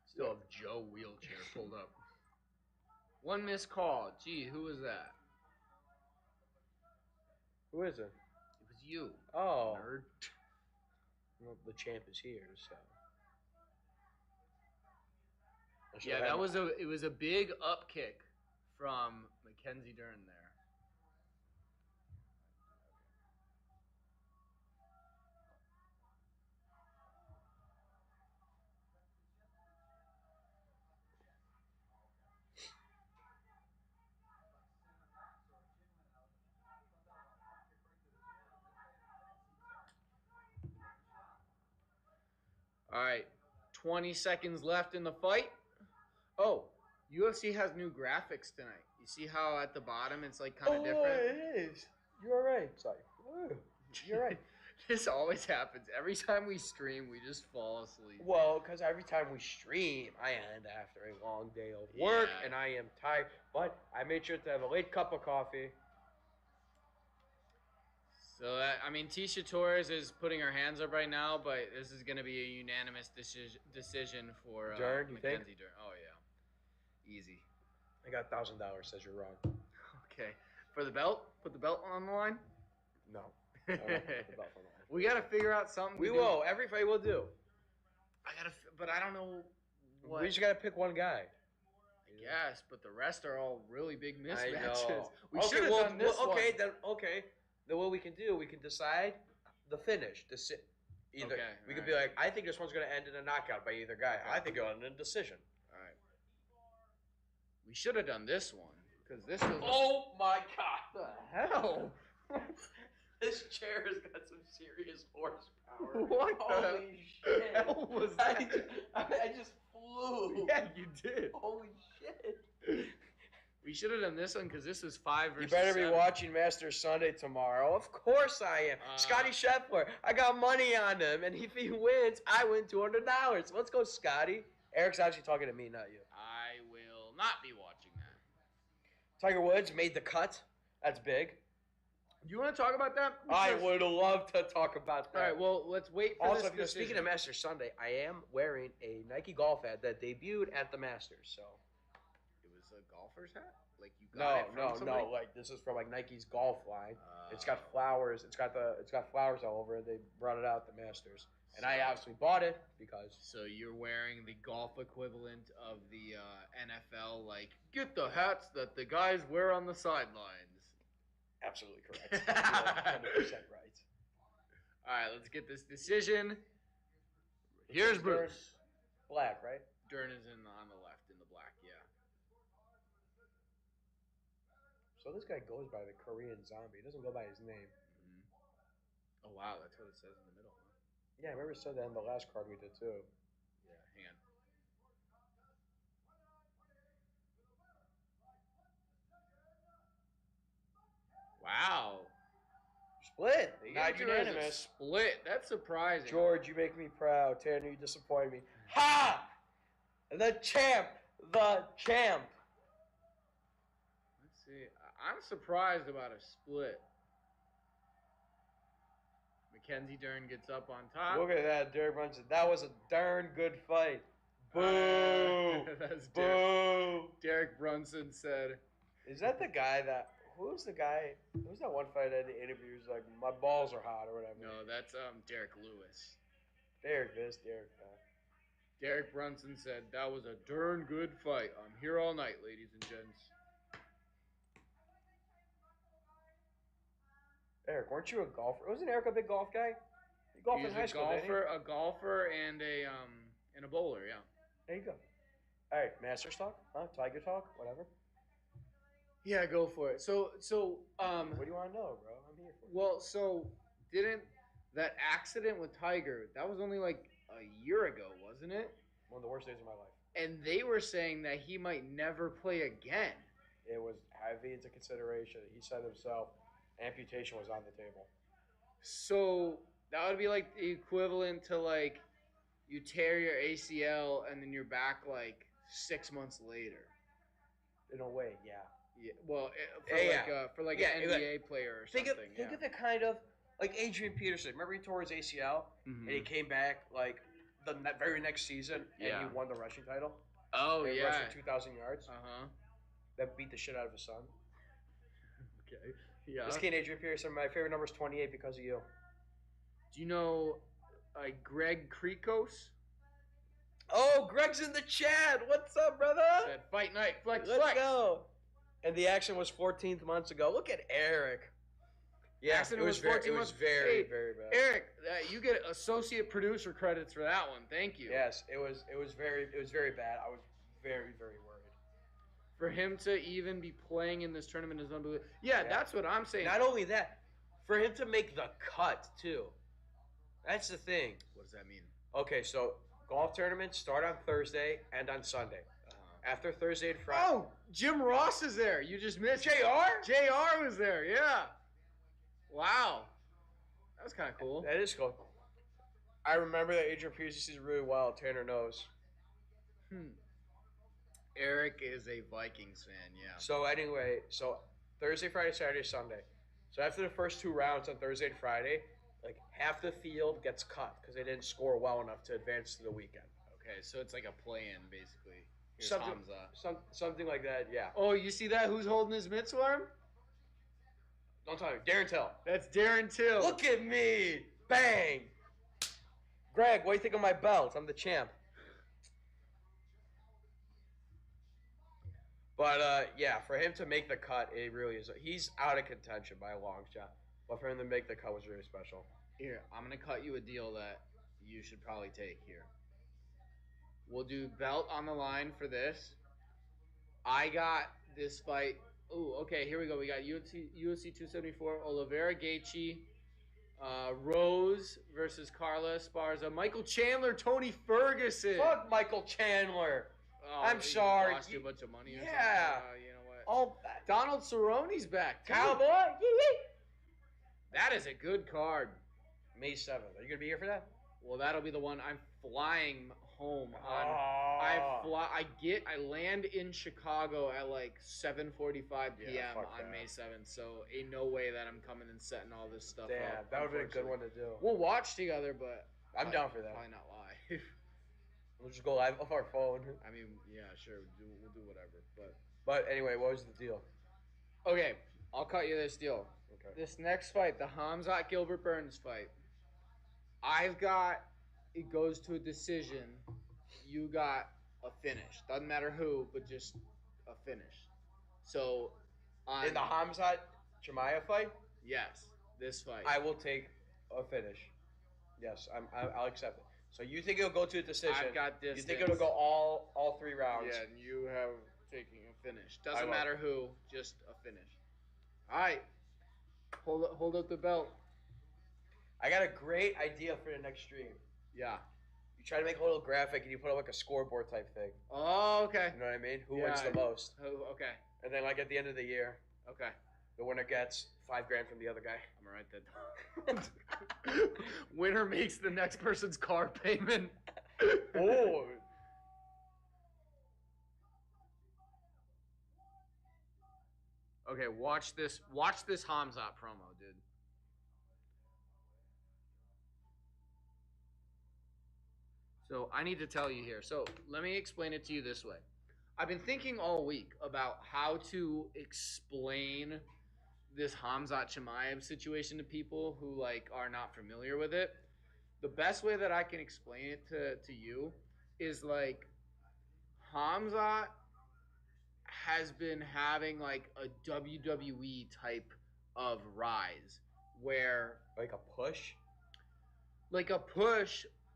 Still have Joe wheelchair pulled up. One missed call. Gee, who was that? Who is it? It was you. Oh. Nerd. Well, the champ is here, so. Yeah, it was a big up kick from Mackenzie Dern there. All right, 20 seconds left in the fight. Oh, UFC has new graphics tonight. You see how at the bottom it's like kind of different? Oh, it is. You're all right. Sorry. You're right. This always happens. Every time we stream, we just fall asleep. Well, because every time we stream, I end after a long day of work, Yeah. and I am tired. But I made sure to have a late cup of coffee. So, Tisha Torres is putting her hands up right now, but this is going to be a unanimous decision for Dern, you think? Mackenzie Dern. Oh, yeah. Easy. I got $1,000. Says you're wrong. Okay. For the belt? Put the belt on the line? No. I don't want to put the belt on the line. We got to figure out something. We to will. Every fight we'll do. But I don't know what. We just got to pick one guy. Yes, but the rest are all really big I mismatches. know. We should have done this one. Then what we can do, we can decide the finish. Either Okay, we could alright. be like, I think this one's going to end in a knockout by either guy. Okay. I think it'll end in a decision. All right. We should have done this one because this was. Oh my god! What the hell? This chair has got some serious horsepower. What the hell? Holy shit! hell was that? I just flew. Yeah, you did. Holy shit. We should have done this one because this was 5 versus You better be 7. watching Masters Sunday tomorrow. Of course I am. Scotty Scheffler. I got money on him, and if he wins, I win $200. Let's go, Scotty. Eric's actually talking to me, not you. I will not be watching that. Tiger Woods made the cut. That's big. Do you want to talk about that? I would love to talk about that. All right, well, let's wait for Also, this if you're speaking of Masters Sunday, I am wearing a Nike golf hat that debuted at the Masters. So It was a golfer's hat? Like you got it from somebody? no. Like this is from like Nike's golf line. It's got flowers. It's got flowers all over it. They brought it out at the Masters, and I obviously bought it because. So you're wearing the golf equivalent of the NFL, like get the hats that the guys wear on the sidelines. Absolutely correct. 100% right. All right, let's get this decision. Here's Bruce. Black, right? Dern is on the left in the black, yeah. So this guy goes by the Korean Zombie. He doesn't go by his name. Mm-hmm. Oh, wow, that's what it says in the middle, huh? Yeah, I remember it said that in the last card we did, too. Yeah, hang on. Wow. Split. They Not get to as a unanimous. Split. That's surprising. George, you make me proud. Tanner, you disappoint me. Ha! The champ. The champ. Let's see. I'm surprised about a split. Mackenzie Dern gets up on top. Look at that, Derek Brunson. That was a darn good fight. Boo! That's Boo! Derek Brunson said. Is that the guy that? Who's the guy? Who's that one fight at the interview? He's like, my balls are hot or whatever. No, that's Derek Lewis. Derek this, Derek that. Derek Brunson said that was a darn good fight. I'm here all night, ladies and gents. Eric, weren't you a golfer? Wasn't Eric a big golf guy? You golfed in high school, didn't you? a golfer, and a bowler. Yeah. There you go. All right, Masters talk, huh? Tiger talk, whatever. Yeah, go for it. So What do you want to know, bro? I'm here for it. well, so didn't that accident with Tiger? That was only like a year ago, wasn't it? One of the worst days of my life. And they were saying that he might never play again. It was heavy into consideration. He said himself, amputation was on the table. So that would be like the equivalent to like you tear your ACL and then you're back like 6 months later. In a way, yeah. Yeah. Well, for like Yeah, an NBA player or Think something. of it kind of like Adrian Peterson. Remember he tore his ACL and he came back like the very next season and Yeah. he won the rushing title. Oh and yeah. rushed for 2,000 yards. That beat the shit out of his son. Okay. Yeah. This kid, Adrian Peterson, my favorite number is 28 because of you. Do you know Greg Krikos? Oh, Greg's in the chat. What's up, brother? Said fight night, flex, Let's flex. go. And the action was 14 months ago. Look at Eric. Yeah, Accident it was was very, 14 months. very, Hey, very bad. Eric, you get associate producer credits for that one. Thank you. Yes, it was very bad. I was very, very worried. For him to even be playing in this tournament is unbelievable. Yeah, that's what I'm saying. Not only that, for him to make the cut too. That's the thing. What does that mean? Okay, so golf tournaments start on Thursday and on Sunday. After Thursday and Friday. Oh, Jim Ross is there. You just missed JR? JR was there, yeah. Wow. That was kind of cool. That is cool. I remember that Adrian Peterson sees really well. Tanner knows. Eric is a Vikings fan, yeah. So anyway, Thursday, Friday, Saturday, Sunday. So after the first 2 rounds on Thursday and Friday, like half the field gets cut because they didn't score well enough to advance to the weekend. Okay, so it's like a play-in, basically. Here's Something, Khamzat. something like that, yeah. Oh, you see that? Who's holding his mitts for him? Don't tell me. Darren Till. That's Darren Till. Look at me. Bang. Greg, what do you think of my belt? I'm the champ. But, yeah, for him to make the cut, it really is. He's out of contention by a long shot. But for him to make the cut was really special. Here, I'm going to cut you a deal that you should probably take here. We'll do belt on the line for this. I got this fight. Ooh, okay, here we go. We got UFC 274, Oliveira Gaethje Rose versus Carla Esparza. Michael Chandler, Tony Ferguson. Fuck Michael Chandler. Oh, I'm he sorry. Lost you a bunch of money or something? Yeah. You know what? Oh, Donald Cerrone's back. Too. Cowboy. Yee-yee. That is a good card. May 7th. Are you gonna be here for that? Well, that'll be the one I'm flying home on. Oh. I land in Chicago at like 7:45 p.m. fuck on that. May 7th. So ain't no way that I'm coming and setting all this stuff Damn, up. that would be a good one to do. We'll watch together, but I'm down for that. Probably not live. We'll just go live off our phone. I mean, yeah, sure, we'll do whatever. But anyway, what was the deal? Okay, I'll cut you this deal. Okay. This next fight, the Khamzat Gilbert Burns fight, I've got it goes to a decision. You got a finish. Doesn't matter who, but just a finish. So, In the Khamzat Chimaev fight, yes, this fight. I will take a finish. Yes, I'll accept it. So you think it'll go to a decision? I've got this. You think it'll go all 3 rounds? Yeah, and you have taken a finish. I Doesn't will. matter who, just a finish. All right, hold up the belt. I got a great idea for the next stream. Yeah. You try to make a little graphic and you put up like a scoreboard type thing. Oh, okay. You know what I mean? Who Yeah, wins the most? Oh, okay. And then like at the end of the year, Okay. the winner gets $5,000 from the other guy. I'm gonna write that down. Winner makes the next person's car payment. Oh. Okay, watch this Khamzat promo, dude. So I need to tell you here. So let me explain it to you this way. I've been thinking all week about how to explain this Khamzat Chimaev situation to people who like are not familiar with it. The best way that I can explain it to you is like Khamzat has been having like a WWE type of rise where Like a push?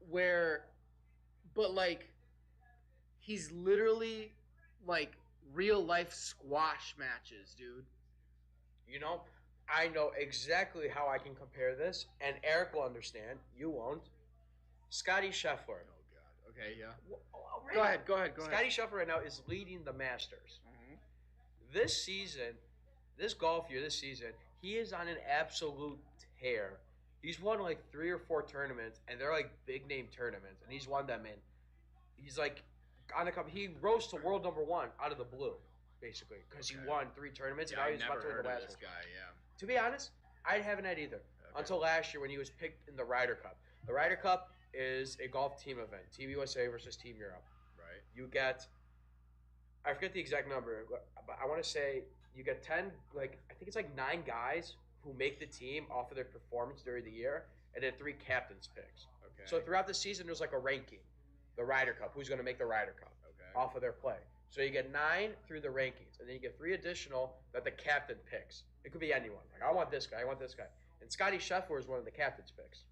where but like he's literally like real life squash matches, dude. You know, I know exactly how I can compare this, and Eric will understand. You won't. Scotty Scheffler. Oh god. Okay, yeah. Right Go now, ahead. Scotty Scheffler right now is leading the Masters. Mhm. This season, this golf year, this season, he is on an absolute tear. He's won like 3 or 4 tournaments, and they're like big name tournaments, and he's won them in. He's like on the cup. He rose to world #1 out of the blue, basically, because he won 3 tournaments, Yeah, and now I he's about never to win heard the of last this one. guy, yeah. To be honest, I haven't had either Okay. until last year when he was picked in the Ryder Cup. The Ryder Cup is a golf team event, Team USA versus Team Europe. Right. You get, I forget the exact number, but I want to say you get 10, like I think it's like 9 guys who make the team off of their performance during the year, and then 3 captains picks. Okay. So throughout the season, there's like a ranking. The Ryder Cup, who's going to make the Ryder Cup Okay. off of their play. So you get 9 through the rankings, and then you get 3 additional that the captain picks. It could be anyone. Like, I want this guy, I want this guy. And Scotty Scheffler is one of the captain's picks.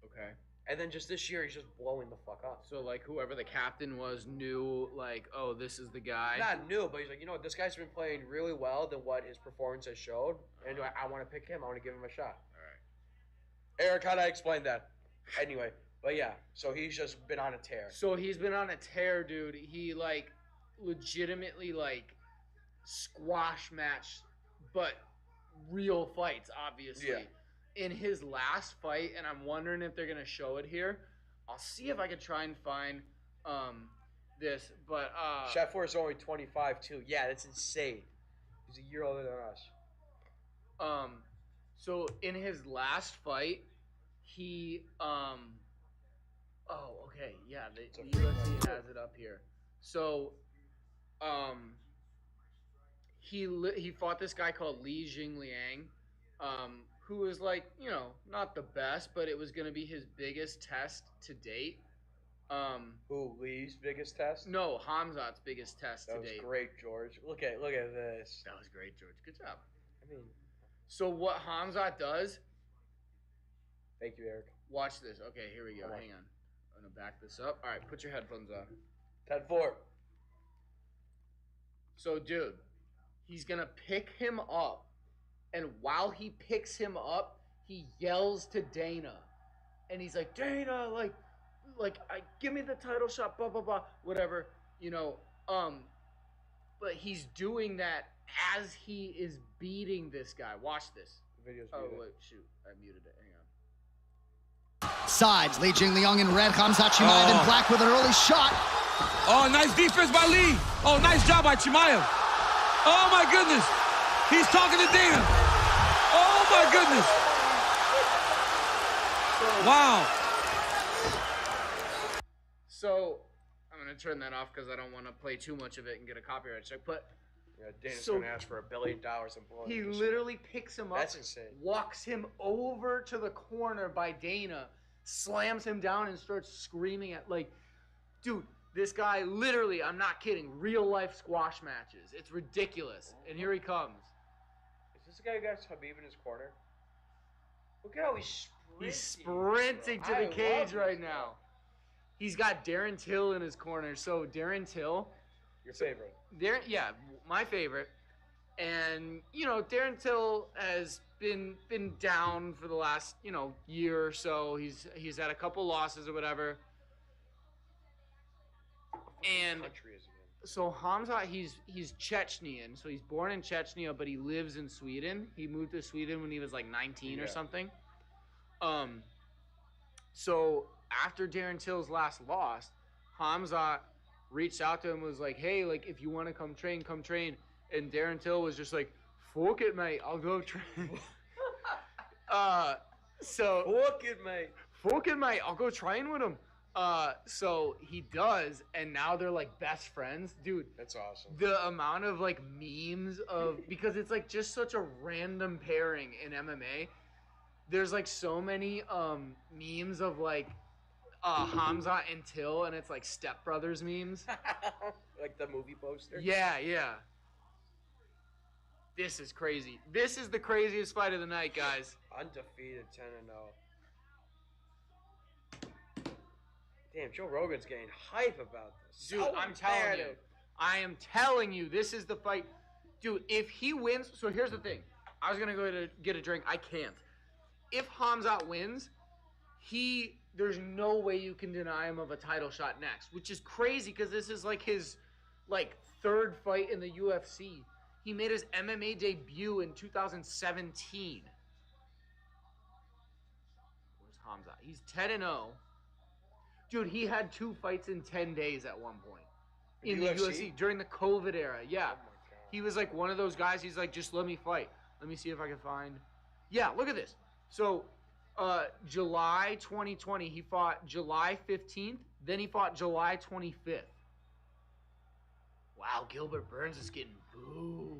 Okay. And then just this year, he's just blowing the fuck up. So like whoever the captain was knew like, oh, this is the guy. Not new, but he's like, you know what, this guy's been playing really well than what his performance has showed, and I want to pick him. I want to give him a shot. All right. Eric, how do I explain that? Anyway, but yeah, so he's just been on a tear. So he's been on a tear, dude. He like legitimately like squash match, but real fights, obviously. Yeah. In his last fight, and I'm wondering if they're gonna show it here. I'll see if I can try and find this, but Scheffler is only 25 too. Yeah, that's insane. He's a year older than us. So in his last fight, he oh, okay, yeah, the UFC has it up here. So he fought this guy called Li Jingliang, who was like, you know, not the best, but it was going to be his biggest test to date. Who, Lee's biggest test? No, Khamzat's biggest test That to was date. great, George. Look at this. That was great, George. Good job. I mean, So what Khamzat does, thank you, Eric. watch this. Okay, here we go. Alright. Hang on. I'm going to back this up. All right, put your headphones on. 10-4. So, dude, he's going to pick him up. And while he picks him up, he yells to Dana, and he's like, Dana, give me the title shot, blah blah blah, whatever, but he's doing that as he is beating this guy. Watch this. The video's Oh muted. wait, shoot, I muted it. Hang on. Sides, Li Jingliang in red, Khamzat Chimaev in black with an early shot. Oh, nice defense by Lee. Oh, nice job by Chimaev. Oh, my goodness. He's talking to Dana. Oh, my goodness. Wow. So, I'm going to turn that off because I don't want to play too much of it and get a copyright check. But Yeah, Dana's So- going to ask for $1 billion and blow he it. literally picks him up, That's insane. walks him over to the corner by Dana, slams him down, and starts screaming at, dude, this guy literally, I'm not kidding, real life squash matches. It's ridiculous. And here he comes. Is this the guy who got Habib in his corner? Look at how he's sprinting. He's sprinting to I the love cage this right guy. now. He's got Darren Till in his corner. So Darren Till, Your favorite. yeah, my favorite. And Darren Till has been down for the last year or so. He's had a couple losses or whatever. And Country is again. so Khamzat, he's Chechnyan. So he's born in Chechnya, but he lives in Sweden. He moved to Sweden when he was like 19 or something. So after Darren Till's last loss, Khamzat reached out to him and was like, hey, if you want to come train, come train. And Darren Till was just like, fuck it, mate, I'll go train. So Fuck it, mate. fuck it, mate, I'll go train with him. So he does, and now they're like best friends. Dude, That's awesome. the amount of memes because it's just such a random pairing in MMA. There's so many memes of Khamzat and Till, and it's Step Brothers memes. Like the movie poster? Yeah. This is crazy. This is the craziest fight of the night, guys. Undefeated 10-0. Damn, Joe Rogan's getting hype about this. Dude, So I'm telling you. bad. I am telling you, this is the fight. Dude, if he wins, so here's the thing. I was going to go to get a drink. I can't. If Khamzat wins, there's no way you can deny him of a title shot next, which is crazy because this is his third fight in the UFC. He made his MMA debut in 2017. Where's Khamzat? He's 10-0. Dude, he had 2 fights in 10 days at one point in the UFC during the COVID era. Yeah. Oh my God. He was one of those guys. He's just let me fight. Let me see if I can find. Yeah, look at this. So, July 2020, he fought July 15th. Then he fought July 25th. Wow, Gilbert Burns is getting booed.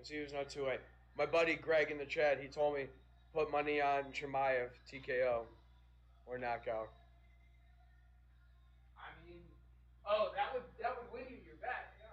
He was not too late. My buddy Greg in the chat, he told me put money on Chimaev TKO or knockout. I mean, oh, that would win you your bet. Yeah.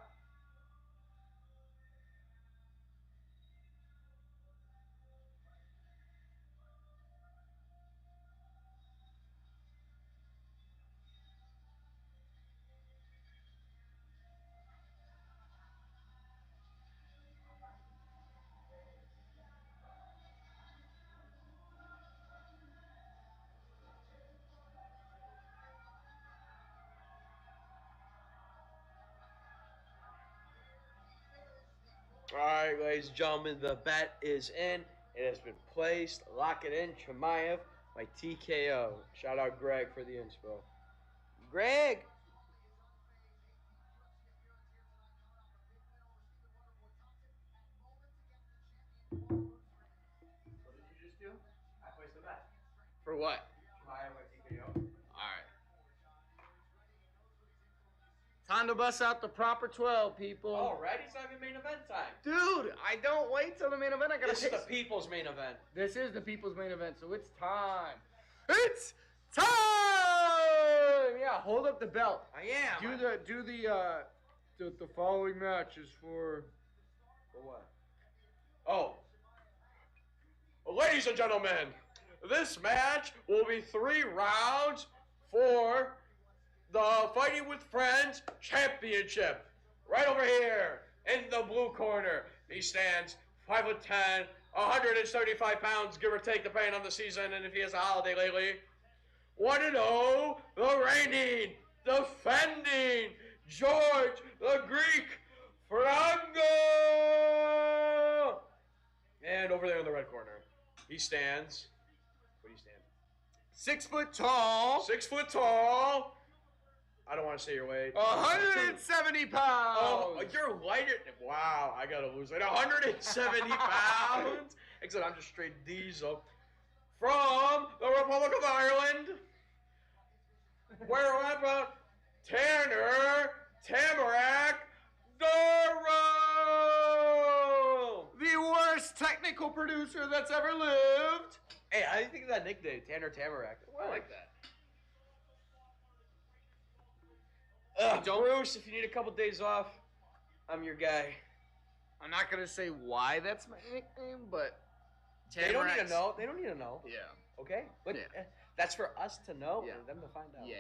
All right, ladies and gentlemen, the bet is in. It has been placed. Lock it in. Chimaev by TKO. Shout out Greg for the inspo. Greg! What did you just do? I placed the bet. For what? Chimaev by TKO. Alright. Time to bust out the proper 12, people. Alright, it's not even main event time. Dude, I don't wait till the main event. I gotta This is pick. the people's main event. This is the people's main event, so it's time. It's time! Yeah, hold up the belt. I am. The following match is for. For what? Oh. Well, ladies and gentlemen, this match will be 3 rounds for the Fighting with Friends Championship. Right over here in the blue corner, he stands 5'10", 175 pounds, give or take, depending on the season and if he has a holiday lately. 1-0, the reigning, defending, George the Greek Franco. And over there in the red corner, he stands. What do you stand? 6 foot tall. 6 foot tall. I don't want to say your weight. 170 pounds. Oh, you're lighter. Wow, I gotta lose weight. 170 pounds. Except I'm just straight diesel. From the Republic of Ireland, where we're about Tanner Tamarack Duro. The worst technical producer that's ever lived. Hey, I think of that nickname, Tanner Tamarack. I like that. Bruce, if you need a couple days off, I'm your guy. I'm not going to say why that's my nickname, but They don't need to know. They don't need to know. Yeah. Okay? But Yeah. that's for us to know Yeah. and them to find out. Yeah.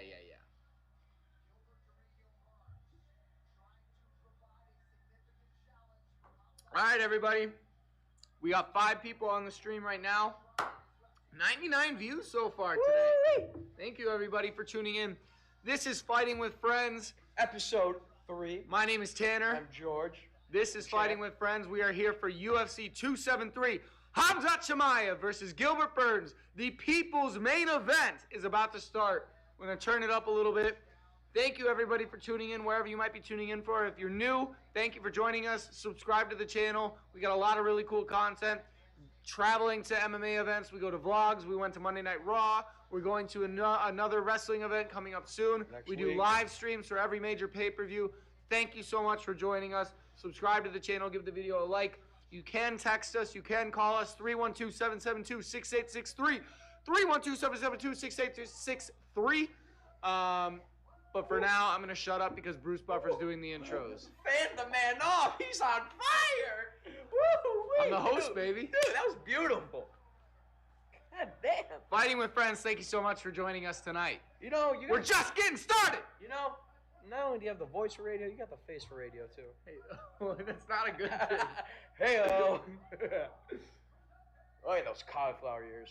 All right, everybody. We got 5 people on the stream right now. 99 views so far today. Woo-wee. Thank you, everybody, for tuning in. This is Fighting with Friends. Episode 3. My name is Tanner. I'm George. This is Fighting with Friends. We are here for UFC 273. Khamzat Chimaev versus Gilbert Burns. The people's main event is about to start. We're going to turn it up a little bit. Thank you, everybody, for tuning in, wherever you might be tuning in for. If you're new, thank you for joining us. Subscribe to the channel. We got a lot of really cool content. Traveling to MMA events. We go to vlogs. We went to Monday Night Raw. We're going to another wrestling event coming up soon. We do live streams for every major pay-per-view. Thank you so much for joining us. Subscribe to the channel. Give the video a like. You can text us. You can call us. 312-772-6863. 312-772-6863. But for now, I'm going to shut up because Bruce Buffer's doing the intros. Fan the man off. He's on fire. Woo-wee. I'm the host, baby. Dude, that was beautiful. God damn. Fighting with Friends, thank you so much for joining us tonight. You know, We're just getting started. You know, not only do you have the voice for radio, you got the face for radio, too. Hey, that's not a good thing. Hey-o. Look at those cauliflower ears.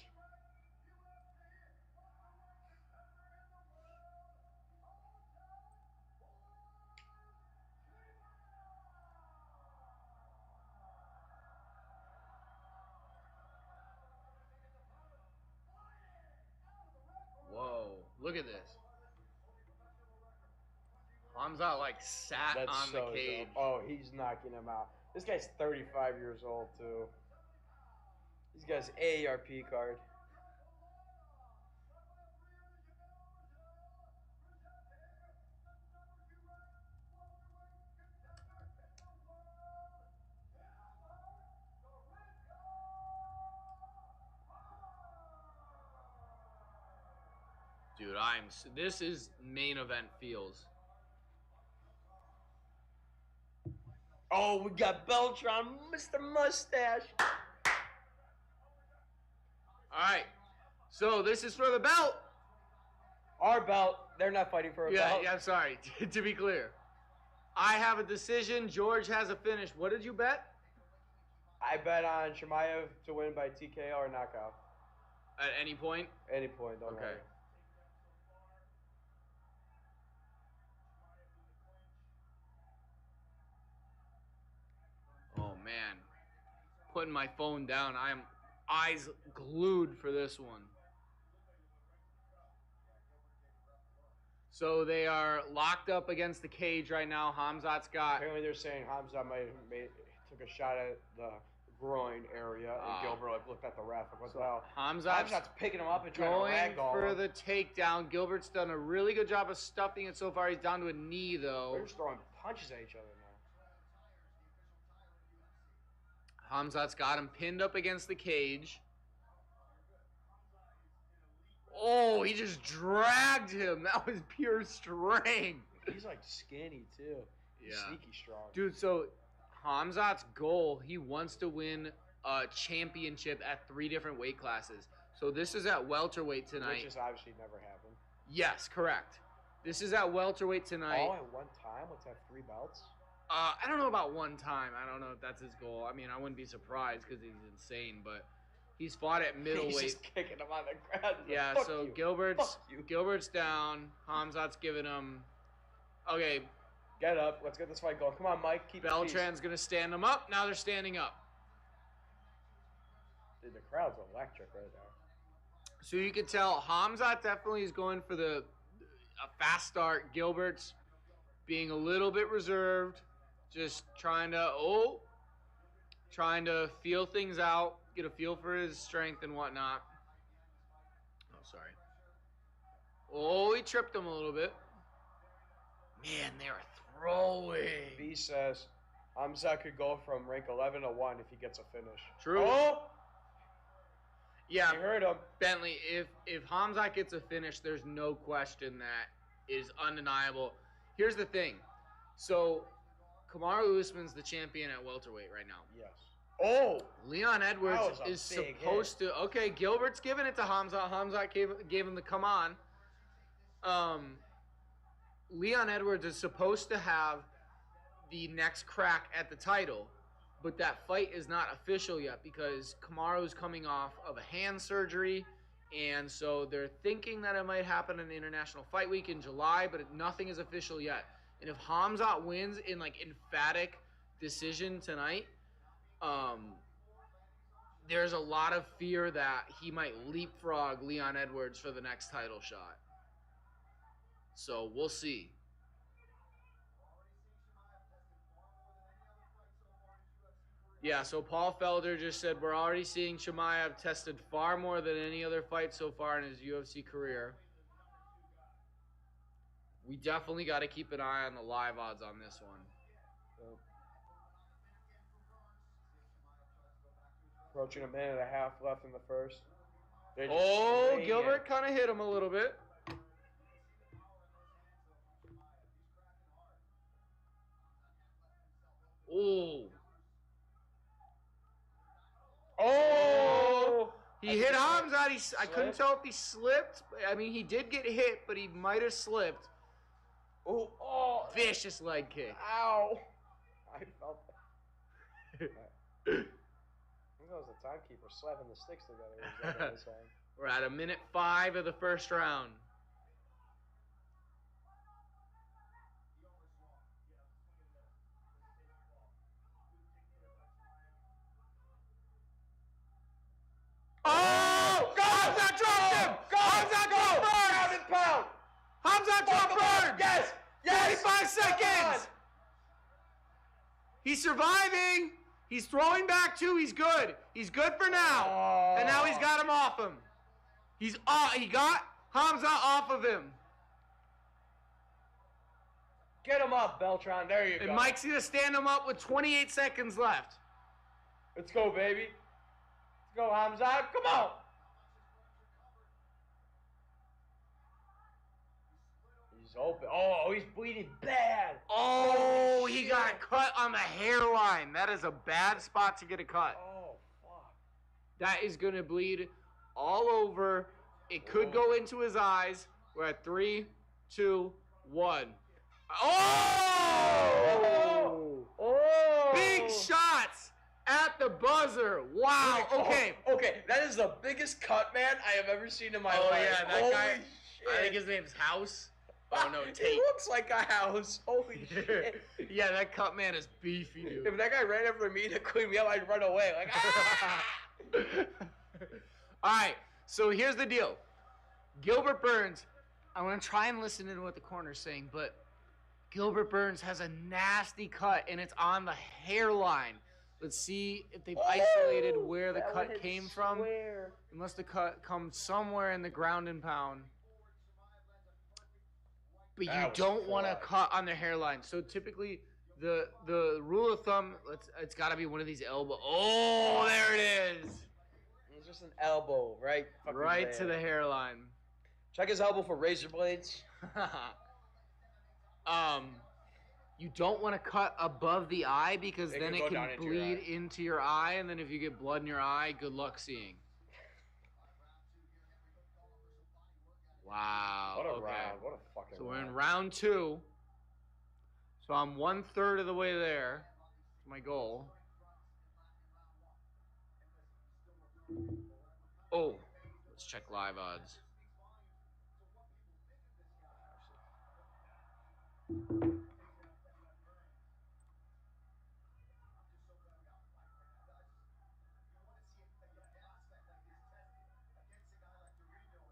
Whoa, look at this. Khamzat sat That's on so the cage. dope. Oh, he's knocking him out. This guy's 35 years old, too. This guy's AARP card. Dude, this is main event feels. Oh, we got Beltron, Mr. Mustache. All right, so this is for the belt. Our belt. They're not fighting for a belt. Yeah, I'm sorry. To be clear, I have a decision. George has a finish. What did you bet? I bet on Chimaev to win by TKO or knockout. At any point? Any point, don't worry. Oh, man. Putting my phone down. I am eyes glued for this one. So they are locked up against the cage right now. Khamzat's got... Apparently they're saying Khamzat took a shot at the groin area, and Gilbert looked at the ref. What the hell? Khamzat's picking him up and trying to ragdoll for him. the takedown. Gilbert's done a really good job of stuffing it so far. He's down to a knee, though. They're just throwing punches at each other now. Khamzat's got him pinned up against the cage. Oh, he just dragged him. That was pure strength. He's skinny too. He's sneaky strong. Dude, so Khamzat's goal, he wants to win a championship at 3 different weight classes. So this is at welterweight tonight. Which has obviously never happened. Yes, correct. This is at welterweight tonight. All at one time? Let's have 3 belts? I don't know about one time. I don't know if that's his goal. I mean, I wouldn't be surprised because he's insane, but he's fought at middleweight. He's just kicking him on the ground. Yeah, Fuck so you. Gilbert's down. Khamzat's giving him. Okay, Get up. Let's get this fight going. Come on, Mike. Keep the peace. Beltran's gonna stand him up. Now they're standing up. Dude, the crowd's electric right now. So you can tell Khamzat definitely is going for a fast start. Gilbert's being a little bit reserved, just trying to feel things out, get a feel for his strength and whatnot. Oh, sorry. Oh, he tripped him a little bit. Man, they are throwing. B says Khamzat could go from rank 11 to 1 if he gets a finish. True. Oh! Yeah, You heard him. Bentley, if Khamzat gets a finish, there's no question that is undeniable. Here's the thing. So, Kamaru Usman's the champion at welterweight right now. Yes. Oh! Leon Edwards That was a is big supposed to... Okay, Gilbert's giving it to Khamzat. Khamzat gave him the come on. Leon Edwards is supposed to have the next crack at the title, but that fight is not official yet because Kamaru's coming off of a hand surgery, and so they're thinking that it might happen in International Fight Week in July, but nothing is official yet. And if Khamzat wins in like emphatic decision tonight, there's a lot of fear that he might leapfrog Leon Edwards for the next title shot. So we'll see. Yeah, so Paul Felder just said we're already seeing Chimaev tested far more than any other fight so far in his UFC career. We definitely got to keep an eye on the live odds on this one. Approaching a minute and a half left in the first. Oh, Gilbert kind of hit him a little bit. Oh. Oh. He hit Khamzat. I couldn't tell if he slipped. I mean, he did get hit, but he might have slipped. Oh. Oh. Vicious leg kick. Ow. I felt that. I think that was the timekeeper slapping the sticks together. We're at a minute 5 of the first round. Oh! Khamzat dropped him! Khamzat dropped Burns! Pound and pound! Khamzat dropped Burns! Yes! Yes! 45 seconds! He's surviving! He's throwing back too. He's good. He's good for now. Oh. And now he's got him off him. He got Khamzat off of him. Get him up, Beltran. There you go. And Mike's going to stand him up with 28 seconds left. Let's go, baby. Let's go, Khamzat. Come on. He's open. Oh, he's bleeding bad. Oh, he got cut on the hairline. That is a bad spot to get a cut. Oh, fuck. That is going to bleed all over. It could go into his eyes. We're at 3, 2, 1. Oh! Oh! Big shots at the buzzer. Wow. Okay. Okay, that is the biggest cut, man, I have ever seen in my life. Oh, yeah, that Holy guy. shit. I think his name's House. Oh, no, He Tate. looks like a house. Holy shit. Yeah, that cut man is beefy, dude. If that guy ran after me to clean me up, I'd run away. Like, ah! All right, so here's the deal. Gilbert Burns, I want to try and listen to what the corner's saying, but Gilbert Burns has a nasty cut, and it's on the hairline. Let's see if they've isolated where the cut came from. It must have come somewhere in the ground and pound. But you don't want to cut on the hairline. So typically, the rule of thumb, it's got to be one of these elbow. Oh, there it is. It's just an elbow, right? Right to the hairline. Check his elbow for razor blades. You don't want to cut above the eye because then it can bleed into your eye, and then if you get blood in your eye, good luck seeing. Wow. What a round. What a fucking So we're round. in round 2. So So I'm 1/3 of the way there. My goal. Oh, let's check live odds.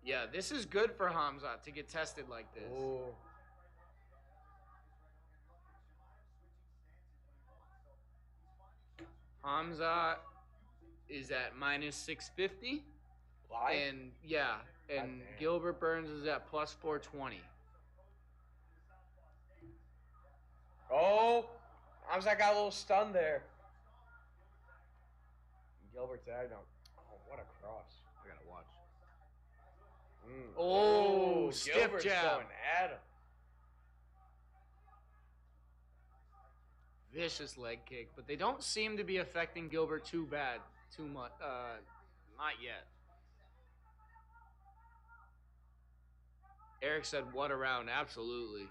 Yeah, this is good for Khamzat to get tested like this. Oh. Khamzat is at -650. Live? And yeah, and Goddamn. Gilbert Burns is at +420. Oh, Khamzat got a little stunned there. Gilbert tagged him. Oh, what a cross. I gotta watch. Oh, stiff Gilbert's jab. going at him. Vicious leg kick, but they don't seem to be affecting Gilbert too much. Not yet. Eric said, "What a round?" Absolutely.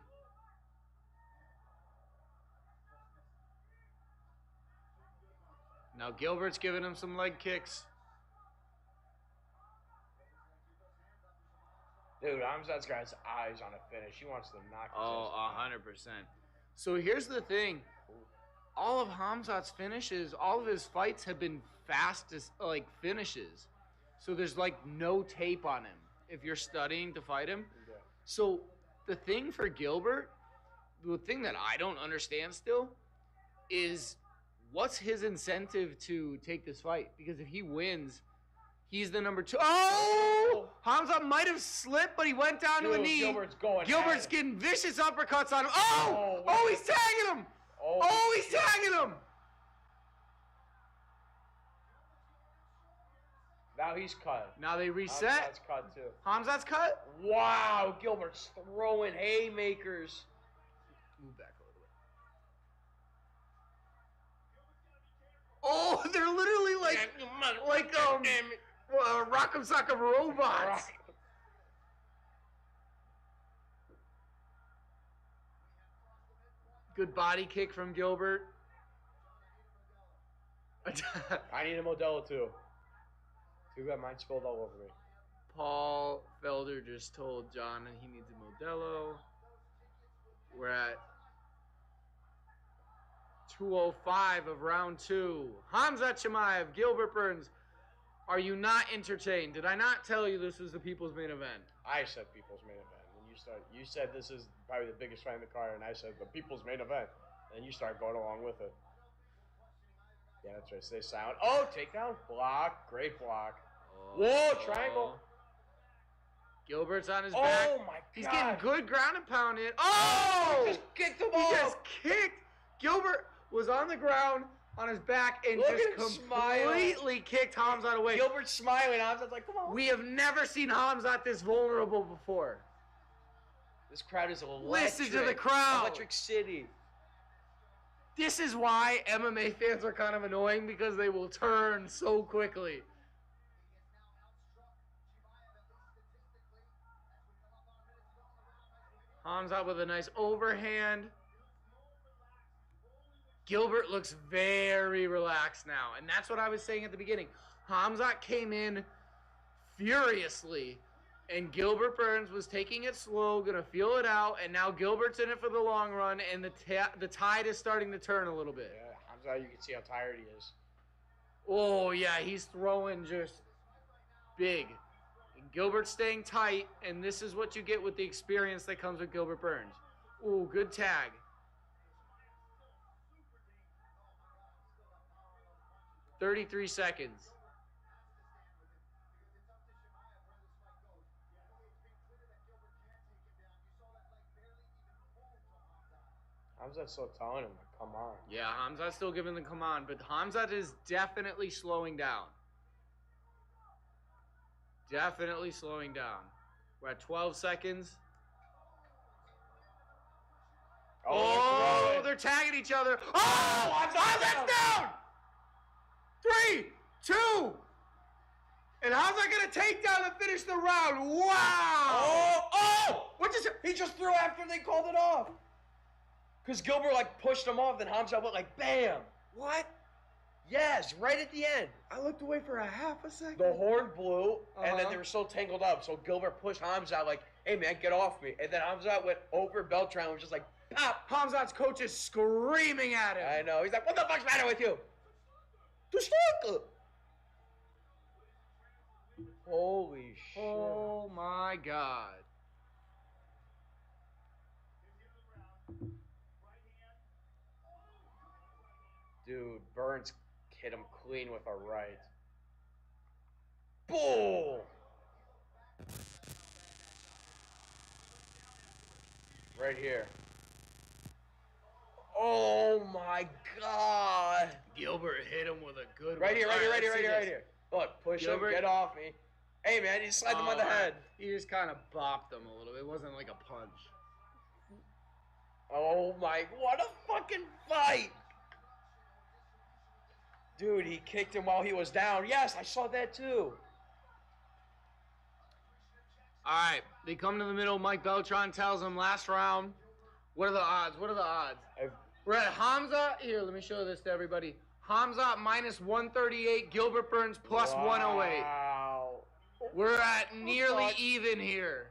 Now Gilbert's giving him some leg kicks. Dude, Khamzat's got his eyes on a finish. He wants to knock his Oh, ass 100%. So here's the thing. All of Khamzat's finishes, all of his fights have been fastest finishes. So there's like no tape on him if you're studying to fight him. Yeah. So the thing for Gilbert, the thing that I don't understand still is what's his incentive to take this fight? Because if he wins, he's the number 2. Oh! Khamzat might have slipped, but he went down to a Dude, knee. Gilbert's going Gilbert's at it. getting vicious uppercuts on him. Oh! Oh, he's tagging him! Oh, he's tagging him! Now he's cut. Now they reset. Khamzat's cut too. Khamzat's cut. Wow, Gilbert's throwing haymakers. Move back a little bit. Oh, they're literally like Rock'em Sock'em robots. Good body kick from Gilbert. I need a Modelo too. Too bad mine spilled all over me. Paul Felder just told John that he needs a Modelo. We're at 2:05 of round 2. Khamzat Chimaev, Gilbert Burns. Are you not entertained? Did I not tell you this was the people's main event? I said people's main event. And you said this is probably the biggest fight in the card, and I said the people's main event. And you start going along with it. Yeah, that's right. Stay silent. Oh, takedown. Block. Great block. Whoa, triangle. Gilbert's on his back. Oh, my God. He's getting good ground and pound in. Oh! He just kicked him He off. just kicked. Gilbert was on the ground on his back and Look at just him smile. completely kicked Khamzat away. Gilbert's smiling. Khamzat's like, come on. We have never seen Khamzat this vulnerable before. This crowd is electric. Listen to the crowd. Electric City. This is why MMA fans are kind of annoying, because they will turn so quickly. Khamzat with a nice overhand. Gilbert looks very relaxed now, and that's what I was saying at the beginning. Khamzat came in furiously, and Gilbert Burns was taking it slow, gonna feel it out, and now Gilbert's in it for the long run, and the tide is starting to turn a little bit. Yeah, Khamzat, you can see how tired he is. Oh yeah, he's throwing just big. And Gilbert's staying tight, and this is what you get with the experience that comes with Gilbert Burns. Ooh, good tag. $33 seconds. Khamzat's still telling him, like, come on. Yeah, Khamzat's still giving the come on, but Khamzat is definitely slowing down. Definitely slowing down. We're at 12 seconds. Oh, they're tagging each other. Oh, Khamzat's down! 3, 2, and Khamzat gonna take down and finish the round. Wow! Oh! What just he just threw after they called it off? Because Gilbert, like, pushed him off, then Khamzat went like, bam! What? Yes, right at the end. I looked away for a half a second. The horn blew, and then Uh-huh. they were so tangled up. So Gilbert pushed Khamzat like, hey, man, get off me. And then Khamzat went over Beltran and was just like, pop! Khamzat's coach is screaming at him. I know. He's like, what the fuck's the matter with you? Du Stärke! Holy shit. Oh my God. Dude, Burns hit him clean with a right. Boom! Right here. Oh my God! Gilbert hit him with a good Right one. here, right All here, right, right here, let's right see here, right this. here. Look, push Gilbert- him, get off me. Hey man, you slide him on the all right. head. He just kind of bopped him a little bit. It wasn't like a punch. Oh my, what a fucking fight! Dude, he kicked him while he was down. Yes, I saw that too. All right, they come to the middle. Mike Beltran tells him last round. What are the odds? What are the odds? We're at Khamzat. Here, let me show this to everybody. Khamzat minus 138. Gilbert Burns plus 108. Wow. We're at nearly even here.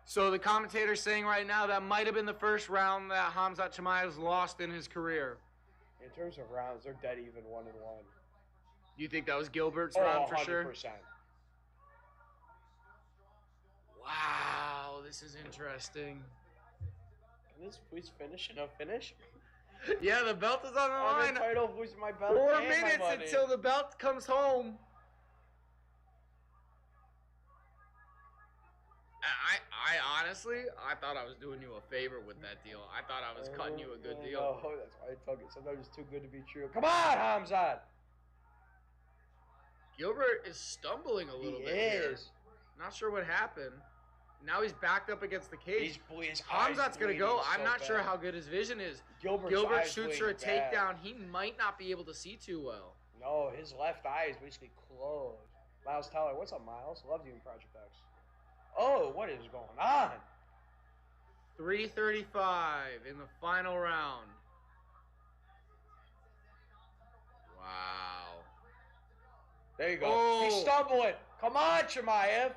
So the commentator's saying right now that might have been the first round that Khamzat Chimaev's lost in his career. In terms of rounds, they're dead even 1-1. You think that was Gilbert's round for 100%. sure? Wow, this is interesting. Can this please finish in a finish? Yeah, the belt is on the I'm line. entitled to lose my belt 4 and my minutes money. until the belt comes home. I honestly, I thought I was doing you a favor with that deal. I thought I was cutting you a good deal. No, that's why I took it. Sometimes it's too good to be true. Come on, Khamzat! Gilbert is stumbling a little He bit here. is. Not sure what happened. Now he's backed up against the cage. His Khamzat's gonna go. eyes I'm bleeding not so sure bad. how good his vision is. Gilbert's Gilbert eyes shoots for a bleeding bad. takedown. He might not be able to see too well. No, his left eye is basically closed. Miles Teller, what's up, Miles? Love you in Project X. Oh, what is going on? 3:35 in the final round. Wow. There you go. Oh. He's stumbling. Come on, Chimaev.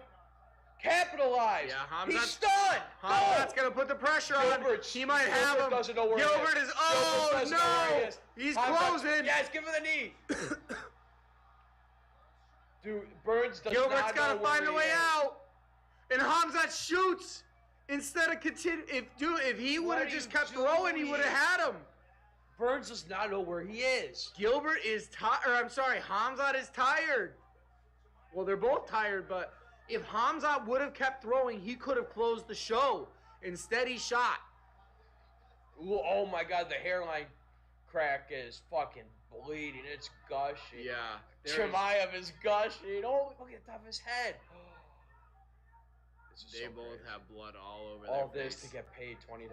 Capitalize. Yeah, He's Khamzat's stunned. Khamzat's gonna put the pressure on. He might have him. Doesn't know where Gilbert he is. Gilbert Oh doesn't know where he no! is. He's Khamzat- closing. Yes, give him the knee. Dude, Burns does Gilbert's not gotta know where find a he way is. out. And Khamzat shoots instead of continue. If he would What have are just you kept throwing, he doing? would have had him. Burns does not know where he is. Gilbert is tired. Or I'm sorry, Khamzat is tired. Well, they're both tired, but if Khamzat would have kept throwing, he could have closed the show. Instead, he shot. Ooh, oh my God, the hairline crack is fucking bleeding. It's gushing. Yeah. Chimaev is gushing. Oh, look at the top of his head. This is They so both great. have blood all over All their this face. to get paid $20.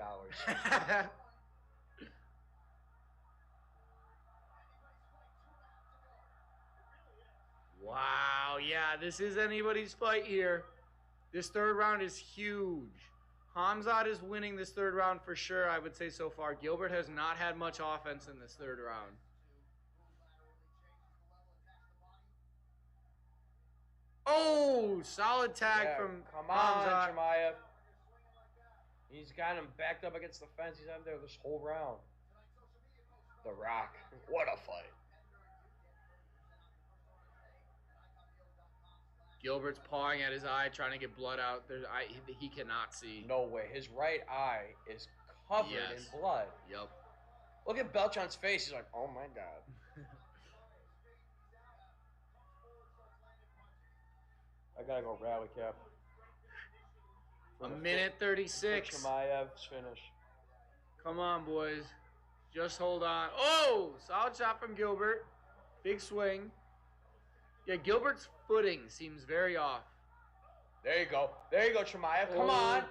Wow, yeah, this is anybody's fight here. This third round is huge. Khamzat is winning this third round for sure, I would say so far. Gilbert has not had much offense in this third round. Oh, solid tag Yeah, from come on, Khamzat. Chimaev. He's got him backed up against the fence. He's out there this whole round. The Rock. What a fight. Gilbert's pawing at his eye, trying to get blood out. He cannot see. No way. His right eye is covered Yes. in blood. Yep. Look at Beltran's face. He's like, oh my God. I gotta go rally cap. A minute 36. Chimaev's finish. Come on, boys. Just hold on. Oh, solid shot from Gilbert. Big swing. Yeah, Gilbert's footing seems very off. There you go. There you go, Chimaev. Come Oh, on.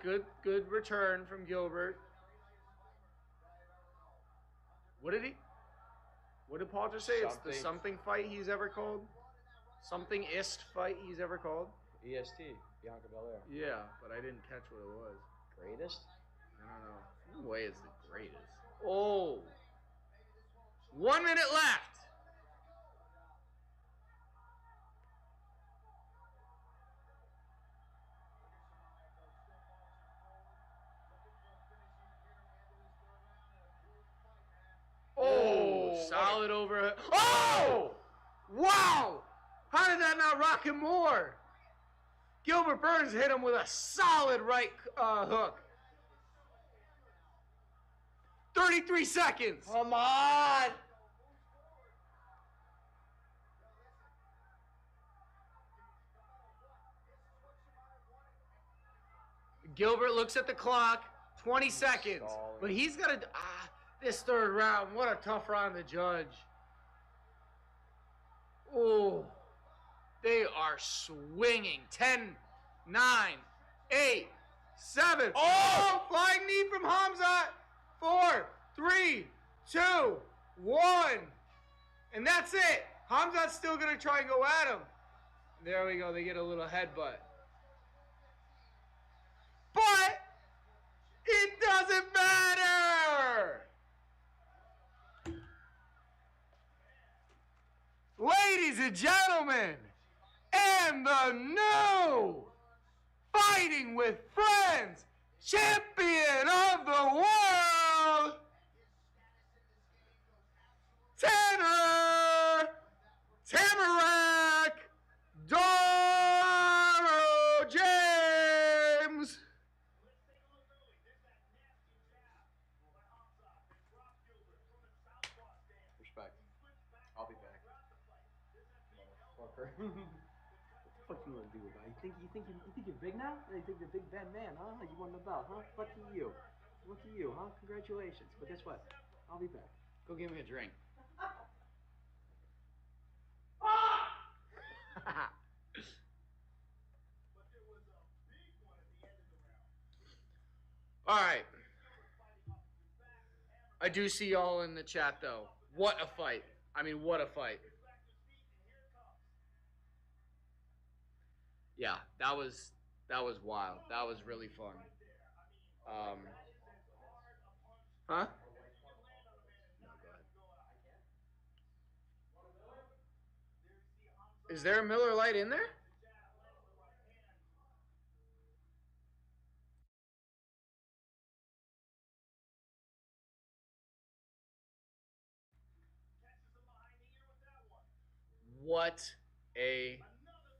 Good return from Gilbert. What did Paul just say? It's the something fight he's ever called? Something-ist fight he's ever called? EST. Bianca Belair. Yeah, but I didn't catch what it was. Greatest? I don't know. No way it's the greatest. Oh. 1 minute left. Oh, solid over. Oh! Wow! How did that not rock him more? Gilbert Burns hit him with a solid right hook. 33 seconds. Come on! Gilbert looks at the clock. 20 seconds. But he's got to... this third round. What a tough round to judge. Oh. They are swinging. 10, 9, 8, 7. Oh! Flying knee from Khamzat. 4, 3, 2, 1. And that's it. Khamzat's still going to try and go at him. There we go. They get a little headbutt. But it doesn't matter. Ladies and gentlemen, and the new Fighting with Friends champion of the world, Tamarack Doro James. Respect. I'll be back. Motherfucker. What the fuck you gonna do about it? You think you're big now? You think you're a big bad man, huh? You won the belt, huh? Lucky you. Lucky you, huh? Congratulations. But guess what? I'll be back. Go give me a drink. All right. I do see y'all in the chat, though. What a fight. I mean, what a fight. Yeah, that was wild. That was really fun. Huh? No, go ahead. Is there a Miller Lite in there? What a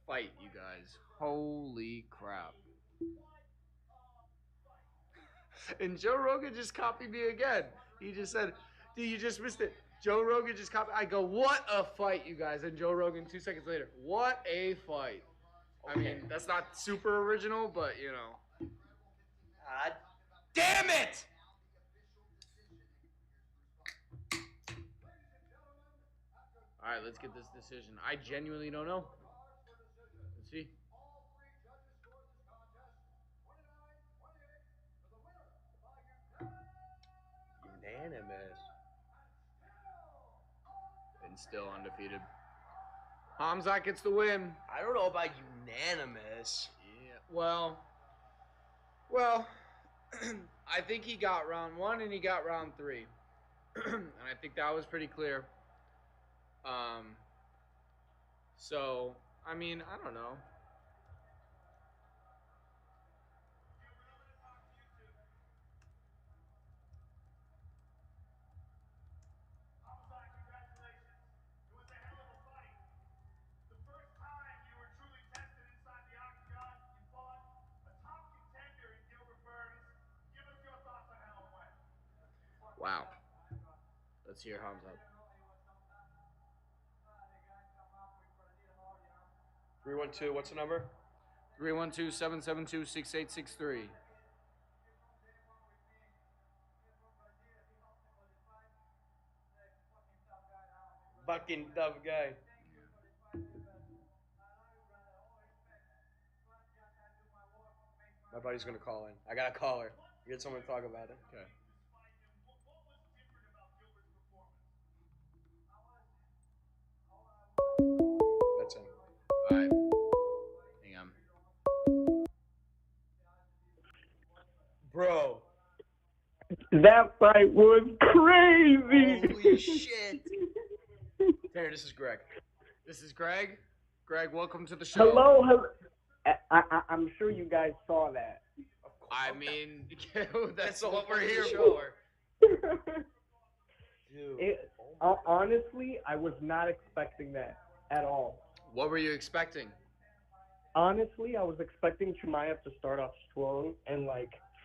fight, you guys. Holy crap. And Joe Rogan just copied me again. He just said, dude, you just missed it. Joe Rogan just copied. I go, what a fight, you guys. And Joe Rogan 2 seconds later, what a fight. I mean, that's not super original, but, you know. God damn it! All right, let's get this decision. I genuinely don't know. Let's see. Unanimous. And still undefeated. Khamzat gets the win. I don't know about unanimous. Yeah, well, I think he got round 1 and he got round 3. And I think that was pretty clear. So, I mean, I don't know. Wow. Let's hear Khamzat. 312, what's the number? 312-772-6863. Fucking tough guy. My buddy's gonna call in. I gotta call her. Get someone to talk about it. Okay. That's him. All right. Hang on. That fight was crazy. Holy shit. There, this is Greg. This is Greg. Greg, welcome to the show. Hello. I'm sure you guys saw that. I mean, that's what we're here for. Dude. Honestly, I was not expecting that at all. What were you expecting? Honestly, I was expecting Chimaev to start off strong and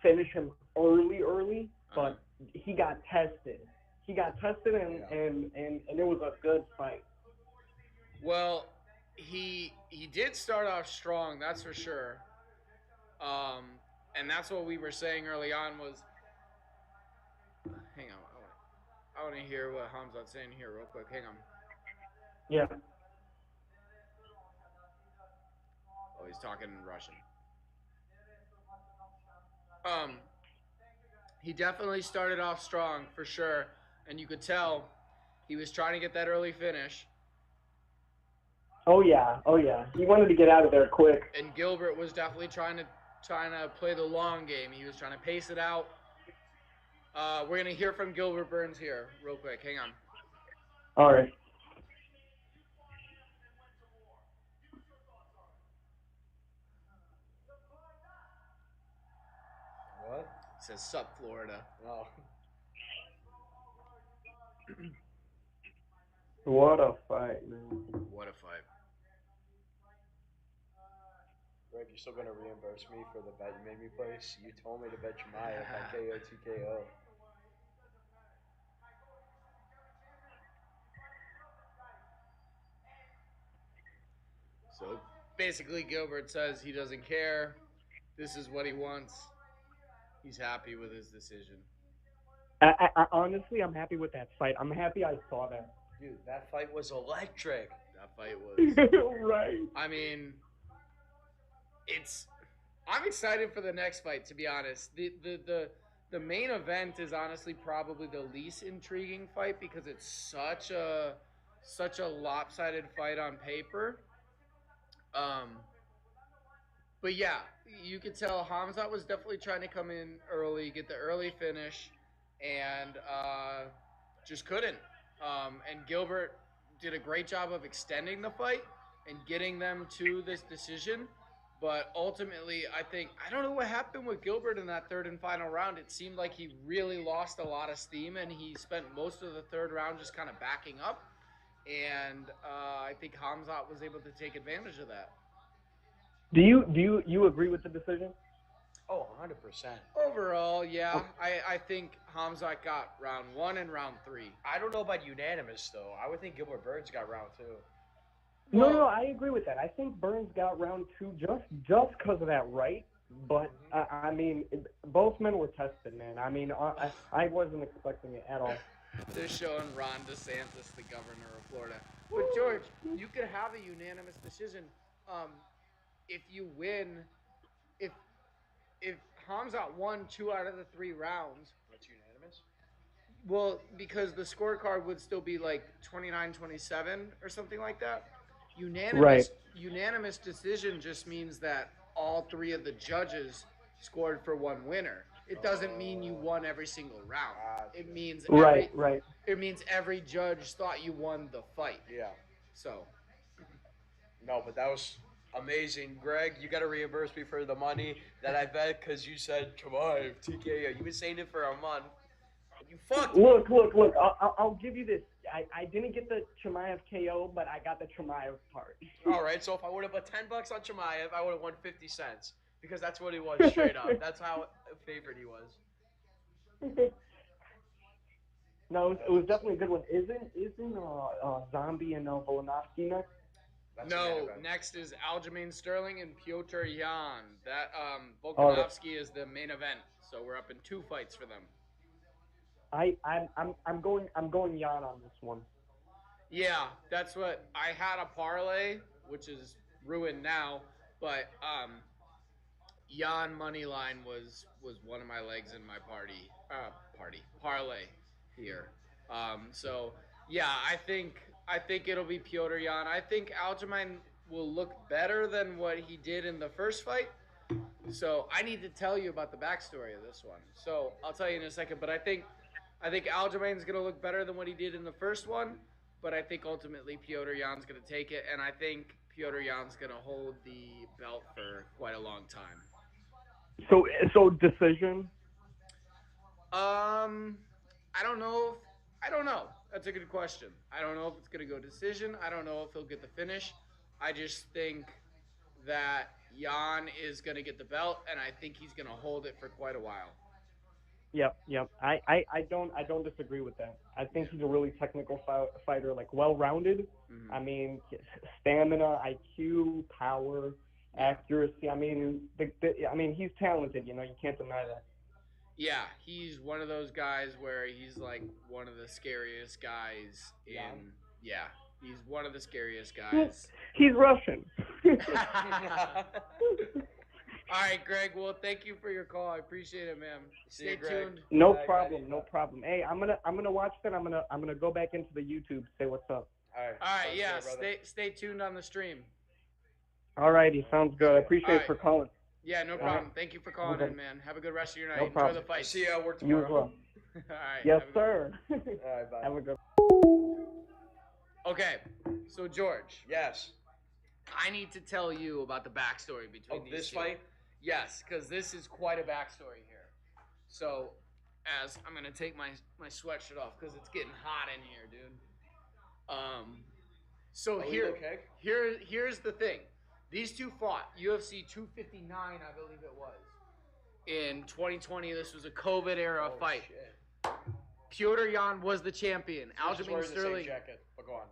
finish him early, but he got tested. And it was a good fight. Well, he did start off strong, that's for sure. And that's what we were saying early on was. Hang on, I want to hear what Khamzat's saying here real quick. Hang on. Yeah. Oh, he's talking in Russian. He definitely started off strong for sure, and you could tell he was trying to get that early finish. Oh yeah. He wanted to get out of there quick. And Gilbert was definitely trying to play the long game. He was trying to pace it out. We're gonna hear from Gilbert Burns here real quick. Hang on. All right. What? It says sup, Florida. Oh. What a fight, man. What a fight. Greg, you're still gonna reimburse me for the bet you made me place? You told me to bet Chimaev by KO TKO. So basically, Gilbert says he doesn't care. This is what he wants. He's happy with his decision. Honestly, I'm happy with that fight. I'm happy I saw that. Dude, that fight was electric. That fight was right. I mean, I'm excited for the next fight, to be honest. The main event is honestly probably the least intriguing fight because it's such a lopsided fight on paper. But yeah, you could tell Khamzat was definitely trying to come in early, get the early finish, and just couldn't. And Gilbert did a great job of extending the fight and getting them to this decision. But ultimately, I don't know what happened with Gilbert in that third and final round. It seemed like he really lost a lot of steam, and he spent most of the third round just kind of backing up. And I think Khamzat was able to take advantage of that. Do you agree with the decision? Oh, 100%. Overall, yeah. I think Khamzat got round 1 and round 3. I don't know about unanimous, though. I would think Gilbert Burns got round 2. No, I agree with that. I think Burns got round 2 just because of that right. But, I mean, both men were tested, man. I mean, I wasn't expecting it at all. They're showing Ron DeSantis, the governor of Florida. But, George, you could have a unanimous decision if you win. If Khamzat won 2 out of the 3 rounds. That's unanimous? Well, because the scorecard would still be like 29-27 or something like that. Unanimous decision just means that all 3 of the judges scored for one winner. It doesn't mean you won every single round. It means It means every judge thought you won the fight. Yeah. So. No, but that was amazing. Greg, you got to reimburse me for the money that I bet because you said Chimaev, TKO. You've been saying it for a month. You fucked me. Look. I'll give you this. I didn't get the Chimaev KO, but I got the Chimaev part. All right, so if I would have put $10 on Chimaev, I would have won 50 cents because that's what he was straight up. That's how favored he was. No, it was definitely a good one. Isn't Zombie and Volkanovski next? No, next is Aljamain Sterling and Petr Yan. That Volkanovski is the main event, so we're up in 2 fights for them. I'm going Yan on this one. Yeah, that's what I had a parlay, which is ruined now, but Yan money line was one of my legs in my parlay here. So yeah, I think it'll be Petr Yan. I think Aljamain will look better than what he did in the first fight, So I need to tell you about the backstory of this one. So I'll tell you in a second. But I think Aljamain's gonna look better than what he did in the first one. But I think ultimately Petr Yan's gonna take it, and I think Petr Yan's gonna hold the belt for quite a long time. So decision. I don't know. That's a good question. I don't know if it's gonna go decision. I don't know if he'll get the finish. I just think that Yan is gonna get the belt, and I think he's gonna hold it for quite a while. Yep. I don't disagree with that. I think he's a really technical fighter, like well-rounded. Mm-hmm. I mean, stamina, IQ, power, accuracy. I mean, he's talented. You can't deny that. Yeah, he's one of those guys where he's like one of the scariest guys in. Yeah, he's one of the scariest guys. He's Russian. All right, Greg. Well, thank you for your call. I appreciate it, man. Stay tuned. No problem. Hey, I'm gonna watch that. I'm gonna go back into the YouTube. Say what's up. All right. Yeah. Stay tuned on the stream. All righty. Sounds good. I appreciate it for calling. Yeah, no problem. Thank you for calling in, man. Have a good rest of your night. No problem. Enjoy the fight. See you at work tomorrow. You as well. All right. Yes, sir. All right, bye. Have a good. Okay, so George. Yes. I need to tell you about the backstory between these this two. fight? Yes, because this is quite a backstory here. So, as I'm gonna take my sweatshirt off because it's getting hot in here, dude. So here's the thing. These two fought UFC 259, I believe it was. In 2020, this was a COVID era fight. Shit. Petr Yan was the champion. Aljamain Sterling. Jacket, but go on.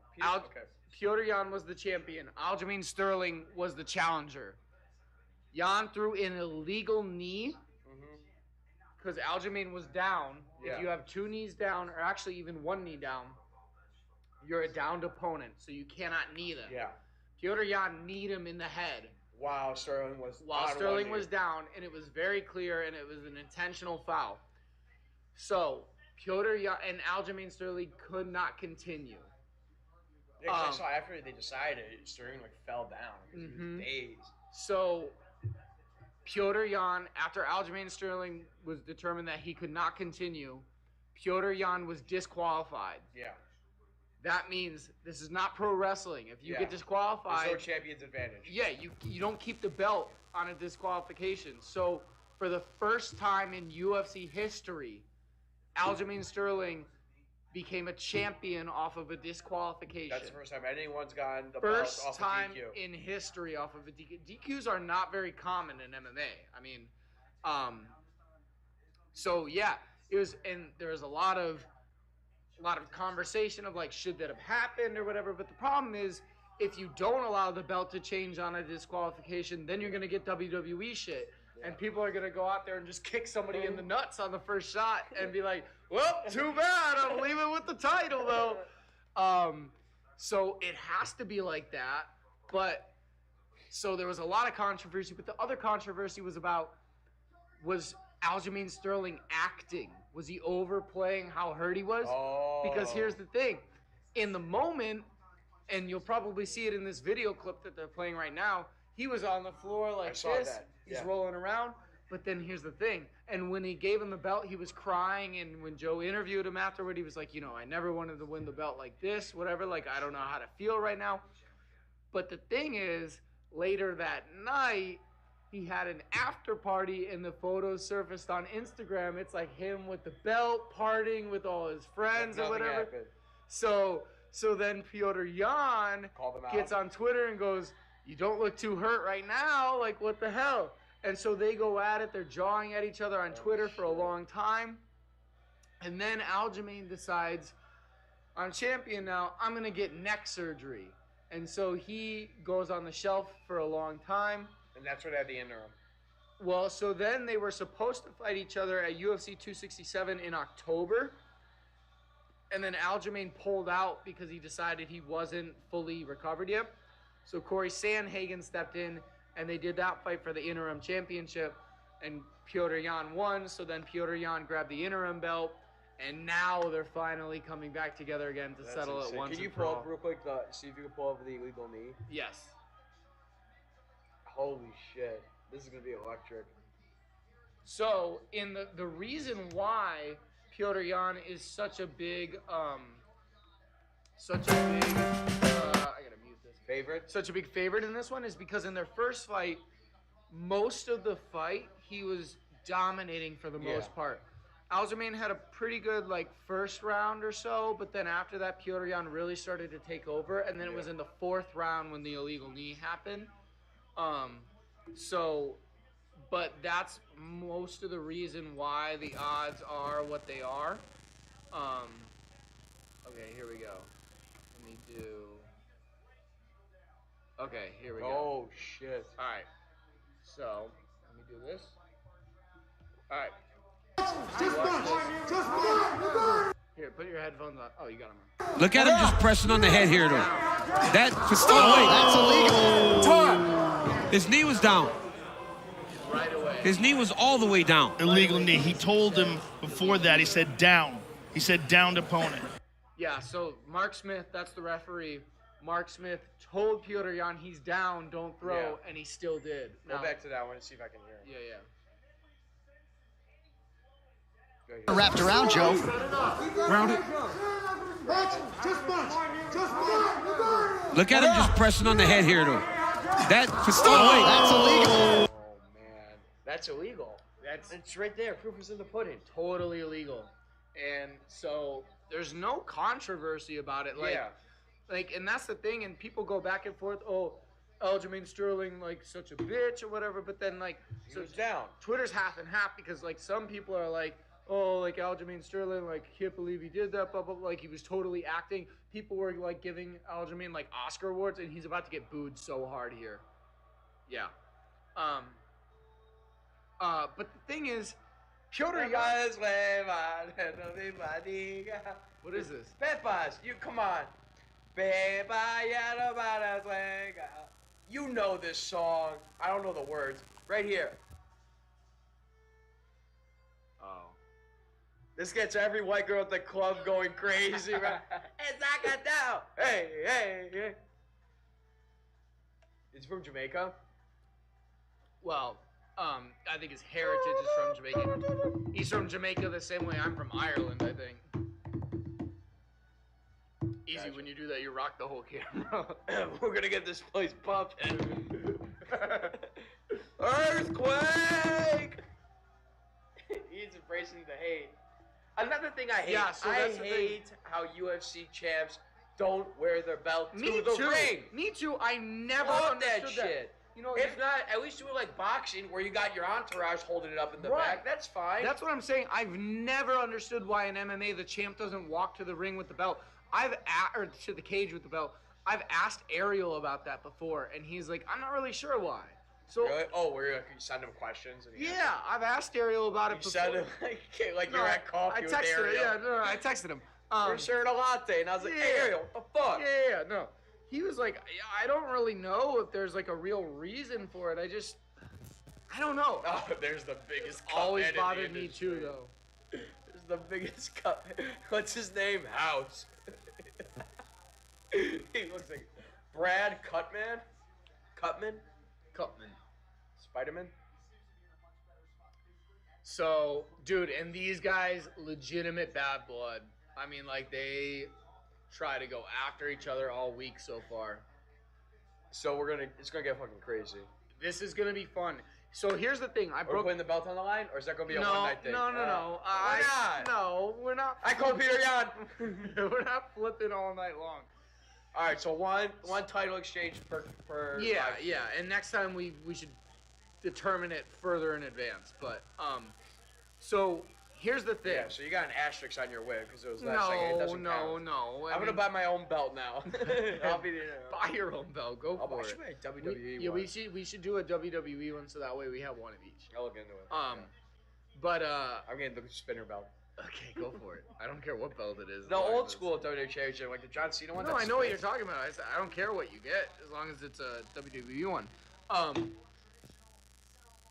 Petr Yan was the champion. Aljamain Sterling was the challenger. Yan threw an illegal knee because Aljamain was down. Yeah. If you have two knees down, or actually even one knee down, you're a downed opponent, so you cannot knee them. Yeah. Petr Yan kneed him in the head. While Sterling was down, and it was very clear, and it was an intentional foul. So Petr Yan and Aljamain Sterling could not continue. Yeah, 'cause I saw after they decided, Sterling fell down because he was dazed. So Petr Yan, after Aljamain Sterling was determined that he could not continue, Petr Yan was disqualified. Yeah. That means this is not pro wrestling. If you get disqualified, there's no champion's advantage. Yeah, you don't keep the belt on a disqualification. So for the first time in UFC history, Aljamain Sterling became a champion off of a disqualification. That's the first time anyone's gotten the First belt off time of DQ. in history off of a DQ. DQs are not very common in MMA. I mean, so yeah, it was, and there was a lot of conversation of should that have happened or whatever. But the problem is, if you don't allow the belt to change on a disqualification, then you're gonna get WWE shit. And people are going to go out there and just kick somebody in the nuts on the first shot and be like, well, too bad. I'm leaving with the title, though. So it has to be like that. But so there was a lot of controversy. But the other controversy was Aljamain Sterling acting? Was he overplaying how hurt he was? Oh. Because here's the thing. In the moment, and you'll probably see it in this video clip that they're playing right now, he was on the floor like this. That. He's rolling around. But then here's the thing. And when he gave him the belt, he was crying. And when Joe interviewed him afterward, he was like, I never wanted to win the belt like this, whatever. I don't know how to feel right now. But the thing is, later that night, he had an after party and the photos surfaced on Instagram. It's like him with the belt, partying with all his friends or whatever. Happened. So then Petr Yan gets on Twitter and goes, you don't look too hurt right now. What the hell? And so they go at it. They're jawing at each other on Twitter for a long time. And then Aljamain decides, I'm champion now. I'm going to get neck surgery. And so he goes on the shelf for a long time. And that's what had the interim. Well, so then they were supposed to fight each other at UFC 267 in October. And then Aljamain pulled out because he decided he wasn't fully recovered yet. So Corey Sandhagen stepped in, and they did that fight for the interim championship, and Petr Yan won. So then Petr Yan grabbed the interim belt, and now they're finally coming back together again to settle it once and for all. Can you pull up real quick, see if you can pull up the illegal knee? Yes. Holy shit. This is gonna be electric. So, in the reason why Petr Yan is such a big I gotta mute this. Favorite? Such a big favorite in this one is because in their first fight, most of the fight he was dominating for the most part. Aljamain had a pretty good first round or so, but then after that, Petr Yan really started to take over, and then it was in the fourth round when the illegal knee happened. But that's most of the reason why the odds are what they are. Okay, here we go. Let me do. Okay, here we go. Oh shit! All right. So let me do this. All right. Here, put your headphones on. Oh, you got them on. Look at him just pressing on the head here, though. That's illegal. His knee was down. Right away. His knee was all the way down. Illegal knee. He told him before that, he said down. He said downed opponent. Yeah, so Mark Smith, that's the referee. Mark Smith told Petr Yan he's down, don't throw, and he still did. Go back to that one and see if I can hear him. Yeah. Wrapped around, Joe. Round it. Look at him just pressing on the head here, though. That's illegal. Oh man, that's illegal. It's right there. Proof is in the pudding. Totally illegal. And so there's no controversy about it. And that's the thing, and people go back and forth, Aljamain Sterling, such a bitch or whatever, but then, he was down. Twitter's half and half because, some people are Aljamain Sterling, can't believe he did that, blah, blah, blah, he was totally acting. People were, giving Aljamain, Oscar awards, and he's about to get booed so hard here. Yeah. But the thing is, Petr Yan... What is this? Pepas, you come on. You know this song. I don't know the words. Right here. Oh. This gets every white girl at the club going crazy, right? It's like a down. Hey. It's from Jamaica? Well, I think his heritage is from Jamaica. He's from Jamaica the same way I'm from Ireland, I think. Easy, gotcha. When you do that, you rock the whole camera. We're gonna get this place pumping. Earthquake! He's embracing the hate. Another thing I hate. Yeah, so I hate how UFC champs don't wear their belt to the ring. Me too. I never love understood that shit. You know, if not, at least do it like boxing, where you got your entourage holding it up in the back. That's fine. That's what I'm saying. I've never understood why in MMA the champ doesn't walk to the ring with the belt. Or to the cage with the belt. I've asked Ariel about that before, and he's like, I'm not really sure why. So, really? Oh, where you send him questions? And I've asked Ariel about it before. You sent him you're at coffee with Ariel. I texted him. We're sharing a latte, and I was like, hey, Ariel, what the fuck? Yeah, no. He was like, I don't really know if there's a real reason for it. I don't know. Oh, there's the biggest cut. Always bothered me too, though. There's the biggest cut. What's his name? House. He looks like Brad Cutman. Spider-Man. So, dude, and these guys, legitimate bad blood. I mean, they try to go after each other all week so far. So it's gonna get fucking crazy. This is gonna be fun. So here's the thing. We're putting the belt on the line, or is that gonna be a one-night thing? No. Why not? No, we're not. I call Petr Yan. We're not flipping all night long. All right, so one title exchange per. Yeah. And next time we should determine it further in advance. But so here's the thing. Yeah, so you got an asterisk on your win because it was last second. It doesn't count. No. I'm gonna buy my own belt now. I'll be buy your own belt. Go for it. I'll buy a WWE one. We should do a WWE one so that way we have one of each. I'll look into it. But I'm getting the spinner belt. Okay, go for it. I don't care what belt it is. The old school WWE Championship, like the John Cena one. No, I know what you're talking about. I don't care what you get as long as it's a WWE one.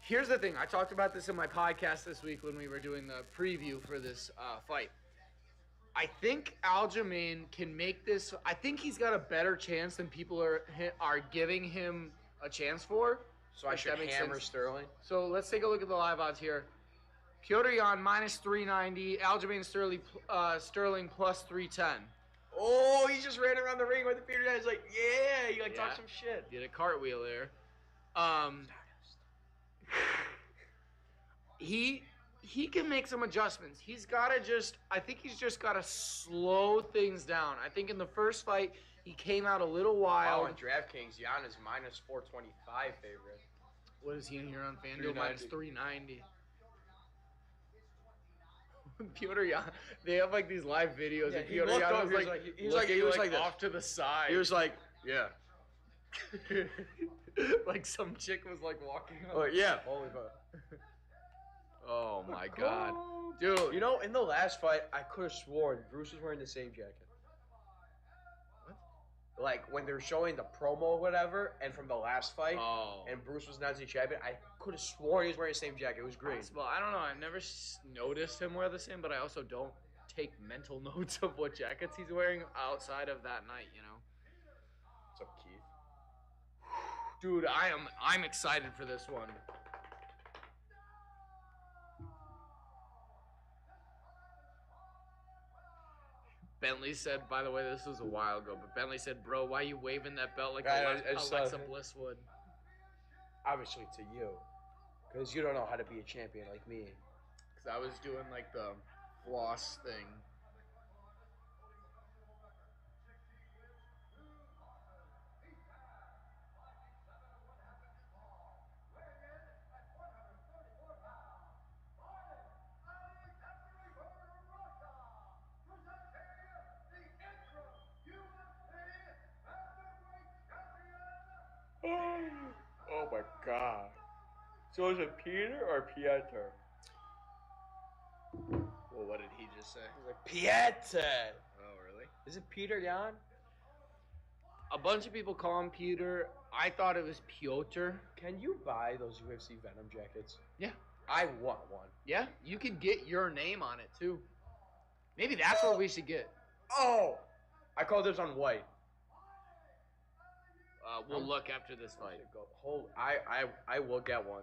Here's the thing. I talked about this in my podcast this week when we were doing the preview for this fight. I think Aljamain can make this. I think he's got a better chance than people are giving him a chance for. So I If should that makes hammer sense. Sterling. So let's take a look at the live odds here. Petr Yan minus 390. Aljamain Sterling plus 310. Oh, he just ran around the ring with the Petr Yan. He's like, yeah, you like Yeah. talk some shit. Did a cartwheel there. He can make some adjustments. I think he's just gotta slow things down. I think in the first fight he came out a little wild. Oh, and DraftKings, Yan is minus 425 favorite. What is he in here on FanDuel? Minus 390. Petr Yan, they have like these live videos. Yeah, and he Petr looked Yan up, was he was like, like- he was like this. off to the side. He was like, yeah. like some chick was like walking up. Oh, yeah. Holy fuck. Oh my god. Dude. You know, in the last fight, I could have sworn Bruce was wearing the same jacket. What? Like, when they were showing the promo or whatever, and from the last fight, and Bruce was Nazi champion, I could have sworn he was wearing the same jacket. It was green. Well, I don't know. I've never noticed him wear the same, but I also don't take mental notes of what jackets he's wearing outside of that night, you know? What's up, Keith? Dude, I'm excited for this one. Bentley said, by the way, this was a while ago, but Bentley said, bro, why you waving that belt like Alexa Bliss would? Obviously to you. Because you don't know how to be a champion like me. Because I was doing like the floss thing. Oh my god. So is it Peter or Petr? Well, what did he just say? He's like, Petr! Oh, really? Is it Petr Yan? A bunch of people call him Peter. I thought it was Piotr. Can you buy those UFC Venom jackets? Yeah. I want one. Yeah, you could get your name on it, too. Maybe that's what we should get. Oh! I call this on white. We'll look after this fight. I will get one.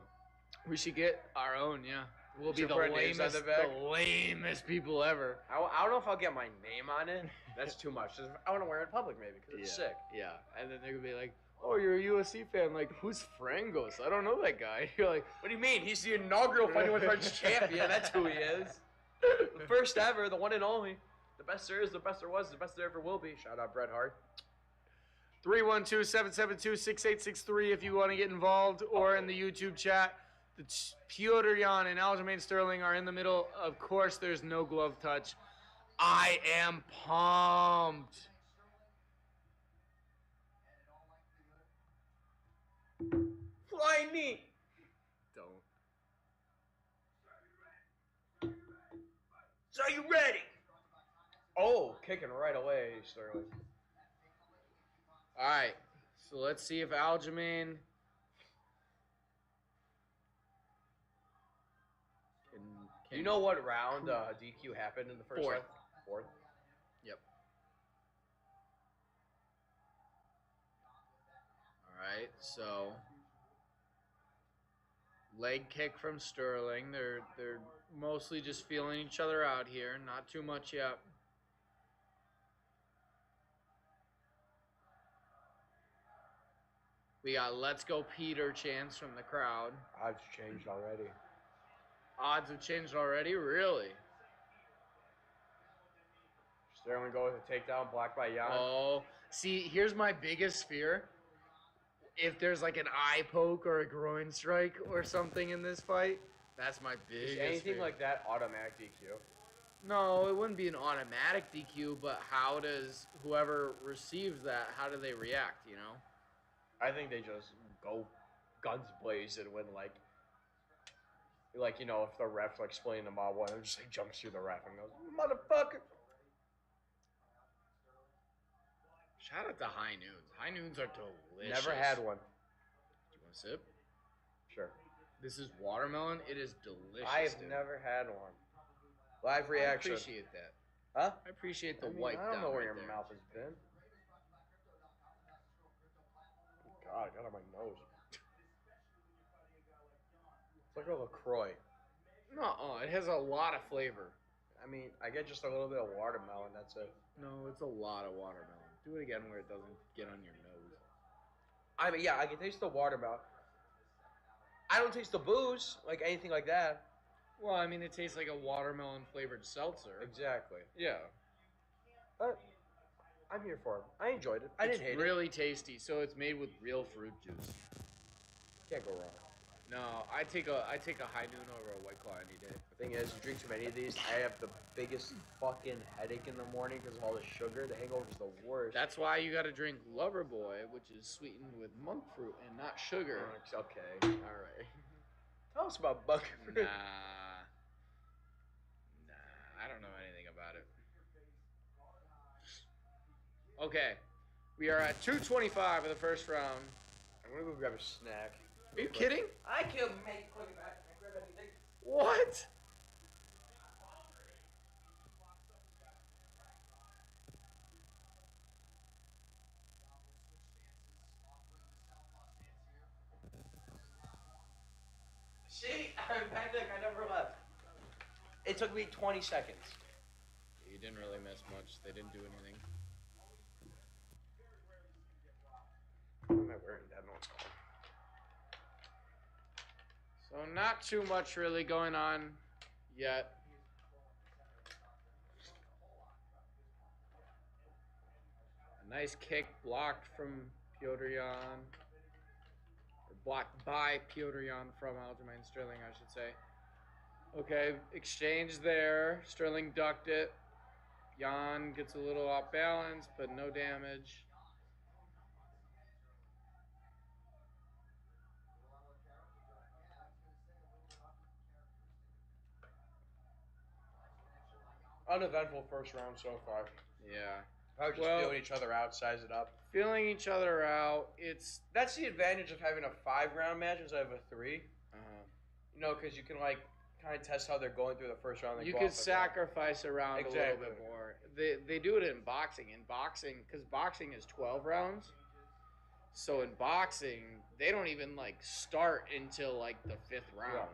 We should get our own, yeah. We'll be Should the put our names on lamest, the back? the lamest people ever. I don't know if I'll get my name on it. That's too much. I want to wear it in public maybe because it's sick. Yeah, and then they're going to be like, oh, you're a UFC fan. Like, who's Frangos? I don't know that guy. You're like, What do you mean? He's the inaugural Fighting with Friends champion. That's who he is. The first ever, the one and only. The best there is, the best there was, the best there ever will be. Shout out Bret Hart. 312-772-6863 if you want to get involved, or in the YouTube chat. The Petr Yan and Aljamain Sterling are in the middle. Of course, there's no glove touch. I am pumped. Flying knee. Don't. So you ready? Oh, kicking right away, Sterling. All right, so let's see if Aljamain can You know what round DQ happened in the first Fourth. round? Fourth. Yep. All right, so leg kick from Sterling. They're mostly just feeling each other out here. Not too much yet. We got "Let's Go Peter" chants from the crowd. Odds changed already. Odds have changed already? Really? Sterling go with a takedown, blocked by Yan. Oh, see, here's my biggest fear. If there's like an eye poke or a groin strike or something in this fight, that's my biggest Is anything fear. like that automatic DQ? No, it wouldn't be an automatic DQ, but how does whoever receives that, how do they react, you know? I think they just go guns blazing when like you know, if the ref's like explaining about one, it just like jumps through the ref and goes, motherfucker. Shout out to High Noons. High Noons are delicious. Never had one. Do you want a sip? Sure. This is watermelon. It is delicious. I have dude. never had one. Live reaction. I appreciate that. Huh? I appreciate the I mean, wipe I don't down know where right your there. mouth has been. God, I got on my nose. It's like a LaCroix. No, it has a lot of flavor. I mean, I get just a little bit of watermelon. That's it. No, it's a lot of watermelon. Do it again where it doesn't get on your nose. I mean, yeah, I can taste the watermelon. I don't taste the booze, like anything like that. Well, I mean, it tastes like a watermelon flavored seltzer. Exactly. Yeah. But I'm here for it. I enjoyed it. I didn't hate it. It's really tasty. So it's made with real fruit juice. Can't go wrong. No, I take a high noon over a White Claw any day. The thing is, you drink too many of these, I have the biggest fucking headache in the morning because of all the sugar. The hangover's the worst. That's why you got to drink Loverboy, which is sweetened with monk fruit and not sugar. Okay, all right. Tell us about monk fruit. Nah, I don't know anything about it. Okay, we are at 2:25 of the first round. I'm gonna go grab a snack. Are you kidding? I can make quick back. I grab anything. What? See, I'm back there. I never left. It took me 20 seconds. You didn't really miss much. They didn't do anything. What am I wearing? That no one's calling. So not too much really going on yet. A nice kick blocked from Petr Yan. Or blocked by Petr Yan from Aljamain Sterling, I should say. Okay, exchange there. Sterling ducked it. Yan gets a little off balance, but no damage. Uneventful first round so far. Yeah. I was just feeling each other out, size it up. Feeling each other out. That's the advantage of having a 5-round match instead of a 3. You know, because you can like kind of test how they're going through the first round. You can sacrifice a round a little bit more. They do it in boxing. In boxing, because boxing is 12 rounds. So in boxing, they don't even like start until like the 5th round. Yeah.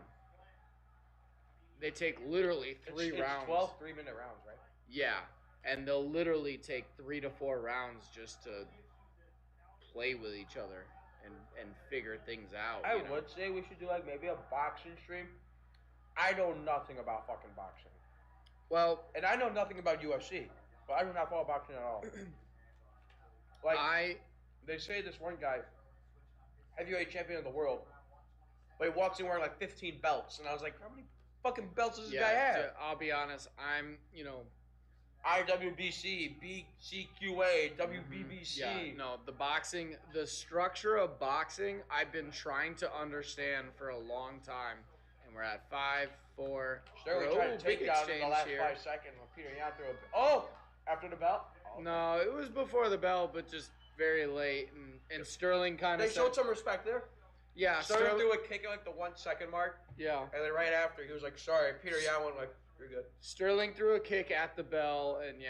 They take literally 3 rounds. It's 12 3-minute rounds, right? Yeah, and they'll literally take 3 to 4 rounds just to play with each other and figure things out. I would say we should do like maybe a boxing stream. I know nothing about fucking boxing. Well, and I know nothing about UFC, but I do not follow boxing at all. Like they say this one guy, heavyweight champion of the world, but he walks in wearing like 15 belts, and I was like, how many fucking belts does this guy have? I'll be honest. I'm, IWBC, BCQA, WBBC. Yeah, no, the structure of boxing, I've been trying to understand for a long time, and we're at 5, 4. Sterling tried to take down in the last 5 seconds when Petr Yan threw after the bell? No, it was before the bell, but just very late, and Sterling kind of. They showed some respect there. Yeah, Sterling threw a kick at like the 1 second mark. Yeah. And then right after, he was like, sorry. Petr Yan went like, you're good. Sterling threw a kick at the bell, and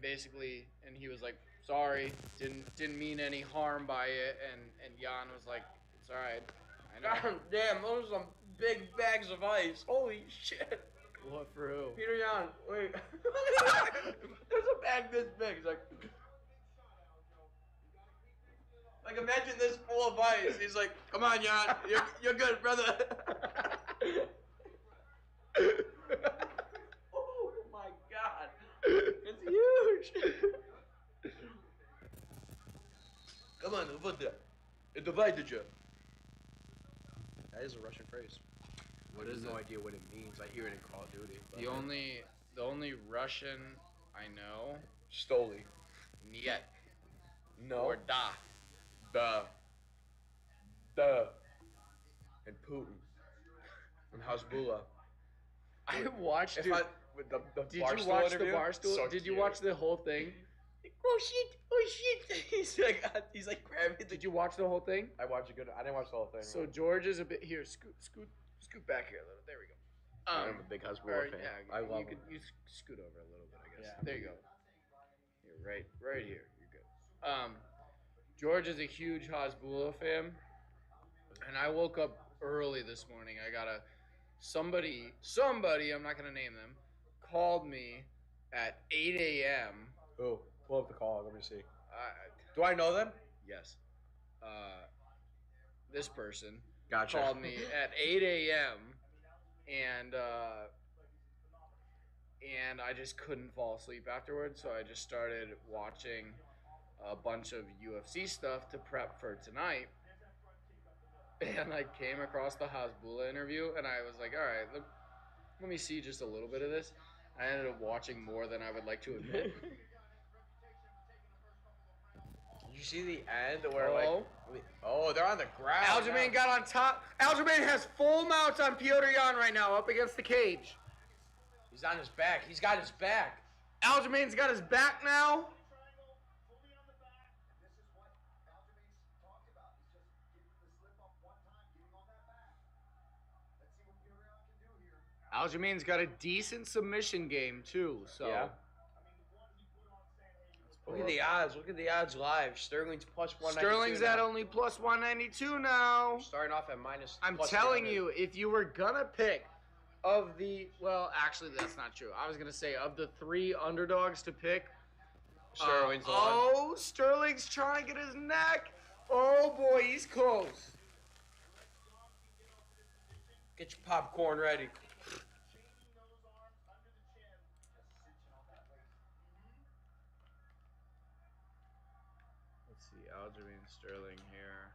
basically, and he was like, sorry, didn't mean any harm by it, and Yan was like, it's all right. I know. God damn, those are some big bags of ice. Holy shit. What for who? Petr Yan, wait. There's a bag this big. It's like imagine this full of ice. He's like, come on, Yan, you're good, brother. Oh my god, it's huge. Come on, вот there. It divided you. That is a Russian phrase. What I have is no it? idea what it means. I hear it in Call of Duty. The only Russian I know. Stoli. Niet. No. Or da. Duh. And Putin. And Hezbollah. I watched it. Did you watch the Barstool? So Did you watch the whole thing? Oh shit! He's like grabbing. Did you watch the whole thing? I watched a good. I didn't watch the whole thing. So George is a bit here. Scoot back here a little. There we go. I'm a big Hezbollah fan. Yeah, I love you scoot over a little bit, I guess. Yeah. There you go. You're right here. You're good. George is a huge Hezbollah fan, and I woke up early this morning. I got somebody, I'm not gonna name them, called me at 8 a.m. Who? Pull up the call. Let me see. Do I know them? Yes. This person Gotcha. called me at 8 a.m. and I just couldn't fall asleep afterwards, so I just started watching a bunch of UFC stuff to prep for tonight. And I came across the Hasbulla interview, and I was like, all right, let me see just a little bit of this. I ended up watching more than I would like to admit. Did you see the end where, they're on the ground. Aljamain got on top. Aljamain has full mounts on Petr Yan right now up against the cage. He's on his back. He's got his back. Aljamain's got his back now. Aljamain's got a decent submission game too, so. Yeah. Look at the odds. Look at the odds live. Sterling's plus 192. Sterling's at only plus 192 now. Starting off at minus. I'm telling you, if you were gonna pick actually that's not true. I was gonna say of the 3 underdogs to pick, Sterling's Sterling's trying to get his neck. Oh boy, he's close. Get your popcorn ready. Let's see, Aljamain Sterling here.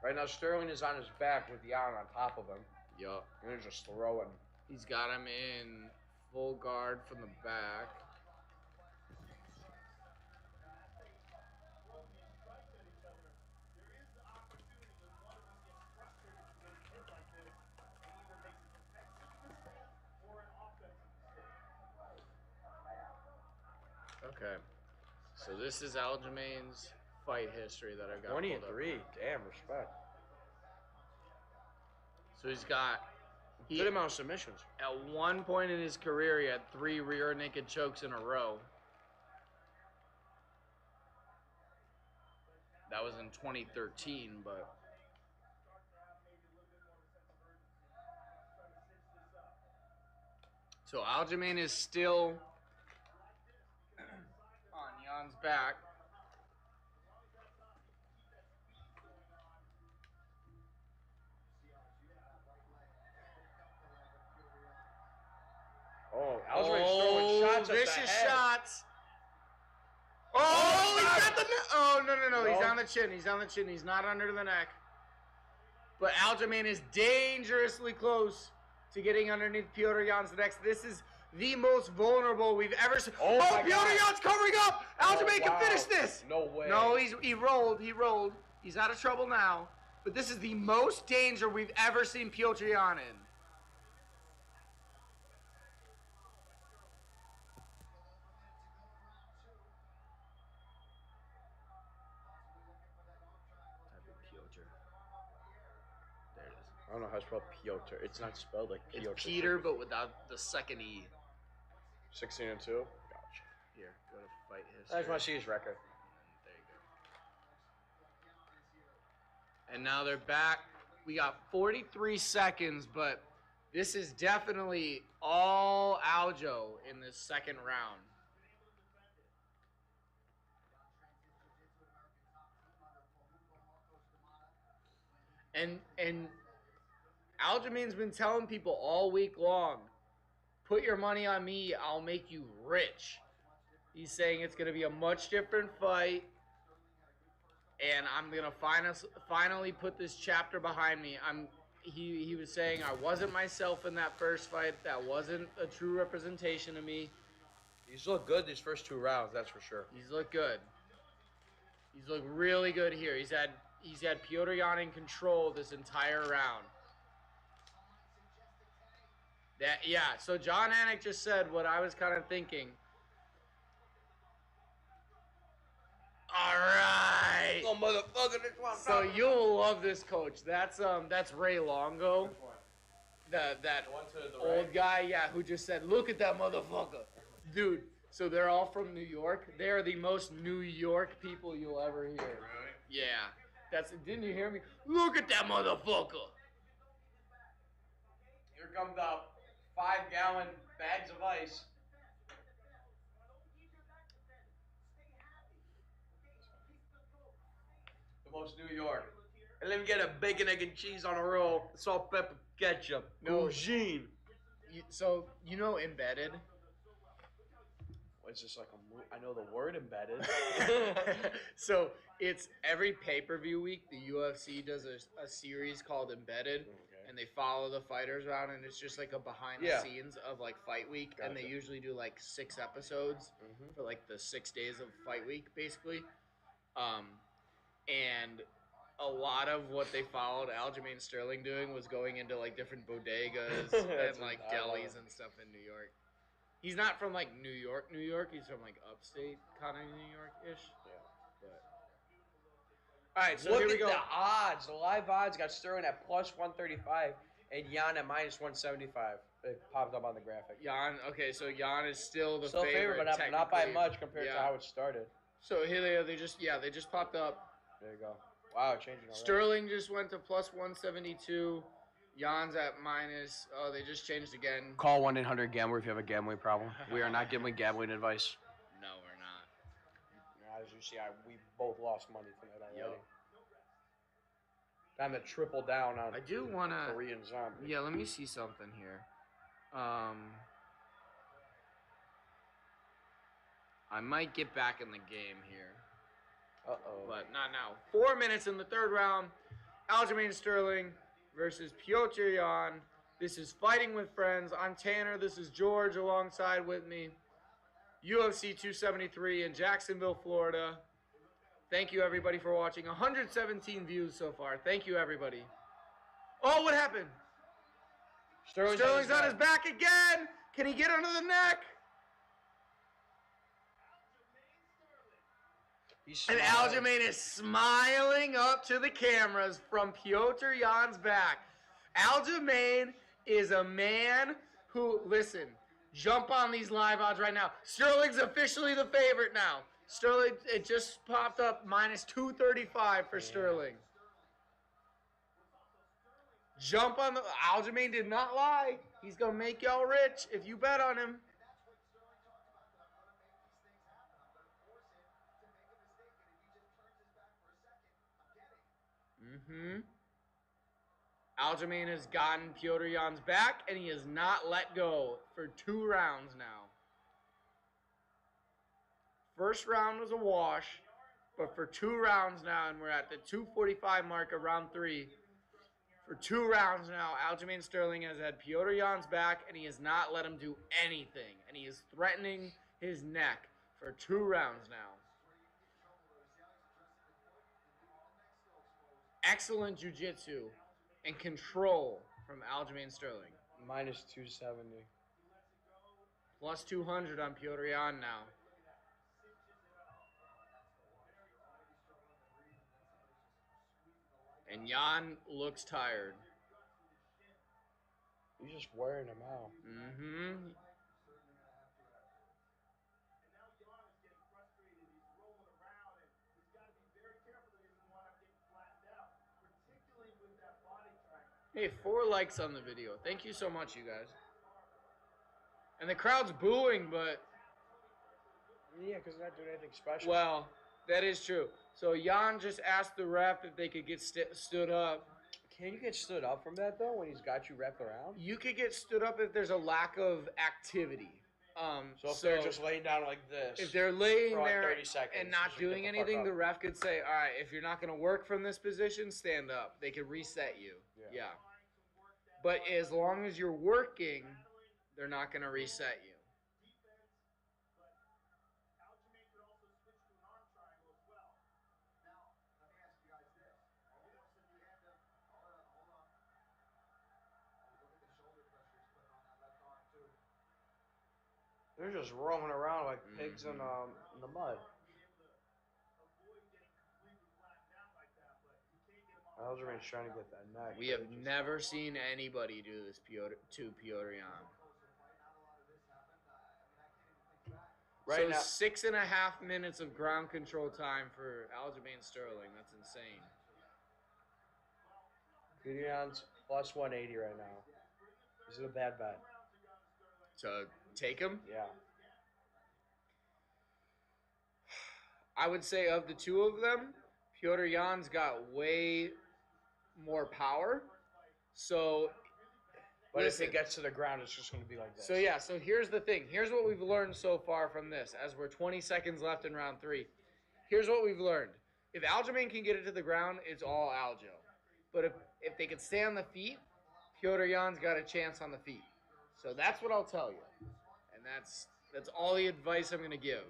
Right now, Sterling is on his back with Yan on top of him. Yup. And they're just throwing. He's got him in full guard from the back. Okay. So this is Aljamain's fight history that I got. 20 and 3. Damn, respect. So he's got good amount of submissions. At one point in his career, he had 3 rear naked chokes in a row. That was in 2013, but so Aljamain is still on Yan's back. Oh, Aljamain's throwing shots at vicious the head. shots. Oh, he's got the neck. Oh, no. He's on the chin. He's on the chin. He's not under the neck. But Aljamain is dangerously close to getting underneath Petr Yan's neck. This is the most vulnerable we've ever seen. Oh Petr Yan's covering up. Aljamain can finish this. No way. No, he rolled. He's out of trouble now. But this is the most danger we've ever seen Petr Yan in. I don't know how to spell Petr. It's not spelled like Petr. It's Peter, but without the second E. 16 and 2. Gotcha. Here, go to fight history. I just want to see his record. There you go. And now they're back. We got 43 seconds, but this is definitely all Aljo in this second round. And Aljamain's been telling people all week long, put your money on me, I'll make you rich. He's saying it's going to be a much different fight, and I'm going to finally put this chapter behind me. He was saying I wasn't myself in that first fight. That wasn't a true representation of me. He's looked good these first 2 rounds, that's for sure. He's looked good. He's looked really good here. He's had Petr Yan in control this entire round. So John Anik just said what I was kind of thinking. All right. Oh, motherfucker, this one. So you'll love this coach. That's Ray Longo. That old guy, who just said, look at that motherfucker. Dude, So they're all from New York. They are the most New York people you'll ever hear. Really? Yeah. Didn't you hear me? Look at that motherfucker. Here come the 5-gallon bags of ice. The most New York. And then get a bacon, egg, and cheese on a roll. Salt, pepper, ketchup. No. Cuisine. So, you know Embedded? It's just like I know the word embedded. So, it's every pay-per-view week, the UFC does a series called Embedded. Okay. And they follow the fighters around, and it's just like a behind the scenes of like fight week. Gotcha. And they usually do like 6 episodes for like the 6 days of fight week, basically. And a lot of what they followed Aljamain Sterling doing was going into like different bodegas and like delis and stuff in New York. He's not from like New York. He's from like upstate kind of New York-ish. Yeah. But all right, so Look here we at go. the odds. The live odds got Sterling at plus 135 and Yan at minus 175. It popped up on the graphic. Yan, okay, so Yan is still the Still favorite, but not by technically. much compared to how it started. So here they are. They just popped up. There you go. Wow, changing already. Sterling just went to plus 172. Jan's at minus. Oh, they just changed again. Call 1-800-GAMBLER if you have a gambling problem. We are not giving gambling advice. No, we're not. As you see, we both lost money tonight already. Yep. Time to triple down on I do want to. Korean Zombie. Yeah, let me see something here. I might get back in the game here. Uh-oh. But not now. 4 minutes in the third round. Aljamain Sterling versus Petr Yan. This is Fighting with Friends. I'm Tanner. This is George alongside with me. UFC 273 in Jacksonville, Florida. Thank you, everybody, for watching. 117 views so far. Thank you, everybody. Oh, what happened? Sterling's on his back again. Can he get under the neck? And Aljamain is smiling up to the cameras from Petr Yan's back. Aljamain is a man who, listen, jump on these live odds right now. Sterling's officially the favorite now. Sterling, it just popped up minus 235 for Sterling. Jump on the, Aljamain did not lie. He's going to make y'all rich if you bet on him. Aljamain has gotten Petr Yan's back, and he has not let go for 2 rounds now. First round was a wash, but for 2 rounds now, and we're at the 2:45 mark of round 3. For 2 rounds now, Aljamain Sterling has had Petr Yan's back, and he has not let him do anything. And he is threatening his neck for 2 rounds now. Excellent jiu-jitsu and control from Aljamain Sterling. Minus 270. Plus 200 on Petr Yan now. And Yan looks tired. He's just wearing him out. Hey, 4 likes on the video. Thank you so much, you guys. And the crowd's booing, but... Yeah, because they're not doing anything special. Well, that is true. So Yan just asked the ref if they could get stood up. Can you get stood up from that, though, when he's got you wrapped around? You could get stood up if there's a lack of activity. So if they're just laying down like this, if they're laying there 30 seconds, and not doing anything, the ref could say, all right, if you're not going to work from this position, stand up. They could reset you. Yeah. But as long as you're working, they're not going to reset you. They're just roaming around like pigs in the mud. Aljamain's trying to get that neck. We have never seen anybody do this to Petr Yan. Right so now, 6.5 minutes of ground control time for Aljamain Sterling. That's insane. Petr Yan's plus 180 right now. Is it a bad bet? To take him? Yeah. I would say of the two of them, Petr Yan's got way more power. So, But listen, if it gets to the ground, it's just going to be like this. So here's the thing. Here's what we've learned so far from this, as we're 20 seconds left in round 3. Here's what we've learned. If Aljamain can get it to the ground, it's all Aljo. But if they can stay on the feet, Petr Yan's got a chance on the feet. So that's what I'll tell you. And that's all the advice I'm going to give.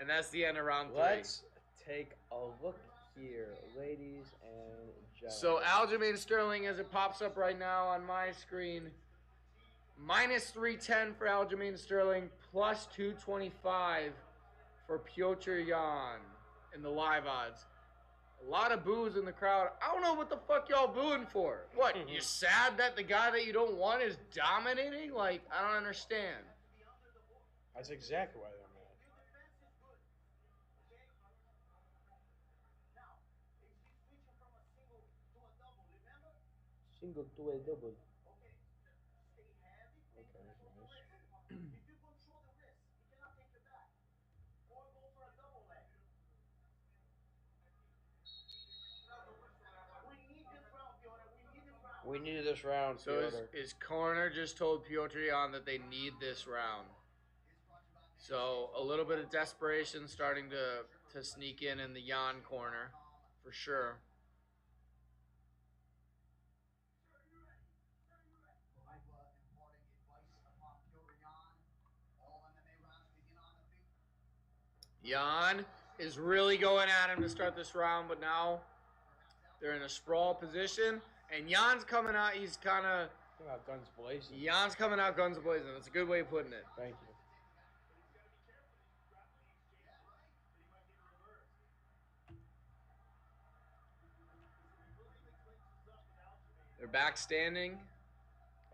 And that's the end of round 3. Let's take a look here, ladies and gentlemen. So Aljamain Sterling, as it pops up right now on my screen, minus 310 for Aljamain Sterling, plus 225 for Petr Yan in the live odds. A lot of boos in the crowd. I don't know what the fuck y'all booing for. What, you sad that the guy that you don't want is dominating? Like, I don't understand. That's exactly why they're mad. Single to a double. Okay, nice. We needed this round, So Piotr. his corner just told Petr Yan that they need this round. So a little bit of desperation starting to sneak in the Yan corner, for sure. Yan is really going at him to start this round, but now they're in a sprawl position, and Jan's coming out. He's kind of guns blazing. Jan's coming out guns blazing. That's a good way of putting it. Thank you. They're back standing.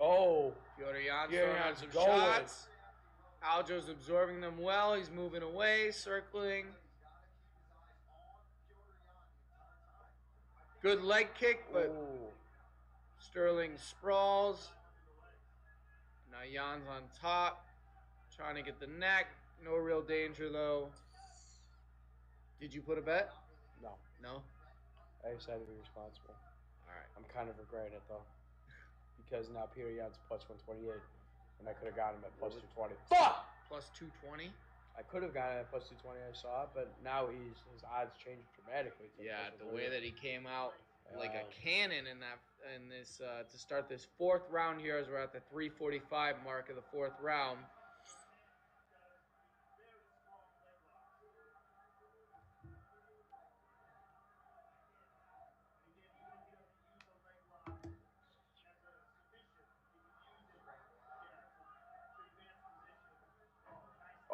Oh, Petr Yan yeah, throwing out some shots. Aljo's absorbing them well. He's moving away, circling. Good leg kick, but Sterling sprawls. Now Jan's on top, trying to get the neck. No real danger, though. Did you put a bet? No. No? I decided to be responsible. All right. I'm kind of regretting it, though. Because now Petr Yan's plus 128, and I could have gotten him at plus 220. Fuck! Plus 220? I could have gotten it at plus 220, I saw it, but now his odds changed dramatically. Yeah, the way that he came out like a cannon in this to start this 4th round here, as we're at the 3:45 mark of the 4th round.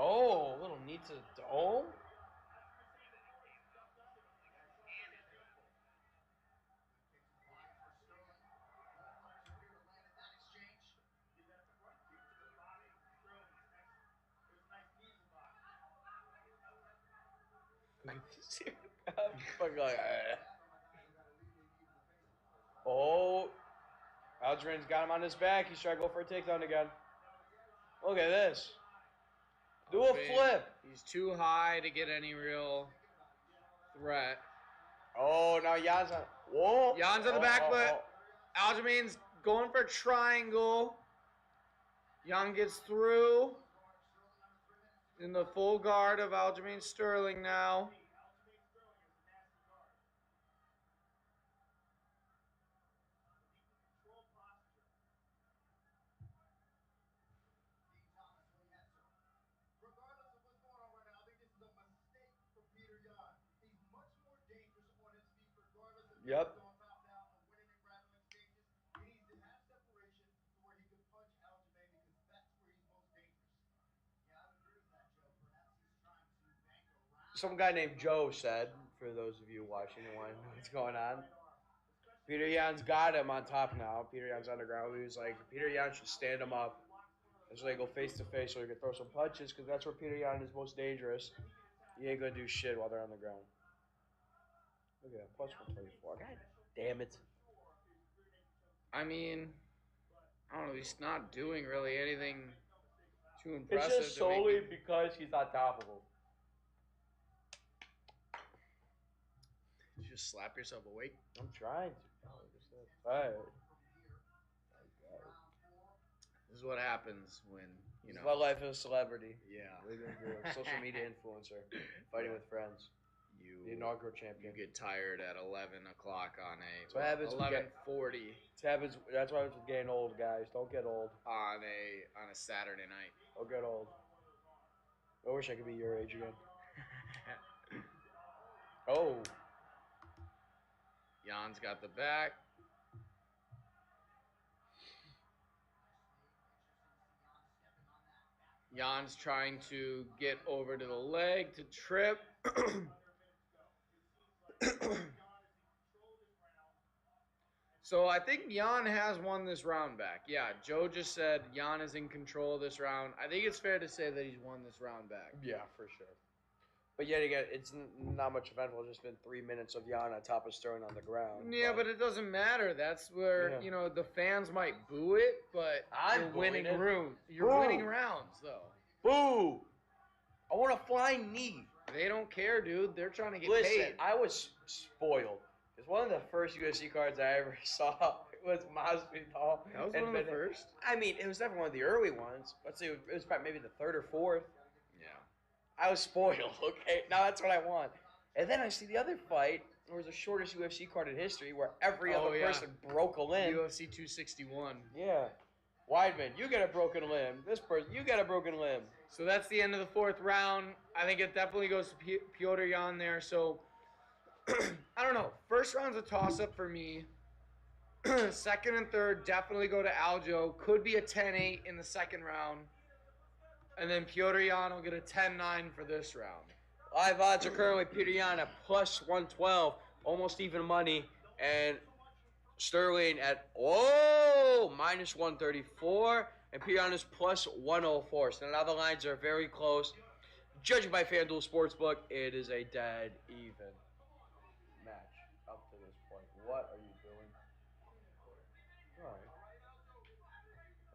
Oh, a little knee to the dome. Oh, Aljamain's got him on his back. He's trying to go for a takedown again. Look at this. Do a flip. He's too high to get any real threat. Oh, now Jan's on. Whoa. Jan's on the back foot. Aljamain's going for a triangle. Jan gets through. In the full guard of Aljamain Sterling now. Yep. Some guy named Joe said, for those of you watching and want to know what's going on, Petr Yan's got him on top now. Petr Yan's underground. He was like, Petr Yan should stand him up. And so they go face to face so he can throw some punches because that's where Petr Yan is most dangerous. He ain't going to do shit while they're on the ground. Look at that. Plus 124. God damn it. I mean, I don't know. He's not doing really anything too impressive. It's just solely because he's on top of him. You just slap yourself awake. I'm trying to. Alright. This is what happens when, you know. My life as a celebrity. Yeah. Social media influencer. Fighting with friends. The inaugural champion. You get tired at 11 o'clock on That's what happens 11:40. That's why it's getting old, guys. Don't get old. On a Saturday night. Don't get old. I wish I could be your age again. Oh. Jan's got the back. Jan's trying to get over to the leg to trip. So I think Yan has won this round back. Yeah, Joe just said Yan is in control of this round. I think it's fair to say that he's won this round back. Yeah, for sure. But yet again, it's not much eventful. It's just been 3 minutes of Yan on top of Sterling on the ground. Yeah, but it doesn't matter. That's where, you know, the fans might boo it, but you're winning rounds, though. Boo! I want a flying knee. They don't care, dude. They're trying to get Listen, paid. I was spoiled. Because one of the first UFC cards I ever saw was Masvidal. That was one of the first? I mean, it was definitely one of the early ones. Let's say it was probably maybe the third or fourth. Yeah. I was spoiled, okay? Now that's what I want. And then I see the other fight. It was the shortest UFC card in history where every other person broke a limb. UFC 261. Yeah. Weidman, you get a broken limb. This person, you get a broken limb. So that's the end of the fourth round. I think it definitely goes to Petr Yan there. So, I don't know. First round's a toss-up for me. Second and third definitely go to Aljo. Could be a 10-8 in the second round. And then Petr Yan will get a 10-9 for this round. Live odds are currently Petr Yan at plus 112. Almost even money. And Sterling at, minus 134. And Petr Yan is plus 104. So now the lines are very close. Judging by FanDuel Sportsbook, it is a dead even match up to this point. What are you doing?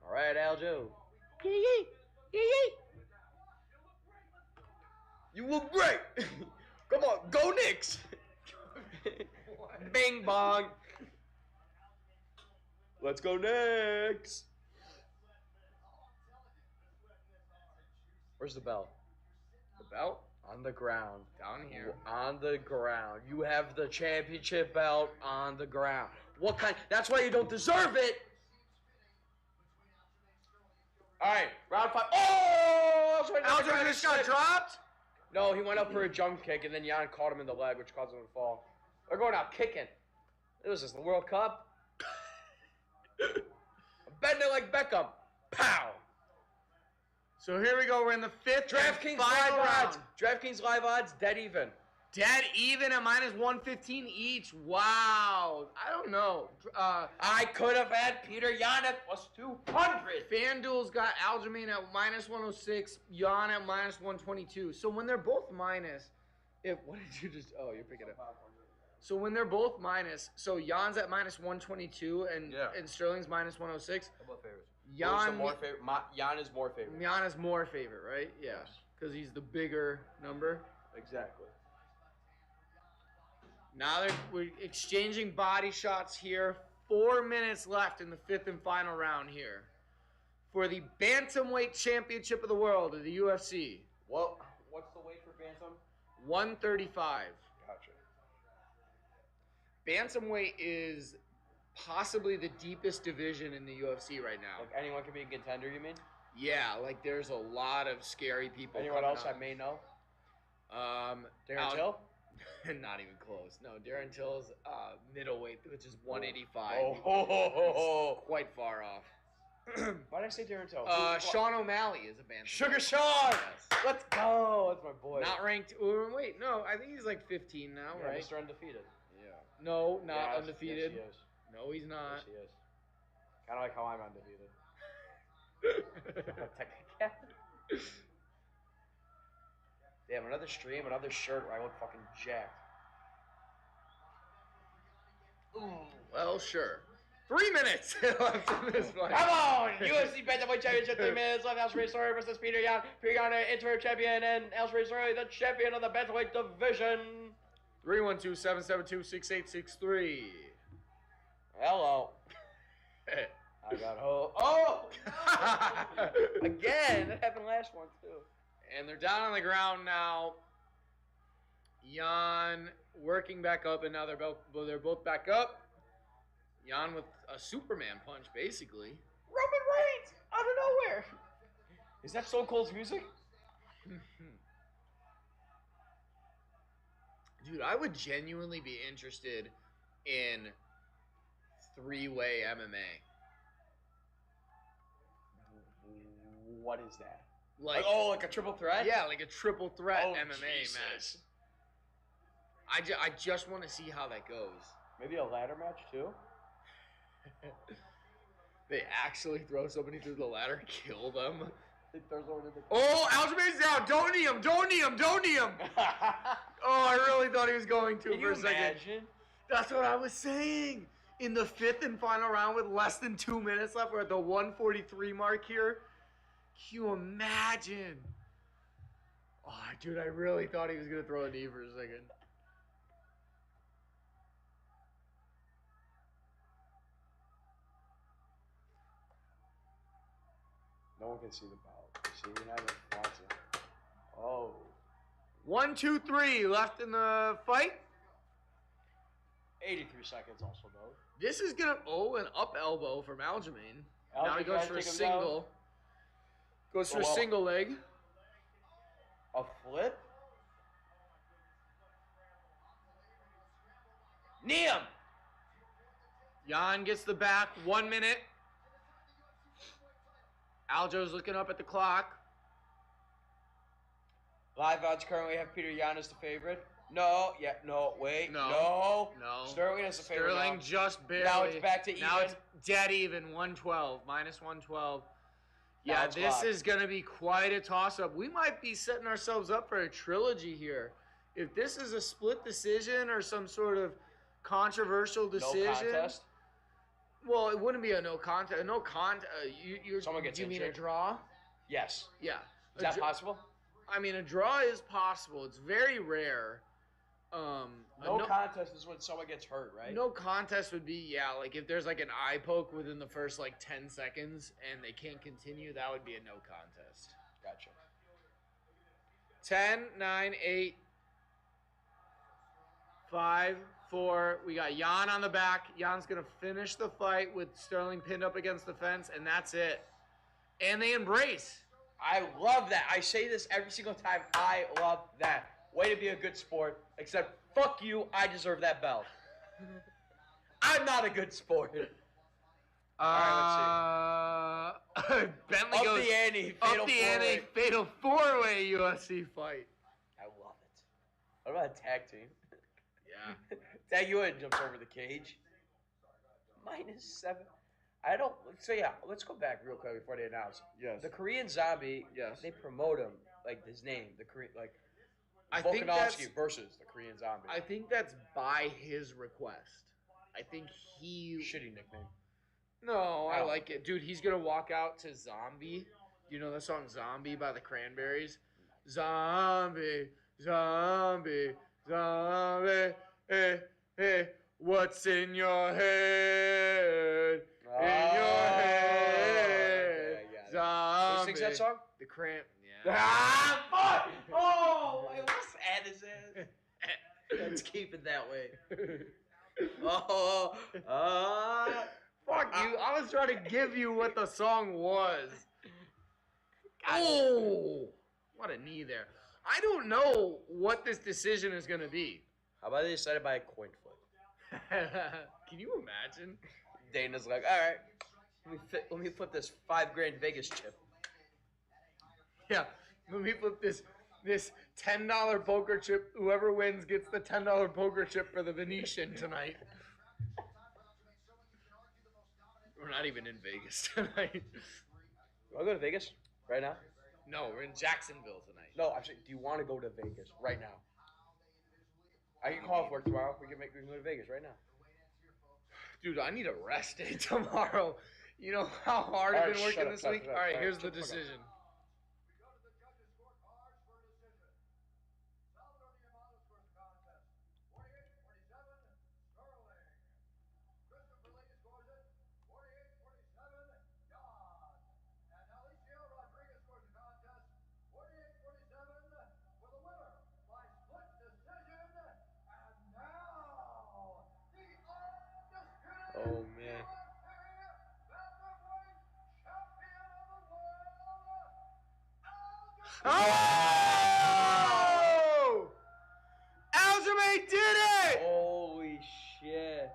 All right, Aljo. You look great. Come on, go Knicks. Bing bong. Let's go Knicks. Where's the belt? The belt? On the ground. Down here. On the ground. You have the championship belt on the ground. What kind? That's why you don't deserve it. All right, round 5. Oh! Aljo just got dropped? No, he went up for a jump kick, and then Yan caught him in the leg, which caused him to fall. They're going out kicking. This is the World Cup. Bending like Beckham. Pow! So here we go. We're in the fifth DraftKings final live round. odds. DraftKings live odds, dead even. Dead even at minus 115 each. Wow. I don't know. I could have had Petr Yan at plus 200. FanDuel's got Aljamain at minus 106, Yan at minus 122. So when they're both minus, what did you just? Oh, you're picking it up. So when they're both minus, so Jan's at minus 122 and Sterling's minus 106. How about favorites? Yan is more favorite. Yan is more favorite, right? Yeah, because he's the bigger number. Exactly. Now we're exchanging body shots here. 4 minutes left in the fifth and final round here for the Bantamweight Championship of the World of the UFC. Well, what's the weight for Bantam? 135. Gotcha. Bantamweight is possibly the deepest division in the UFC right now. Like anyone can be a contender, you mean? Yeah, like there's a lot of scary people. Anyone else I may know? Darren Till? Not even close. No, Darren Till's middleweight, which is 185. Oh. Quite far off. Why did I say Darren Till? Sean O'Malley is a bantamweight. Sugar Sean! Yes. Let's go! That's my boy. Not ranked. Wait, no, I think he's like 15 now, right? Mr. Undefeated. Yeah. No, not Yes, undefeated. Yes, he is. No, he's not. Yes, he is. Kind of like how I'm undefeated. Damn, another stream, another shirt where I look fucking jacked. Ooh, well, sure. 3 minutes left in this fight. Come on! UFC Bantamweight Championship, 3 minutes left. Aljamain Sterling versus Petr Yan. Petr Yan, interim champion, and Aljamain Sterling, the champion of the Bantamweight division. 312-772-6863. Hello. I got hope. Oh! Again, that happened last one, too. And they're down on the ground now. Yan working back up, and now they're both back up. Yan with a Superman punch, basically. Roman Reigns out of nowhere. Is that Stone Cold's music? Dude, I would genuinely be interested in three-way MMA. What is that? Like like a triple threat? Yeah, like a triple threat MMA Jesus. match. I just want to see how that goes. Maybe a ladder match, too? They actually throw somebody through the ladder, kill them. He throws one in the... Oh, Aljamain's down. Don't knee him. Don't knee him. Don't knee him. Oh, I really thought he was going to for a second. Imagine? That's what I was saying. In the 5th and final round with less than 2 minutes left, we're at the 143 mark here. Can you imagine? Oh, dude, I really thought he was going to throw a knee for a second. No one can see the ball. See, you're not even watching. Oh. 1, 2, 3 left in the fight. 83 seconds also, though. This is going to... Oh, an up elbow from Aljamain. Now he goes for a single. Goes for a single leg. A flip? Knee him! Yan gets the back. 1 minute. Aljo's looking up at the clock. Live odds currently have Petr Yan as the favorite. No, wait. No. Sterling is the favorite. Sterling just barely. Now it's back to even. Now it's dead even. 112. Minus 112. Yeah, this is going to be quite a toss-up. We might be setting ourselves up for a trilogy here. If this is a split decision or some sort of controversial decision. No contest? Well, it wouldn't be a no contest. Someone gets you mean injured? a draw? Yes. Yeah. Is that possible? I mean, a draw is possible. It's very rare. No contest is when someone gets hurt, right? No contest would be, yeah, like if there's like an eye poke within the first like 10 seconds and they can't continue, that would be a no contest. Gotcha. 10, 9, 8, 5, 4. We got Yan on the back. Jan's going to finish the fight with Sterling pinned up against the fence, and that's it. And they embrace. I love that. I say this every single time. I love that. Way to be a good sport. Except, fuck you, I deserve that belt. I'm not a good sport. All right, let's see. Bentley up goes the ante, up the ante, fatal four-way UFC fight. I love it. What about a tag team? Yeah. Tag you in, jumps over the cage. -7. I don't. So yeah, let's go back real quick before they announce. Yes. The Korean Zombie. Yes. They promote him like his name. The Korean I think Volkanovski versus the Korean Zombie. I think that's by his request. I think he. Shitty nickname. No, I like it, dude. He's gonna walk out to Zombie. You know the song "Zombie" by the Cranberries. Zombie, zombie, zombie. Hey, hey, what's in your head? In your head, Okay, zombie. Who sings that song? The Cramp. Yeah. Ah, fuck! Oh, let's add his ass. Let's keep it that way. Fuck you! I was trying to give you what the song was. Oh, what a knee there! I don't know what this decision is gonna be. How about they decided by a coin flip? Can you imagine? Dana's like, all right, let me flip this $5,000 Vegas chip. Yeah, let me flip this $10 poker chip. Whoever wins gets the $10 poker chip for the Venetian tonight. We're not even in Vegas tonight. I'll go to Vegas right now. No, we're in Jacksonville tonight. No, actually, do you want to go to Vegas right now? I can call off work tomorrow. We can go to Vegas right now. Dude, I need a rest day tomorrow. You know how hard I've been working this week? All right, here's the decision. Oh, man. Oh! Aljamain did it! Holy shit.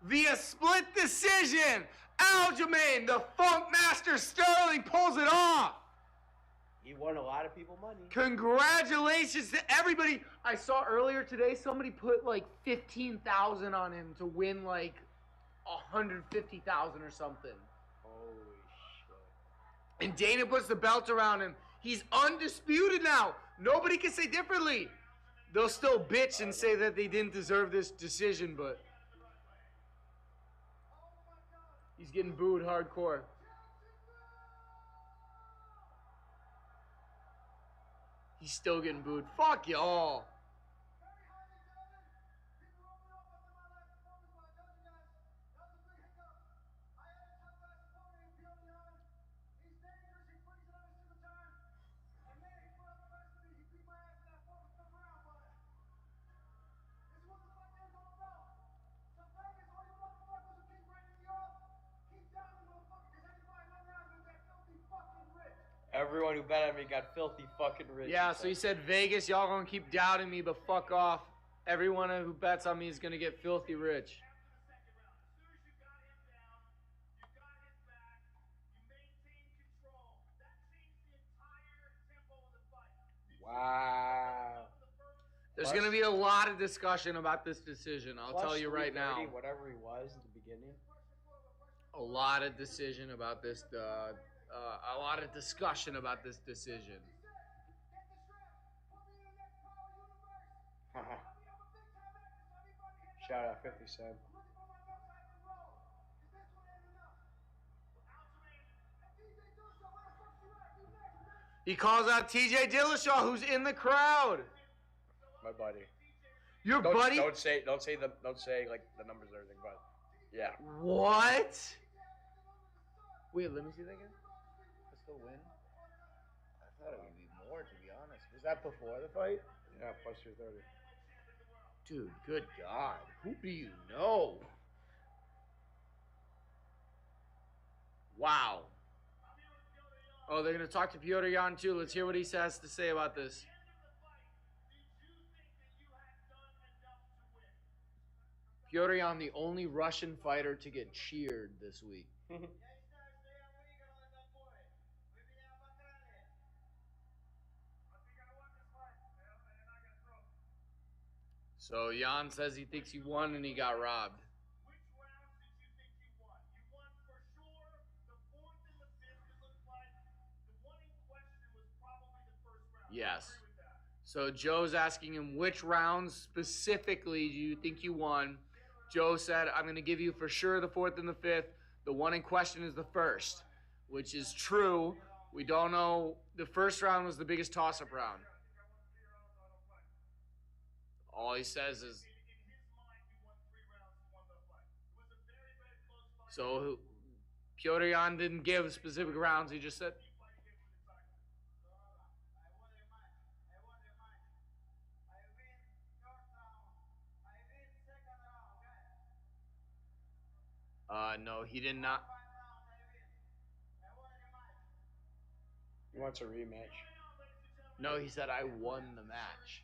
Via split decision, Aljamain, the Funk Master Sterling, pulls it off. He won a lot of people money. Congratulations to everybody. I saw earlier today somebody put like 15,000 on him to win like 150,000 or something. Holy shit. And Dana puts the belt around him. He's undisputed now. Nobody can say differently. They'll still bitch and say that they didn't deserve this decision, but he's getting booed hardcore. He's still getting booed. Fuck y'all. Everyone who bet on me got filthy fucking rich. Yeah, so he said, Vegas, y'all gonna keep doubting me, but fuck off. Everyone who bets on me is gonna get filthy rich. Wow. There's gonna be a lot of discussion about this decision. I'll tell you right now. Whatever he was at the beginning. A lot of decision about this. A lot of discussion about this decision. Shout out 50 Cent. He calls out TJ Dillashaw, who's in the crowd. My buddy. Your buddy? Don't say like the numbers and everything, but yeah. What? Wait, let me see that again. Still win? I thought it would be more, to be honest. Was that before the fight? Yeah, plus 230. Dude, good God. Who do you know? Wow. Oh, they're going to talk to Petr Yan, too. Let's hear what he has to say about this. Petr Yan, the only Russian fighter to get cheered this week. So Yan says he thinks he won and he got robbed. Which rounds did you think you won? You won for sure the fourth and the fifth. It looked like the one in question was probably the first round. Yes. So Joe's asking him which rounds specifically do you think you won? Joe said, I'm going to give you for sure the fourth and the fifth. The one in question is the first, which is true. We don't know. The first round was the biggest toss-up round. All he says is, so Petr Yan didn't give specific rounds. He just said, no, he did not. He wants a rematch. No, he said, I won the match.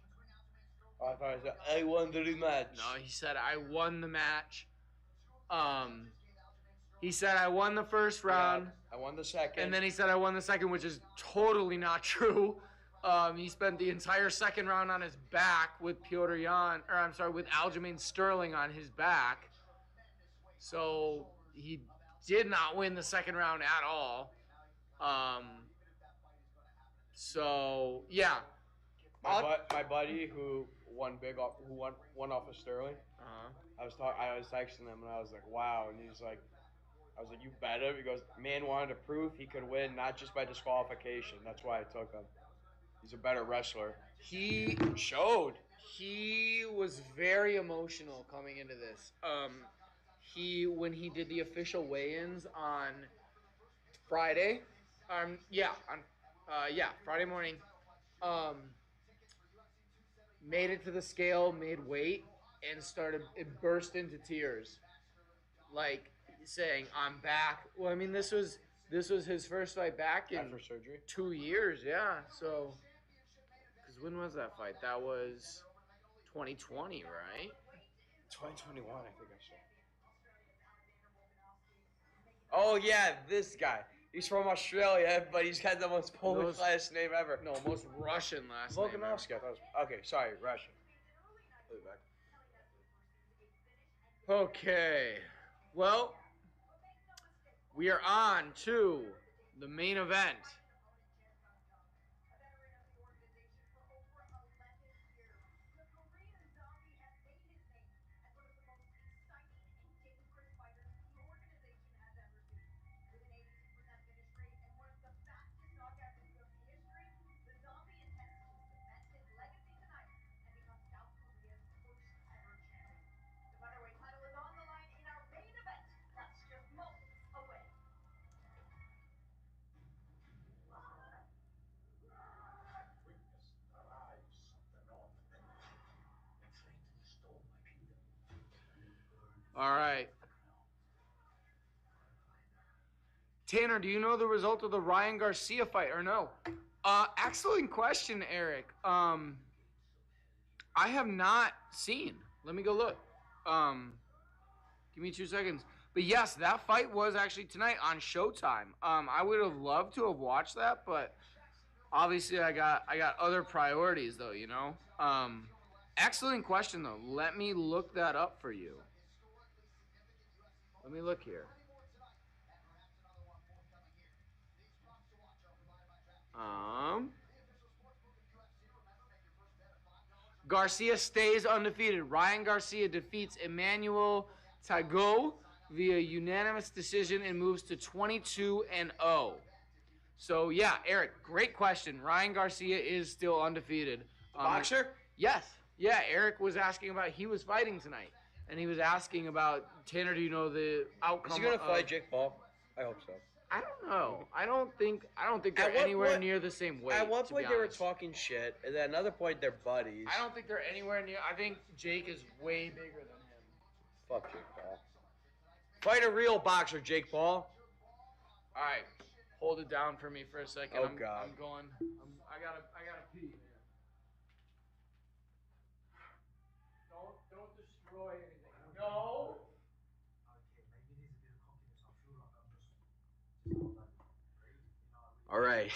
Oh, I thought he said, I won the rematch. No, he said, I won the match. He said, I won the first round. I won the second. And then he said, I won the second, which is totally not true. He spent the entire second round on his back with Petr Yan, with Aljamain Sterling on his back. So he did not win the second round at all. So yeah. My buddy who won off of Sterling. I was texting him and I was like, wow, and he's like, I was like, you bet him. He goes, man wanted to prove he could win, not just by disqualification. That's why I took him. He's a better wrestler. He showed. He was very emotional coming into this. When he did the official weigh-ins on Friday, Friday morning, made it to the scale, made weight, and it burst into tears, like saying, "I'm back." Well, I mean, this was his first fight back in after surgery. 2 years, yeah. So, because when was that fight? That was 2020, right? 2021, I think I saw. Oh yeah, this guy. He's from Australia, but he's got the most Polish last name ever. No, most Russian last name. Volkanovski. I thought it was, okay, sorry, Russian. Put it back. Okay, well, we are on to the main event. All right. Tanner, do you know the result of the Ryan Garcia fight or no? Excellent question, Eric. I have not seen. Let me go look. Give me 2 seconds. But yes, that fight was actually tonight on Showtime. I would have loved to have watched that, but obviously I got other priorities though, you know. Excellent question though. Let me look that up for you. Let me look here. Garcia stays undefeated. Ryan Garcia defeats Emmanuel Tago via unanimous decision and moves to 22-0. So yeah, Eric, great question. Ryan Garcia is still undefeated. Boxer? Yes. Yeah, Eric was asking about, he was fighting tonight. And he was asking about, Tanner, do you know the outcome? Is he gonna fight Jake Paul? I hope so. I don't know. I don't think they're anywhere near the same weight. At one point they were talking shit, and then another point they're buddies. I don't think they're anywhere near. I think Jake is way bigger than him. Fuck Jake Paul. Fight a real boxer, Jake Paul. All right, hold it down for me for a second. Oh God. I'm going. I gotta pee, man. Don't destroy anything. No. All right.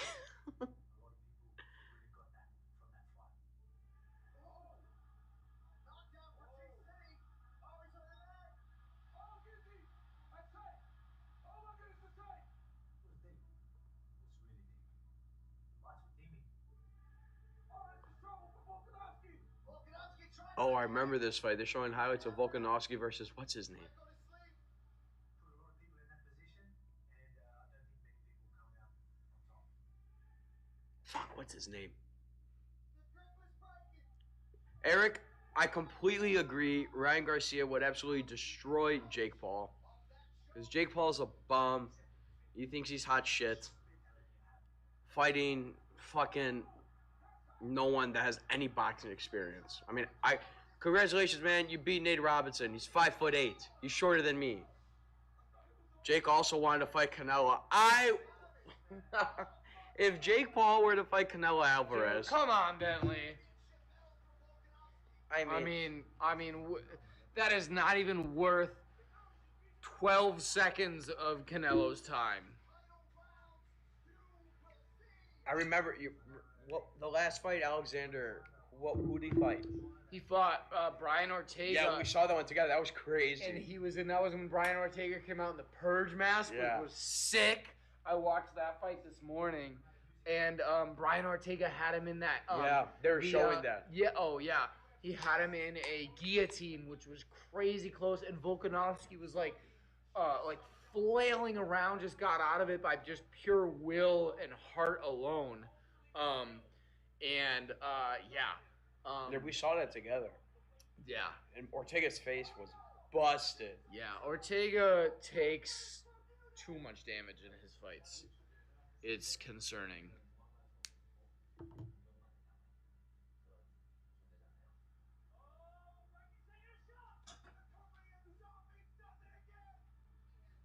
Oh, I remember this fight. They're showing highlights of Volkanovski versus what's his name? Fuck, what's his name? Eric, I completely agree. Ryan Garcia would absolutely destroy Jake Paul. Because Jake Paul's a bum. He thinks he's hot shit. Fighting fucking no one that has any boxing experience. I mean, congratulations, man. You beat Nate Robinson. He's 5'8". He's shorter than me. Jake also wanted to fight Canelo. If Jake Paul were to fight Canelo Alvarez, come on, Bentley. I mean, that is not even worth 12 seconds of Canelo's time. I remember the last fight, Alexander. Who did he fight? He fought Brian Ortega. Yeah, we saw that one together. That was crazy. And that was when Brian Ortega came out in the Purge mask, which was sick. I watched that fight this morning, and Brian Ortega had him in that. They were showing that. Yeah, he had him in a guillotine, which was crazy close, and Volkanovski was like flailing around, just got out of it by just pure will and heart alone. We saw that together. Yeah. And Ortega's face was busted. Yeah, Ortega takes too much damage in his fights. It's concerning.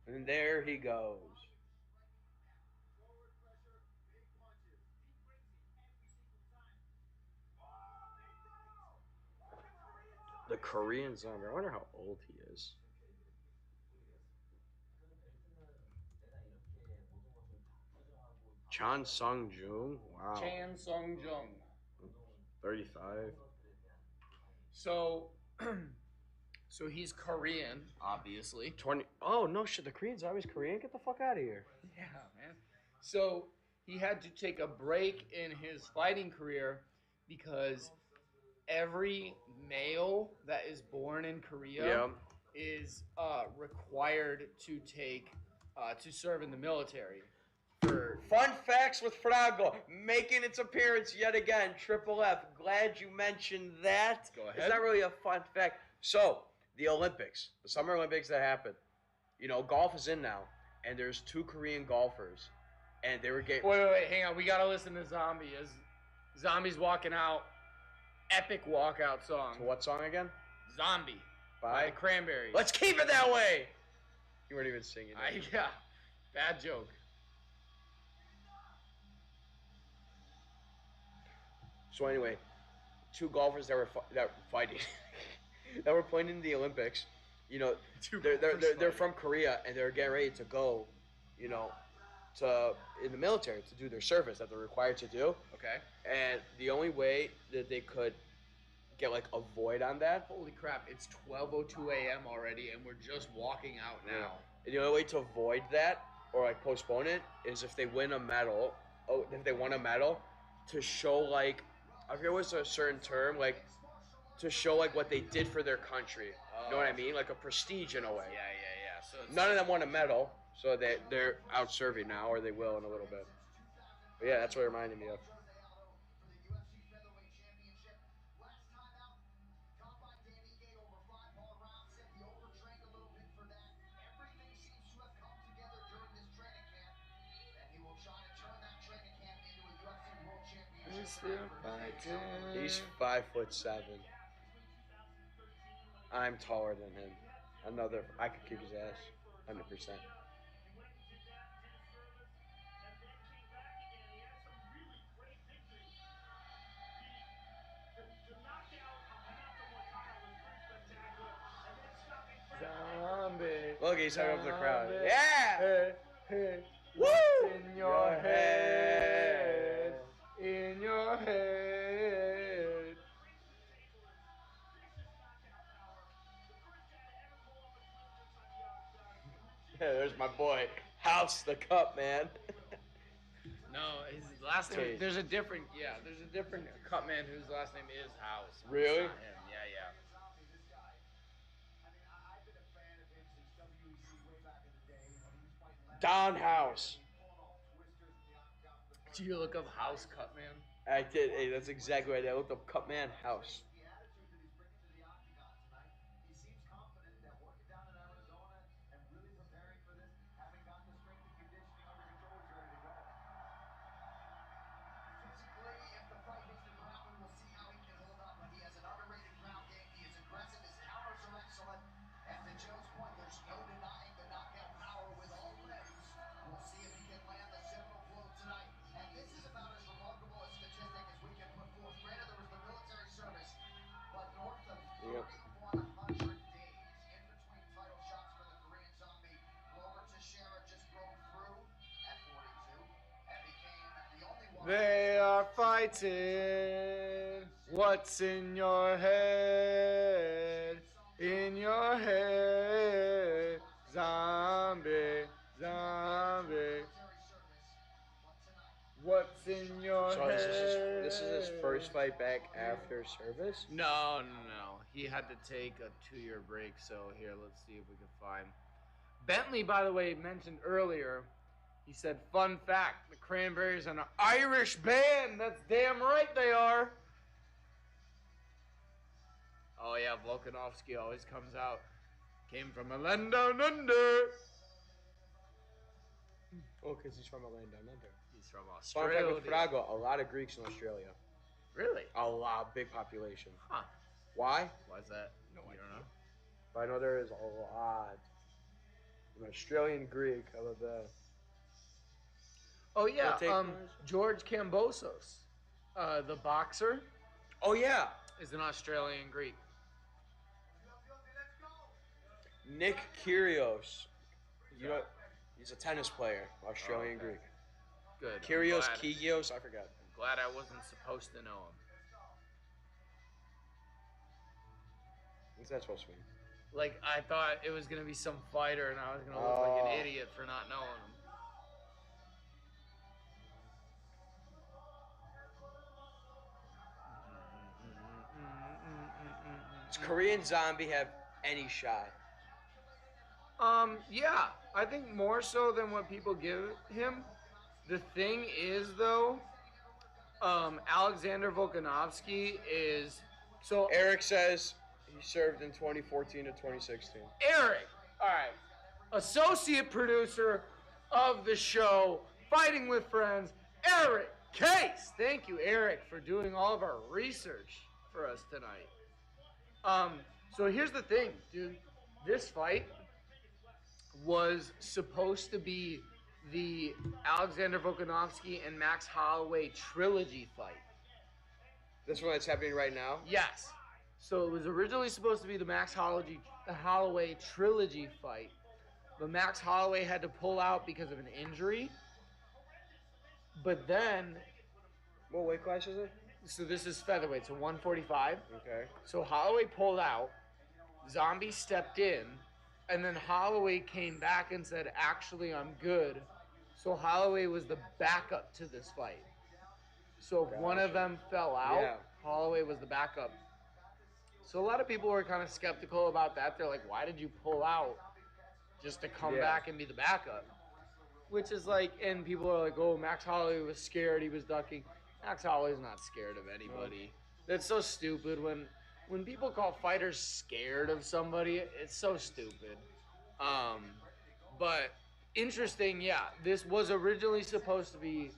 And there he goes. The Korean zombie. I wonder how old he is. Chan Sung Jung. Wow. Chan Sung Jung. 35. So he's Korean, obviously. 20. Oh no shit! The Korean's always Korean. Get the fuck out of here. Yeah, man. So he had to take a break in his fighting career because every male that is born in Korea is required to serve in the military. Fun facts with Frago making its appearance yet again. Triple F. Glad you mentioned that. Go ahead. It's not really a fun fact. So the Olympics, the Summer Olympics that happened. Golf is in now, and there's 2 Korean golfers, and they were getting. Wait, hang on. We gotta listen to Zombie. As Zombie's walking out, epic walkout song. So what song again? Zombie by the Cranberries. Let's keep it that way. You weren't even singing. Yeah, bad joke. So anyway, 2 golfers that were fighting, that were playing in the Olympics. They're from Korea, and they're getting ready to go, in the military to do their service that they're required to do. Okay. And the only way that they could get a void on that. Holy crap! It's 12:02 a.m. already, and we're just walking out now. And the only way to avoid that or postpone it is if they win a medal. Oh, if they won a medal, to show I forget what's a certain term, to show what they did for their country. You know what I mean? Like a prestige in a way. Yeah. So none of them won a medal, so they're out serving now, or they will in a little bit. But yeah, that's what it reminded me of. He's 5'7". I'm taller than him. I could kick his ass, 100%. Zombie. Look, he's hung up the crowd. Zombie. Yeah! Hey. Woo! In your head. In your head. There's my boy. House the cup, man. No, his last name. There's a different cut man whose last name is House. Really? It's not him. Yeah. Don House. Did you look up House Cutman? I did. Hey, that's exactly right. I looked up Cutman House. fighting. What's in your head? In your head. Zombie, zombie. What's in your So head? this is his first fight back after service? No. He had to take a 2-year break, so here, let's see if we can find. Bentley, by the way, mentioned earlier, he said, fun fact, the Cranberries are an Irish band. That's damn right they are. Oh, yeah, Volkanovski always comes out. Came from a land down under. Oh, because he's from a land down under. He's from Fun Australia. fact with Frago, a lot of Greeks in Australia. Really? A lot, big population. Huh. Why? Why's that? No You idea. don't know? But I know there is a lot. An Australian Greek, how about that? Oh, yeah, take George Kambosos, the boxer, Oh, yeah. is an Australian Greek. Nick Kyrgios. You know, he's a tennis player, Australian okay. Greek. Good. I'm Kyrgios, glad- Kyrgios, I forgot. I'm glad I wasn't supposed to know him. What's that supposed to mean? Like, I thought it was going to be some fighter, and I was going to look like Oh. an idiot for not knowing him. Does Korean Zombie have any shot? Yeah, I think more so than what people give him. The thing is, though, Alexander Volkanovski is so. Eric says he served in 2014 to 2016. Eric, all right, associate producer of the show, Fighting with Friends, Eric Case. Thank you, Eric, for doing all of our research for us tonight. So here's the thing, dude. This fight was supposed to be the Alexander Volkanovski and Max Holloway trilogy fight. This one that's happening right now? Yes. So it was originally supposed to be the Max Holloway trilogy fight, but Max Holloway had to pull out because of an injury. But then, What weight class is it? so this is featherweight, so 145. Okay. So Holloway pulled out, Zombie stepped in, and then Holloway came back and said, actually, I'm good. So Holloway was the backup to this fight. So if one of them fell out, Yeah. Holloway was the backup. So a lot of people were kind of skeptical about that. They're like, why did you pull out just to come Yeah. back and be the backup? Which is like, and people are like, oh, Max Holloway was scared, he was ducking. Max Holloway's not scared of anybody. That's so stupid. When people call fighters scared of somebody, it's so stupid. But interesting, yeah. This was originally supposed to be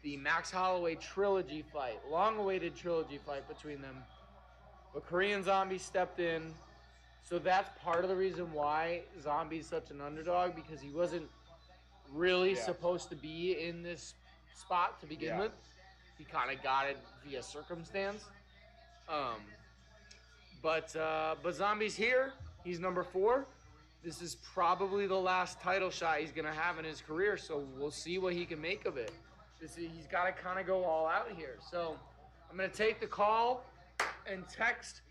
the Max Holloway trilogy fight, long-awaited trilogy fight between them. But Korean Zombie stepped in, so that's part of the reason why Zombie's such an underdog, because he wasn't really supposed to be in this spot to begin with. He kind of got it via circumstance. But Zombie's here. He's number 4. This is probably the last title shot he's going to have in his career, so we'll see what he can make of it. He's got to kind of go all out here. So I'm going to take the call and text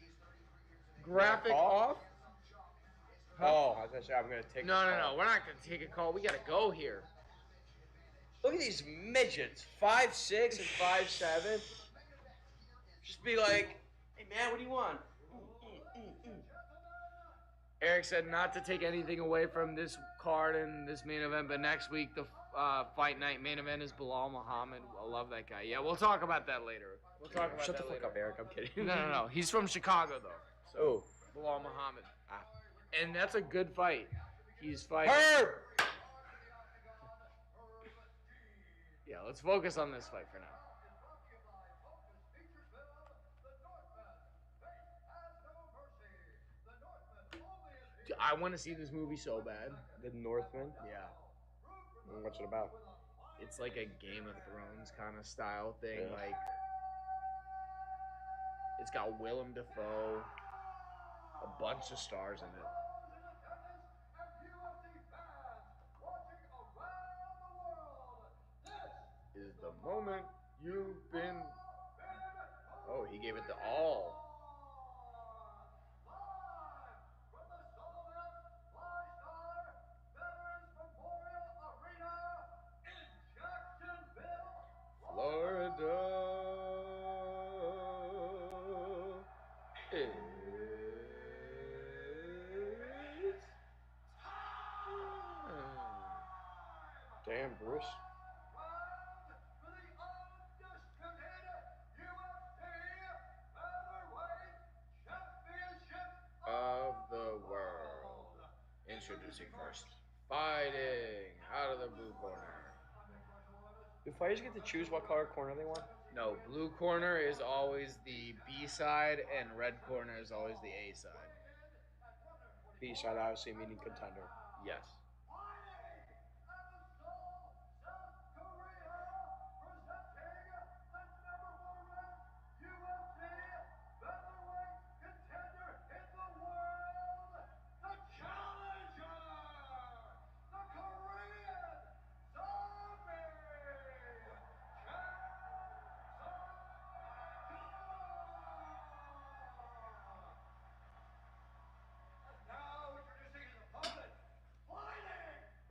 graphic off. Oh, I was going to say I'm going to take No. We're not going to take a call. We got to go here. Look at these midgets, 5'6" and 5'7". Just be like, hey man, what do you want? Eric said not to take anything away from this card and this main event, but next week the fight night main event is Bilal Muhammad. I love that guy. Yeah, we'll talk about that later. We'll talk about Shut that the fuck later. up, Eric. I'm kidding. No. He's from Chicago though. So Oh. Bilal Muhammad. And that's a good fight. He's fighting. Herb! Yeah, let's focus on this fight for now. Dude, I want to see this movie so bad. The Northman? Yeah. What's it about? It's like a Game of Thrones kind of style thing. Yeah. Like, it's got Willem Dafoe, a bunch of stars in it. Is the moment You've been. Oh, he gave it the all. Florida is Damn, Bruce. of the world. Introducing first. Fighting out of the blue corner. Do fighters get to choose what color corner they want? No, blue corner is always the B side, and red corner is always the A side. B side, obviously, meaning contender. Yes.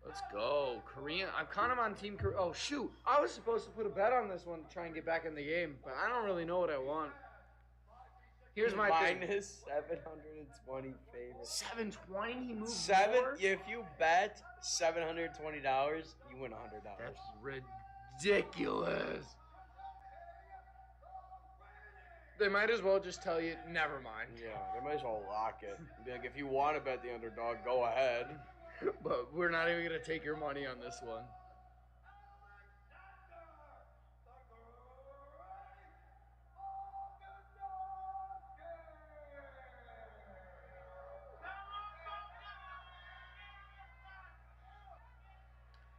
Let's go. Korean. I'm kind of on Team Korea. Oh, shoot. I was supposed to put a bet on this one to try and get back in the game, but I don't really know what I want. Here's my thing. Minus 720 favorite. 720? He moved more? If you bet $720, you win $100. That's ridiculous. They might as well just tell you, never mind. Yeah, they might as well lock it. Be like, if you want to bet the underdog, go ahead. But we're not even going to take your money on this one.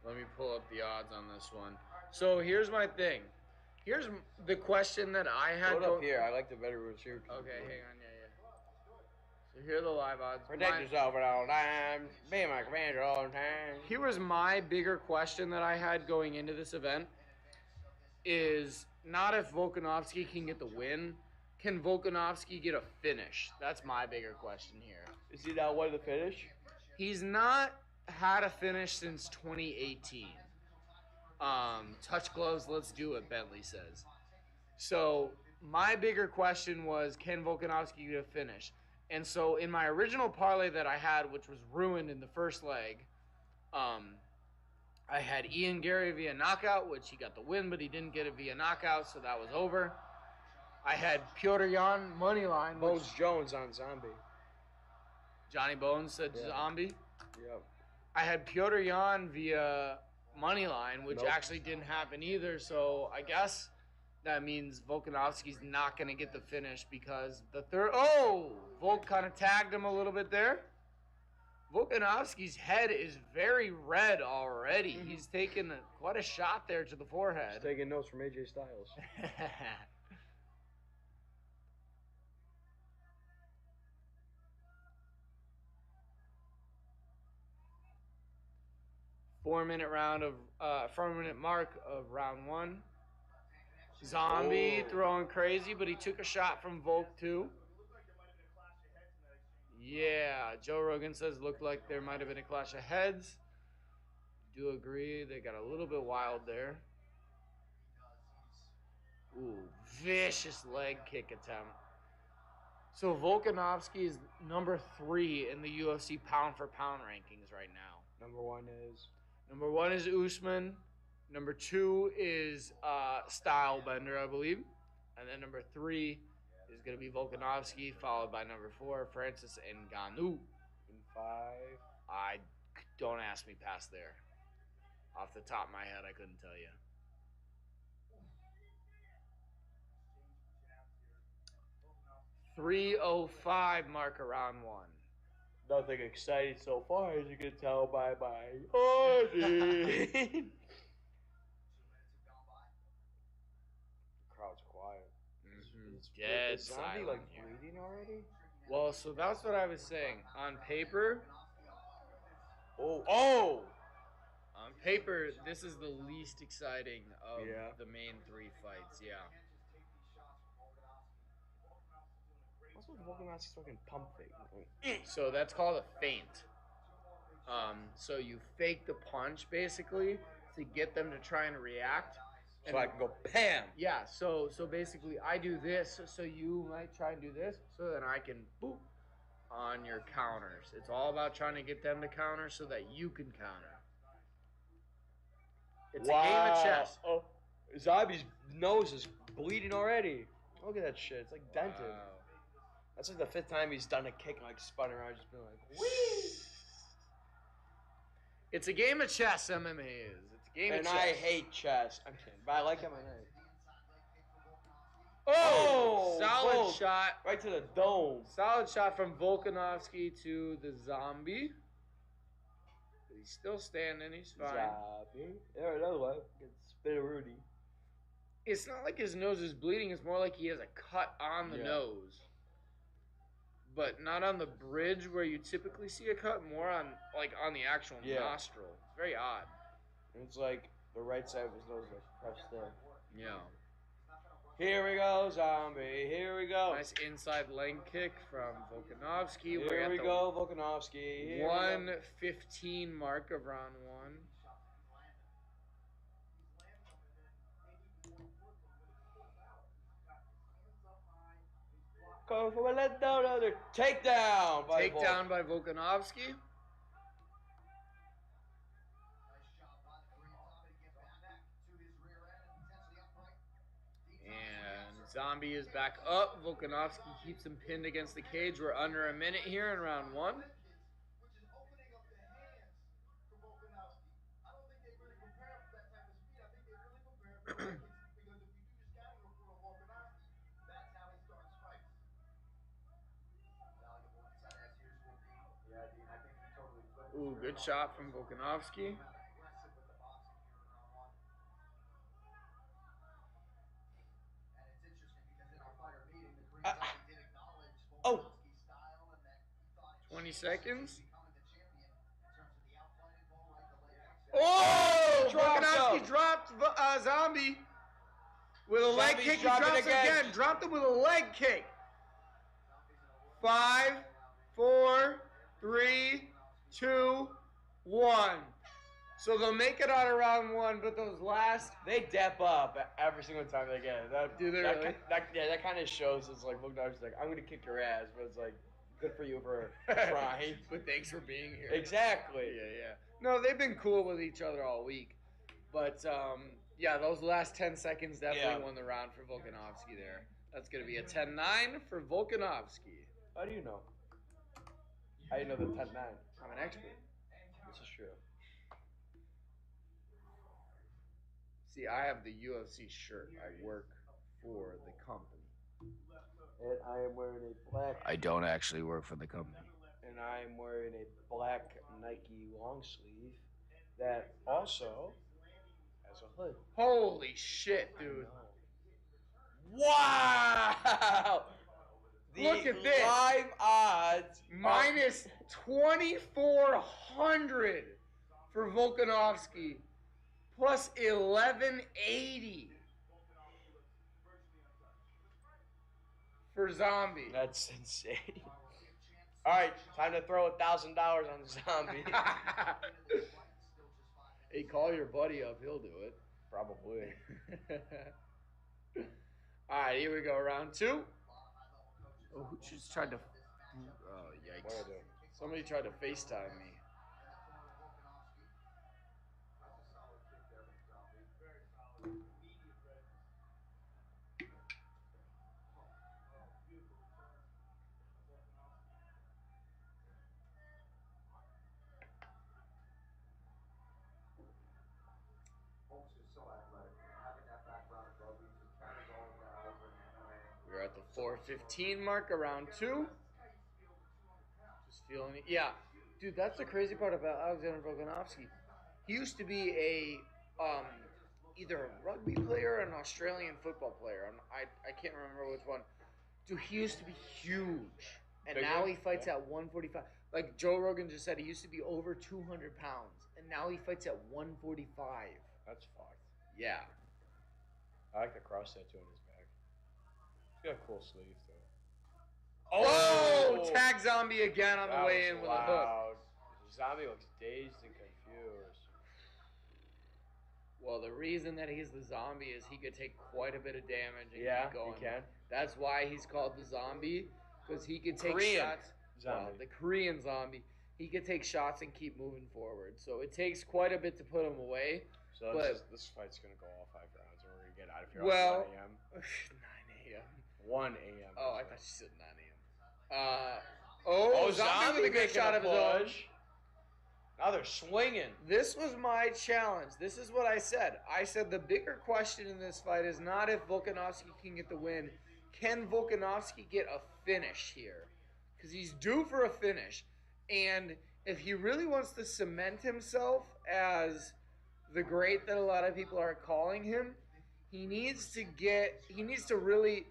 Let me pull up the odds on this one. So here's my thing. Here's the question that I had. Hold up here. I like the better ones here. Okay, hang on. Yeah. So here are the live odds. Protect yourself at all times. Be my commander all the time. Here was my bigger question that I had going into this event. Is not if Volkanovski can get the win. Can Volkanovski get a finish? That's my bigger question here. Is he not won the finish? He's not had a finish since 2018. Touch gloves, let's do it, Bentley says. So my bigger question was, can Volkanovski get a finish? And so in my original parlay that I had, which was ruined in the first leg, I had Ian Gary via knockout, which he got the win, but he didn't get it via knockout, so that was over. I had Petr Yan money line. Bones Jones on Zombie. Johnny Bones said Zombie. Yep. I had Petr Yan via money line, which actually didn't happen either. So I guess that means Volkanovski's not going to get the finish because the third. Oh, Volk kind of tagged him a little bit there. Volkanovski's head is very red already. Mm-hmm. He's taken quite a shot there to the forehead. He's taking notes from AJ Styles. 4-minute mark of round one. Zombie throwing crazy, but he took a shot from Volk too. Yeah, Joe Rogan says looked like there might have been a clash of heads. Do agree, they got a little bit wild there. Ooh, vicious leg kick attempt. So Volkanovski is number 3 in the UFC pound for pound rankings right now. Number one is Usman. Number 2 is Stylebender, I believe. And then number 3 is going to be Volkanovski, followed by number 4, Francis Ngannou. And 5. Don't ask me past there. Off the top of my head, I couldn't tell you. .305 mark around 1. Nothing exciting so far, as you can tell by my audience. The crowd's quiet. Dead is Zombie silent like here. bleeding already? Well, so that's what I was saying. On paper, Oh! On paper, this is the least exciting of Yeah. the main 3 fights. Yeah. What's with Volkanovski's fucking pump fake? So that's called a feint. So you fake the punch basically to get them to try and react. So I can go bam. Yeah. So basically, I do this, so you might try and do this, so then I can boop on your counters. It's all about trying to get them to counter so that you can counter. It's a game of chess. Oh, Zabi's nose is bleeding already. Look at that shit. It's like dented. Wow. That's like the 5th time he's done a kick and like spun around, just been like, whee! It's a game of chess. MMA is. It's a game of And chess. I hate chess. I'm kidding, but I like MMA. Oh, solid whoa. shot. Right to the dome. Solid shot from Volkanovski to the zombie. He's still standing. He's fine. Zabi. There, another one. Spit a Rudy. It's not like his nose is bleeding. It's more like he has a cut on the nose. But not on the bridge where you typically see a cut. More on the actual nostril. It's very odd. It's like the right side of his nose is pressed there. Yeah. Here we go, zombie. Here we go. Nice inside leg kick from Volkanovski. Here we go, Volkanovski. Here 1:15 mark of round 1. Go for a let down, other takedown. Takedown by Volkanovski. And Zombie is back up. Volkanovski keeps him pinned against the cage. We're under a minute here in round 1. Ooh, good shot from Volkanovski. Oh! 20 seconds. Oh! Volkanovski dropped Zombie with a leg kick. He drops again. Dropped him with a leg kick. 5, 4, 3, 2, 1. So they'll make it out of round 1, but those last... They dap up every single time they get it. Do they really? That kind of shows it's like, look, like, I'm going to kick your ass, but it's like, good for you for trying. But thanks for being here. Exactly. Yeah. No, they've been cool with each other all week. But, yeah, those last 10 seconds definitely won the round for Volkanovski there. That's going to be a 10-9 for Volkanovski. How do you know? How do you know the 10-9? I'm an expert. This is true. See, I have the UFC shirt. I work for the company. And I am wearing a black... I don't actually work for the company. And I am wearing a black Nike long sleeve that also has a hood. Holy shit, dude. Wow! Look at this. Live odds. Minus 2,400 for Volkanovski. Plus 1180 for Zombie. That's insane. All right, time to throw $1,000 on Zombie. Hey, call your buddy up. He'll do it. Probably. All right, here we go. Round 2. Oh, who just tried to... Oh, yikes. Somebody tried to FaceTime me. We're at the 4:15 mark, around 2. Just feeling it. Yeah, dude, that's the crazy part about Alexander Volkanovski. He used to be a either a rugby player or an Australian football player. I can't remember which one. Dude, he used to be huge, and Bigger? now he fights at 145. Like Joe Rogan just said, he used to be over 200 pounds, and now he fights at 145. That's fucked. Yeah. I like the cross tattoo on his back. He's got a cool sleeve too. Oh! Tag Zombie again on the way in with a hook. Zombie looks dazed and confused. Well, the reason that he's the Zombie is he could take quite a bit of damage and keep going. He can. That's why he's called the Zombie, because he could take Korean shots. Zombie. Well, the Korean Zombie. He could take shots and keep moving forward. So it takes quite a bit to put him away. So but, this fight's gonna go all 5 rounds, and we're gonna get out of here well, at 9 a.m. 9 a.m. 1 a.m. Oh, I thought you said 9 a.m. Zombie with a good shot of his own. Now they're swinging. This was my challenge. This is what I said. I said the bigger question in this fight is not if Volkanovski can get the win. Can Volkanovski get a finish here? Because he's due for a finish. And if he really wants to cement himself as the great that a lot of people are calling him, he needs to really...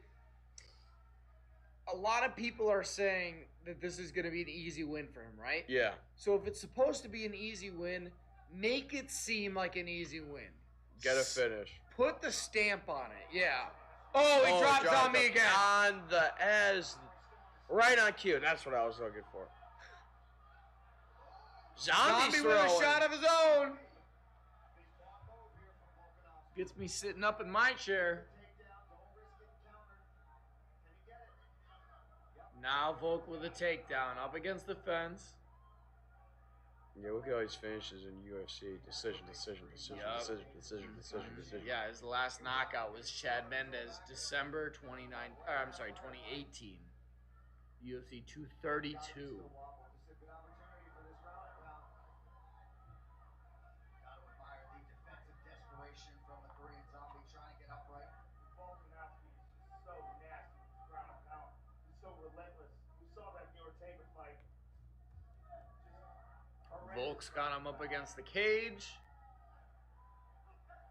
A lot of people are saying that this is going to be an easy win for him, right? Yeah. So if it's supposed to be an easy win, make it seem like an easy win. Get a finish. Put the stamp on it, yeah. Oh, he dropped Zombie again. On the right on cue. That's what I was looking for. Zombie with a shot of his own. Gets me sitting up in my chair. Now Volk with a takedown up against the fence. Yeah, look at all these finishes in UFC. Decision. Yeah, his last knockout was Chad Mendes, December 2018. UFC 232. Volk's got him up against the cage.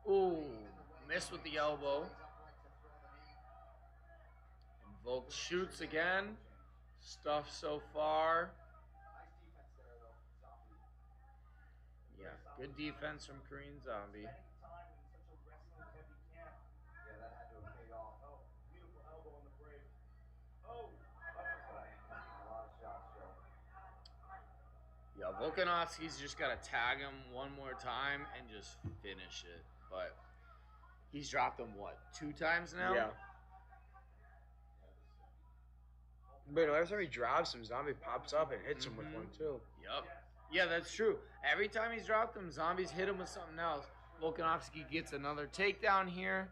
Ooh, missed with the elbow. And Volk shoots again. Stuff so far. Yeah, good defense from Korean Zombie. Yeah, Volkanovski's just got to tag him one more time and just finish it. But he's dropped him, what, 2 times now? Yeah. But every time he drops him, Zombie pops up and hits him with one, too. Yep. Yeah, that's true. Every time he's dropped him, Zombies hit him with something else. Volkanovski gets another takedown here.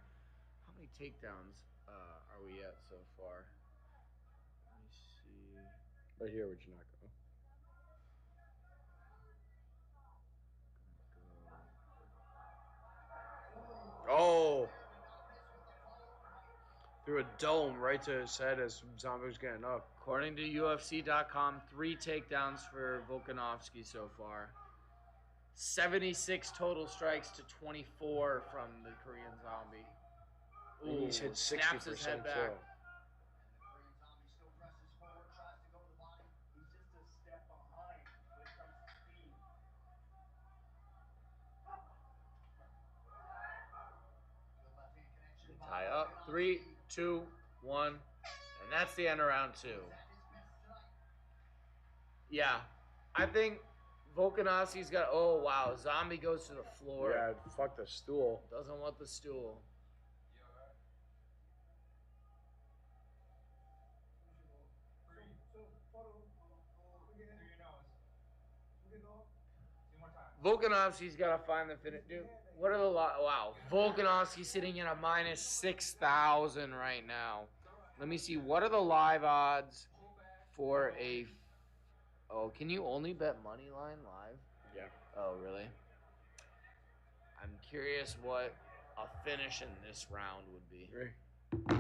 How many takedowns are we at so far? Let me see. Right here, would you not go? Oh! Through a dome right to his head as Zombie was getting up. According to UFC.com, 3 takedowns for Volkanovski so far. 76 total strikes to 24 from the Korean Zombie. Ooh, And he's hit 60% snaps his head back. too. Tie up. 3, 2, 1. And that's the end of round 2. Yeah. I think Volkanovski's got... Oh, wow. Zombie goes to the floor. Yeah, fuck the stool. Doesn't want the stool. Volkanovski's got to find the finish. Dude, what are the... Wow. Volkanovski's sitting at a minus 6,000 right now. Let me see. What are the live odds for a... Oh, can you only bet money line live? Yeah. Oh, really? I'm curious what a finish in this round would be. Right. Let's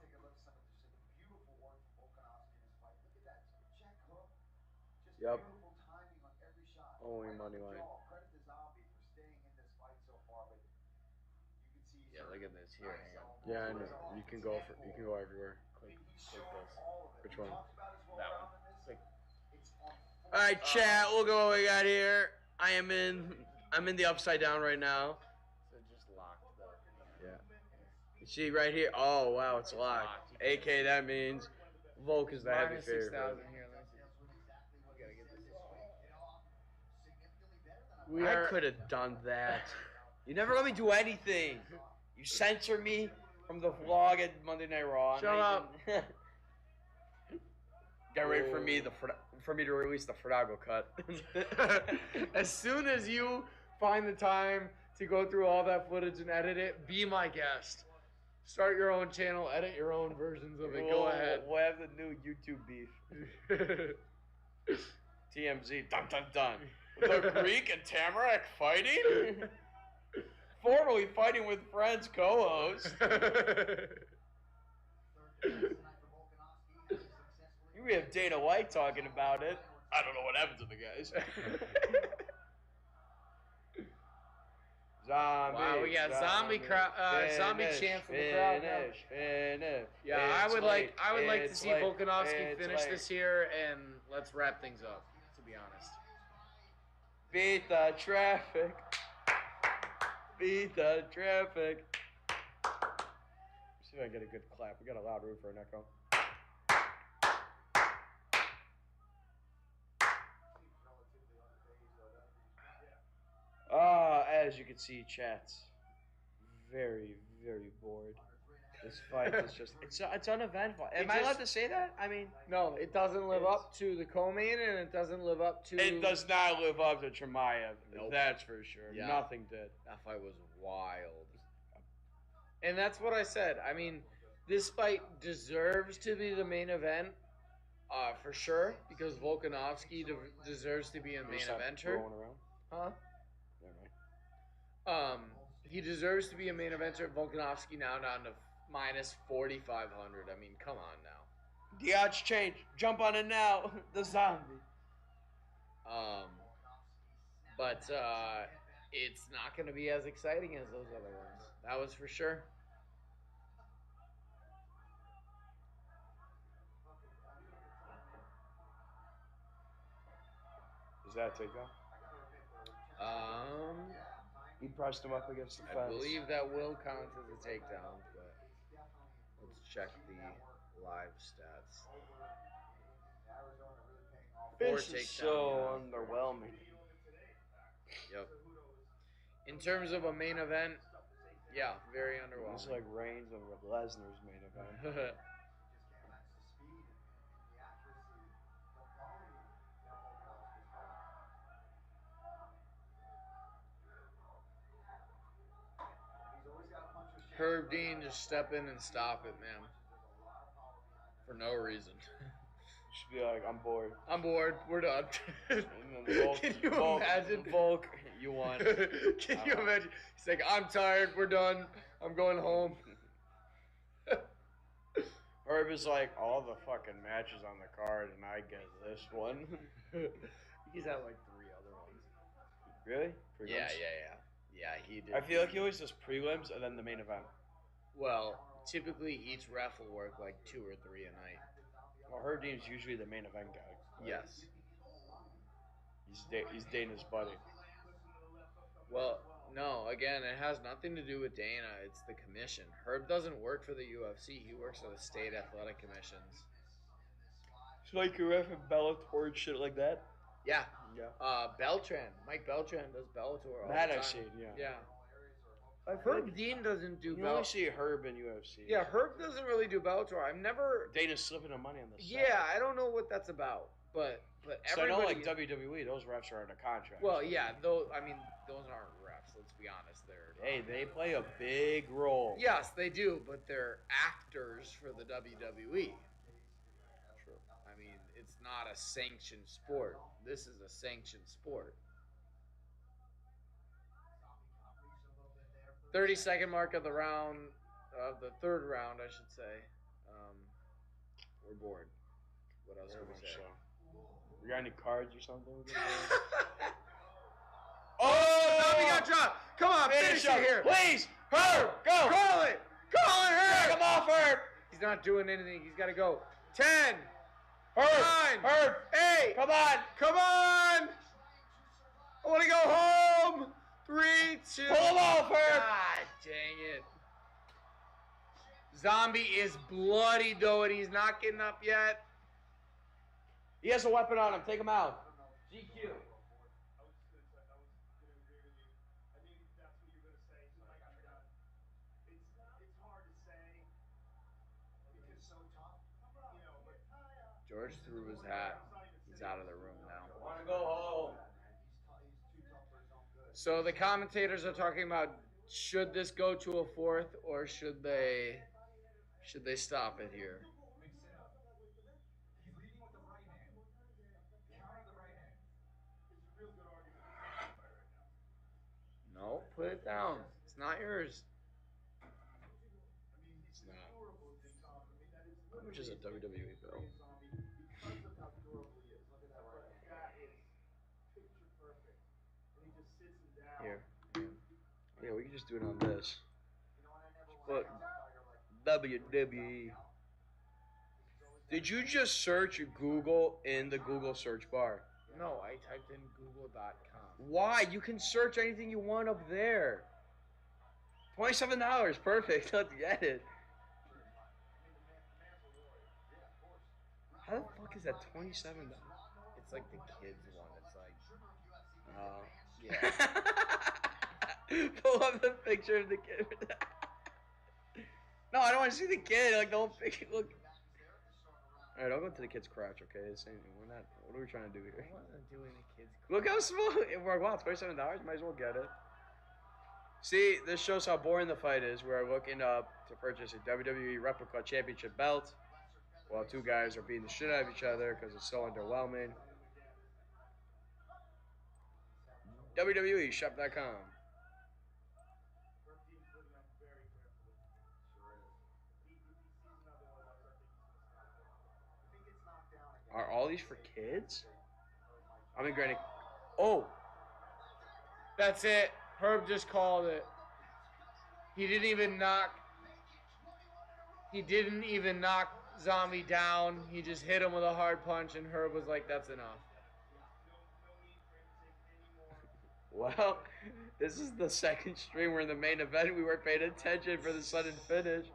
take a look at some of this beautiful work from Volkanovski in this fight. Look at that check hook. Just Yep. beautiful timing on every shot. Only Right money on the line. jaw. Credit to Zombie for staying in this fight so far, but you can see. Yeah, look at this here. Hang on. Yeah, I know. You can go everywhere. Click this. All of it. Which one? That one. Click. It's on All right, chat. Look at what we got here. I'm in the upside down right now. So just locked though. Yeah. You see right here? Oh wow, it's locked. AK, that means Volk is the heavy Minus favorite. 6,000 here. Let me see. We gotta get this. We I are. could have done that. You never let me do anything. You censor me from the vlog at Monday Night Raw. Shut up. Get ready for me to release the Fradago cut. As soon as you find the time to go through all that footage and edit it, be my guest. Start your own channel, edit your own versions of it. Go ahead. We'll have the new YouTube beef. TMZ. Dun dun dun. The Greek and Tamarack fighting? Formerly fighting with friends co-host. We have Dana White talking about it. I don't know what happened to the guys. Zombie. Wow, we got zombie chant from the crowd now. Finish. Yeah, I would like to see Volkanovski finish this here, and let's wrap things up. To be honest. Beat the traffic. Beat the traffic. See if I can get a good clap. We got a loud roof for an echo. As you can see, chat's very, very bored. This fight is just, it's uneventful. Am I allowed to say that? I mean, no, it doesn't live up to the co-main, and it doesn't live up to... It does not live up to Chimaev. Nope. That's for sure. Yeah. Nothing did. That fight was wild. And that's what I said. I mean, this fight deserves to be the main event, for sure, because Volkanovski deserves to be a main eventer. Huh? He deserves to be a main eventer. Volkanovski now down to minus 4,500. I mean, come on now. The odds change. Jump on it now. The zombie. But it's not going to be as exciting as those other ones. That was for sure. Is that a takedown? He pressed him up against the fence. I believe that will count as a takedown, but let's check the live stats. This is so underwhelming. Yep. In terms of a main event, yeah, very underwhelming. It's like Reigns and Lesnar's main event. Herb Dean, just step in and stop it, man. For no reason. Should be like, I'm bored. I'm bored. We're done. And then Volk, Can you imagine? Volk, you won. Can you imagine? He's like, I'm tired. We're done. I'm going home. Herb is like, all the fucking matches on the card, and I get this one. He's had like 3 other ones. Really? Yeah, he did. I feel like he always does prelims and then the main event. Well, typically each ref will work like 2 or 3 a night. Well, Herb Dean's usually the main event guy. Right? Yes. He's Dana's buddy. Well, no, again, it has nothing to do with Dana. It's the commission. Herb doesn't work for the UFC. He works for the state athletic commissions. So like your ref and Bellator and shit like that? Yeah. Yeah. Beltran. Mike Beltran does Bellator all That the time. I've seen, yeah. Yeah. Herb Dean doesn't do You only see Herb in UFC. Yeah, Herb doesn't really do Bellator. I've never... Dana's slipping him money on this. Yeah, I don't know what that's about. But So I everybody... know, like WWE, those refs are under contract. Well, yeah, those aren't refs, let's be honest. Hey, they play a big role. Yes, they do, but they're actors for the WWE. True. I mean, it's not a sanctioned sport. This is a sanctioned sport. 30-second mark of the round, of the third round, I should say. We're bored. What else can we say? So. You got any cards or something? Oh, no, we got dropped. Come on, finish it here. Please, Herb, go. Call it. Call it, Herb. Come off, Herb. He's not doing anything. He's got to go. 10, Herb! Hey! Come on! Come on! I want to go home! 3, 2... Pull him off, Herb! God dang it. Zombie is bloody, though, and he's not getting up yet. He has a weapon on him. Take him out. GQ. George threw his hat. He's out of the room now. I want to go home. So the commentators are talking about should this go to a fourth or should they stop it here? No, put it down. It's not yours. It's not. How much is a WWE bill? Here. Yeah, we can just do it on this. But WWE. Did you just search Google in the Google search bar? No, I typed in google.com. Why? You can search anything you want up there. $27, perfect. Let's get it. How the fuck is that $27? It's like the kids one. It's like, yeah. Pull up the picture of the kid. No, I don't want to see the kid. Like the whole picture. Look. All right, I'll go to the kid's crotch. Okay, we're not. What are we trying to do here? I wasn't doing the kid's crotch. Look how small. We're like, wow, $27. Might as well get it. See, this shows how boring the fight is. We're looking up to purchase a WWE replica championship belt, while two guys are beating the shit out of each other because it's so underwhelming. WWE shop.com. Are all these for kids? I mean, granted. Oh! That's it. Herb just called it. He didn't even knock Zombie down. He just hit him with a hard punch, and Herb was like, that's enough. Well, this is the second stream. We're in the main event. We weren't paying attention for the sudden finish.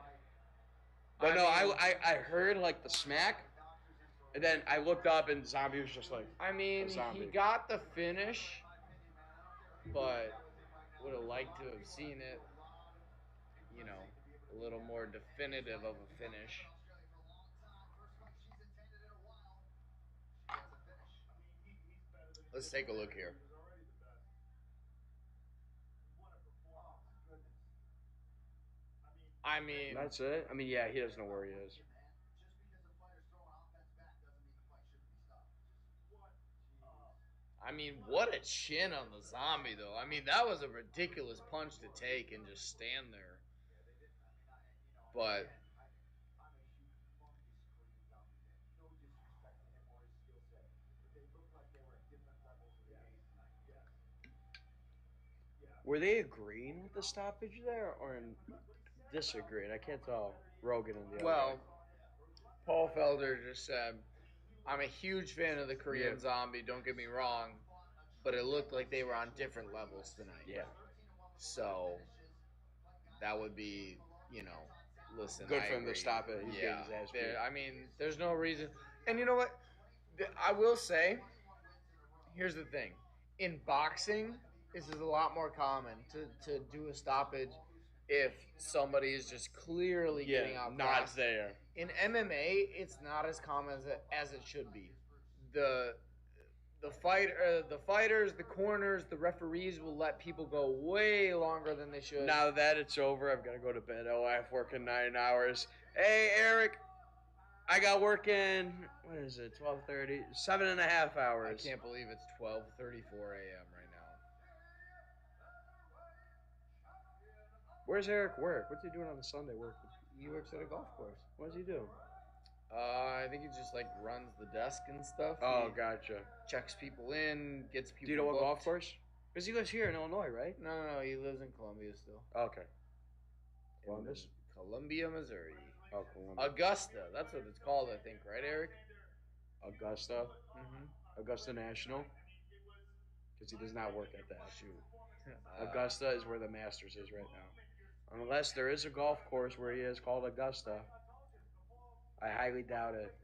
But I heard like the smack, and then I looked up and Zombie was just like. I mean, he got the finish, but would have liked to have seen it, you know, a little more definitive of a finish. Let's take a look here. I mean, that's it. I mean, yeah, he doesn't know where he is. I mean, what a chin on the Zombie, though. I mean, that was a ridiculous punch to take and just stand there. But were they agreeing with the stoppage there or disagreeing? I can't tell. Rogan and the other guy. Paul Felder just said, I'm a huge fan of the Korean Zombie, don't get me wrong, but it looked like they were on different levels tonight. Yeah. So, that would be, you know, listen. Good for him to stop it. He's getting his ass beat. I mean, there's no reason. And you know what? I will say, here's the thing. In boxing, this is a lot more common to do a stoppage if somebody is just clearly getting out. Not there. In MMA, it's not as common as it should be. The fighters, the corners, the referees will let people go way longer than they should. Now that it's over, I'm gonna go to bed. Oh, I have working 9 hours. Hey, Eric, I got working. What is it? 12:30, 7.5 hours. I can't believe it's 12:34 a.m. right now. Where's Eric work? What's he doing on the Sunday working? He works at a golf course. What does he do? I think he just like runs the desk and stuff. Oh, gotcha. Checks people in, gets people. Do you know what golf course? Because he lives here in Illinois, right? No, he lives in Columbia still. Okay. Columbus? Columbia, Missouri. Oh, Columbia. Augusta. That's what it's called, I think, right, Eric? Augusta. Augusta National. Because he does not work at that. Augusta is where the Masters is right now. Unless there is a golf course where he is called Augusta. I highly doubt it.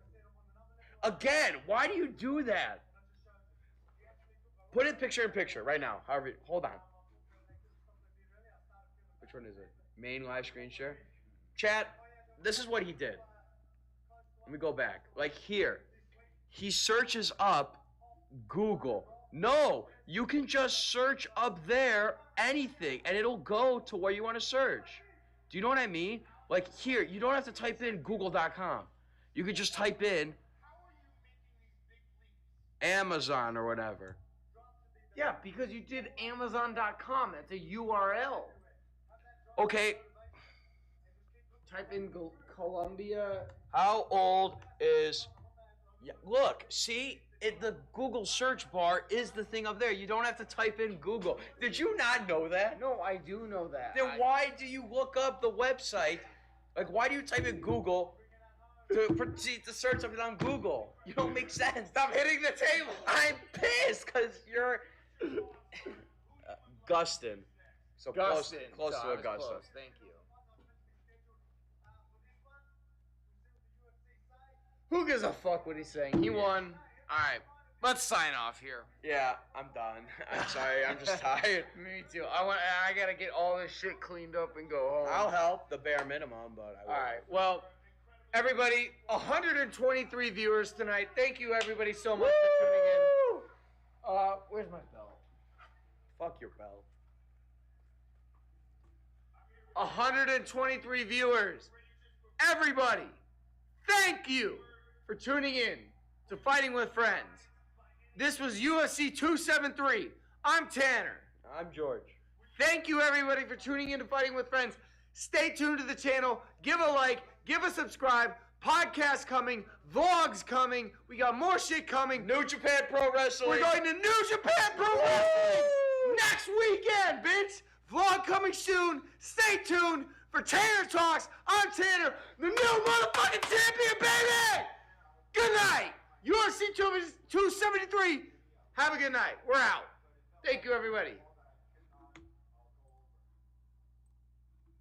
Again, why do you do that? Put it picture in picture right now. However, hold on. Which one is it? Main live screen share? Chat, this is what he did. Let me go back. Like here. He searches up Google. No, you can just search up there anything, and it'll go to where you want to search. Do you know what I mean? Like here, you don't have to type in google.com. You could just type in Amazon or whatever. Yeah, because you did Amazon.com. That's a URL. Okay. Type in Colombia. How old is... Yeah, look, see? The Google search bar is the thing up there. You don't have to type in Google. Did you not know that? No, I do know that. Then why do you look up the website? Like, why do you type in Google to proceed to search something on Google? You don't make sense. Stop hitting the table. I'm pissed because you're... Gustin. So Gustin. Close to Augusta. Close. Thank you. Who gives a fuck what he's saying? He won. All right, let's sign off here. Yeah, I'm done. I'm sorry. I'm just tired. Me too. I gotta get all this shit cleaned up and go home. I'll help the bare minimum, but I will. All right. Well, everybody, 123 viewers tonight. Thank you, everybody, so much for tuning in. Where's my bell? Fuck your bell. 123 viewers. Everybody, thank you for tuning in to Fighting with Friends. This was UFC 273. I'm Tanner. I'm George. Thank you, everybody, for tuning in to Fighting with Friends. Stay tuned to the channel. Give a like. Give a subscribe. Podcast coming. Vlogs coming. We got more shit coming. New Japan Pro Wrestling. We're going to New Japan Pro Wrestling next weekend, bitch. Vlog coming soon. Stay tuned for Tanner Talks. I'm Tanner, the new motherfucking champion, baby. Good night. UFC 273. Have a good night. We're out. Thank you, everybody.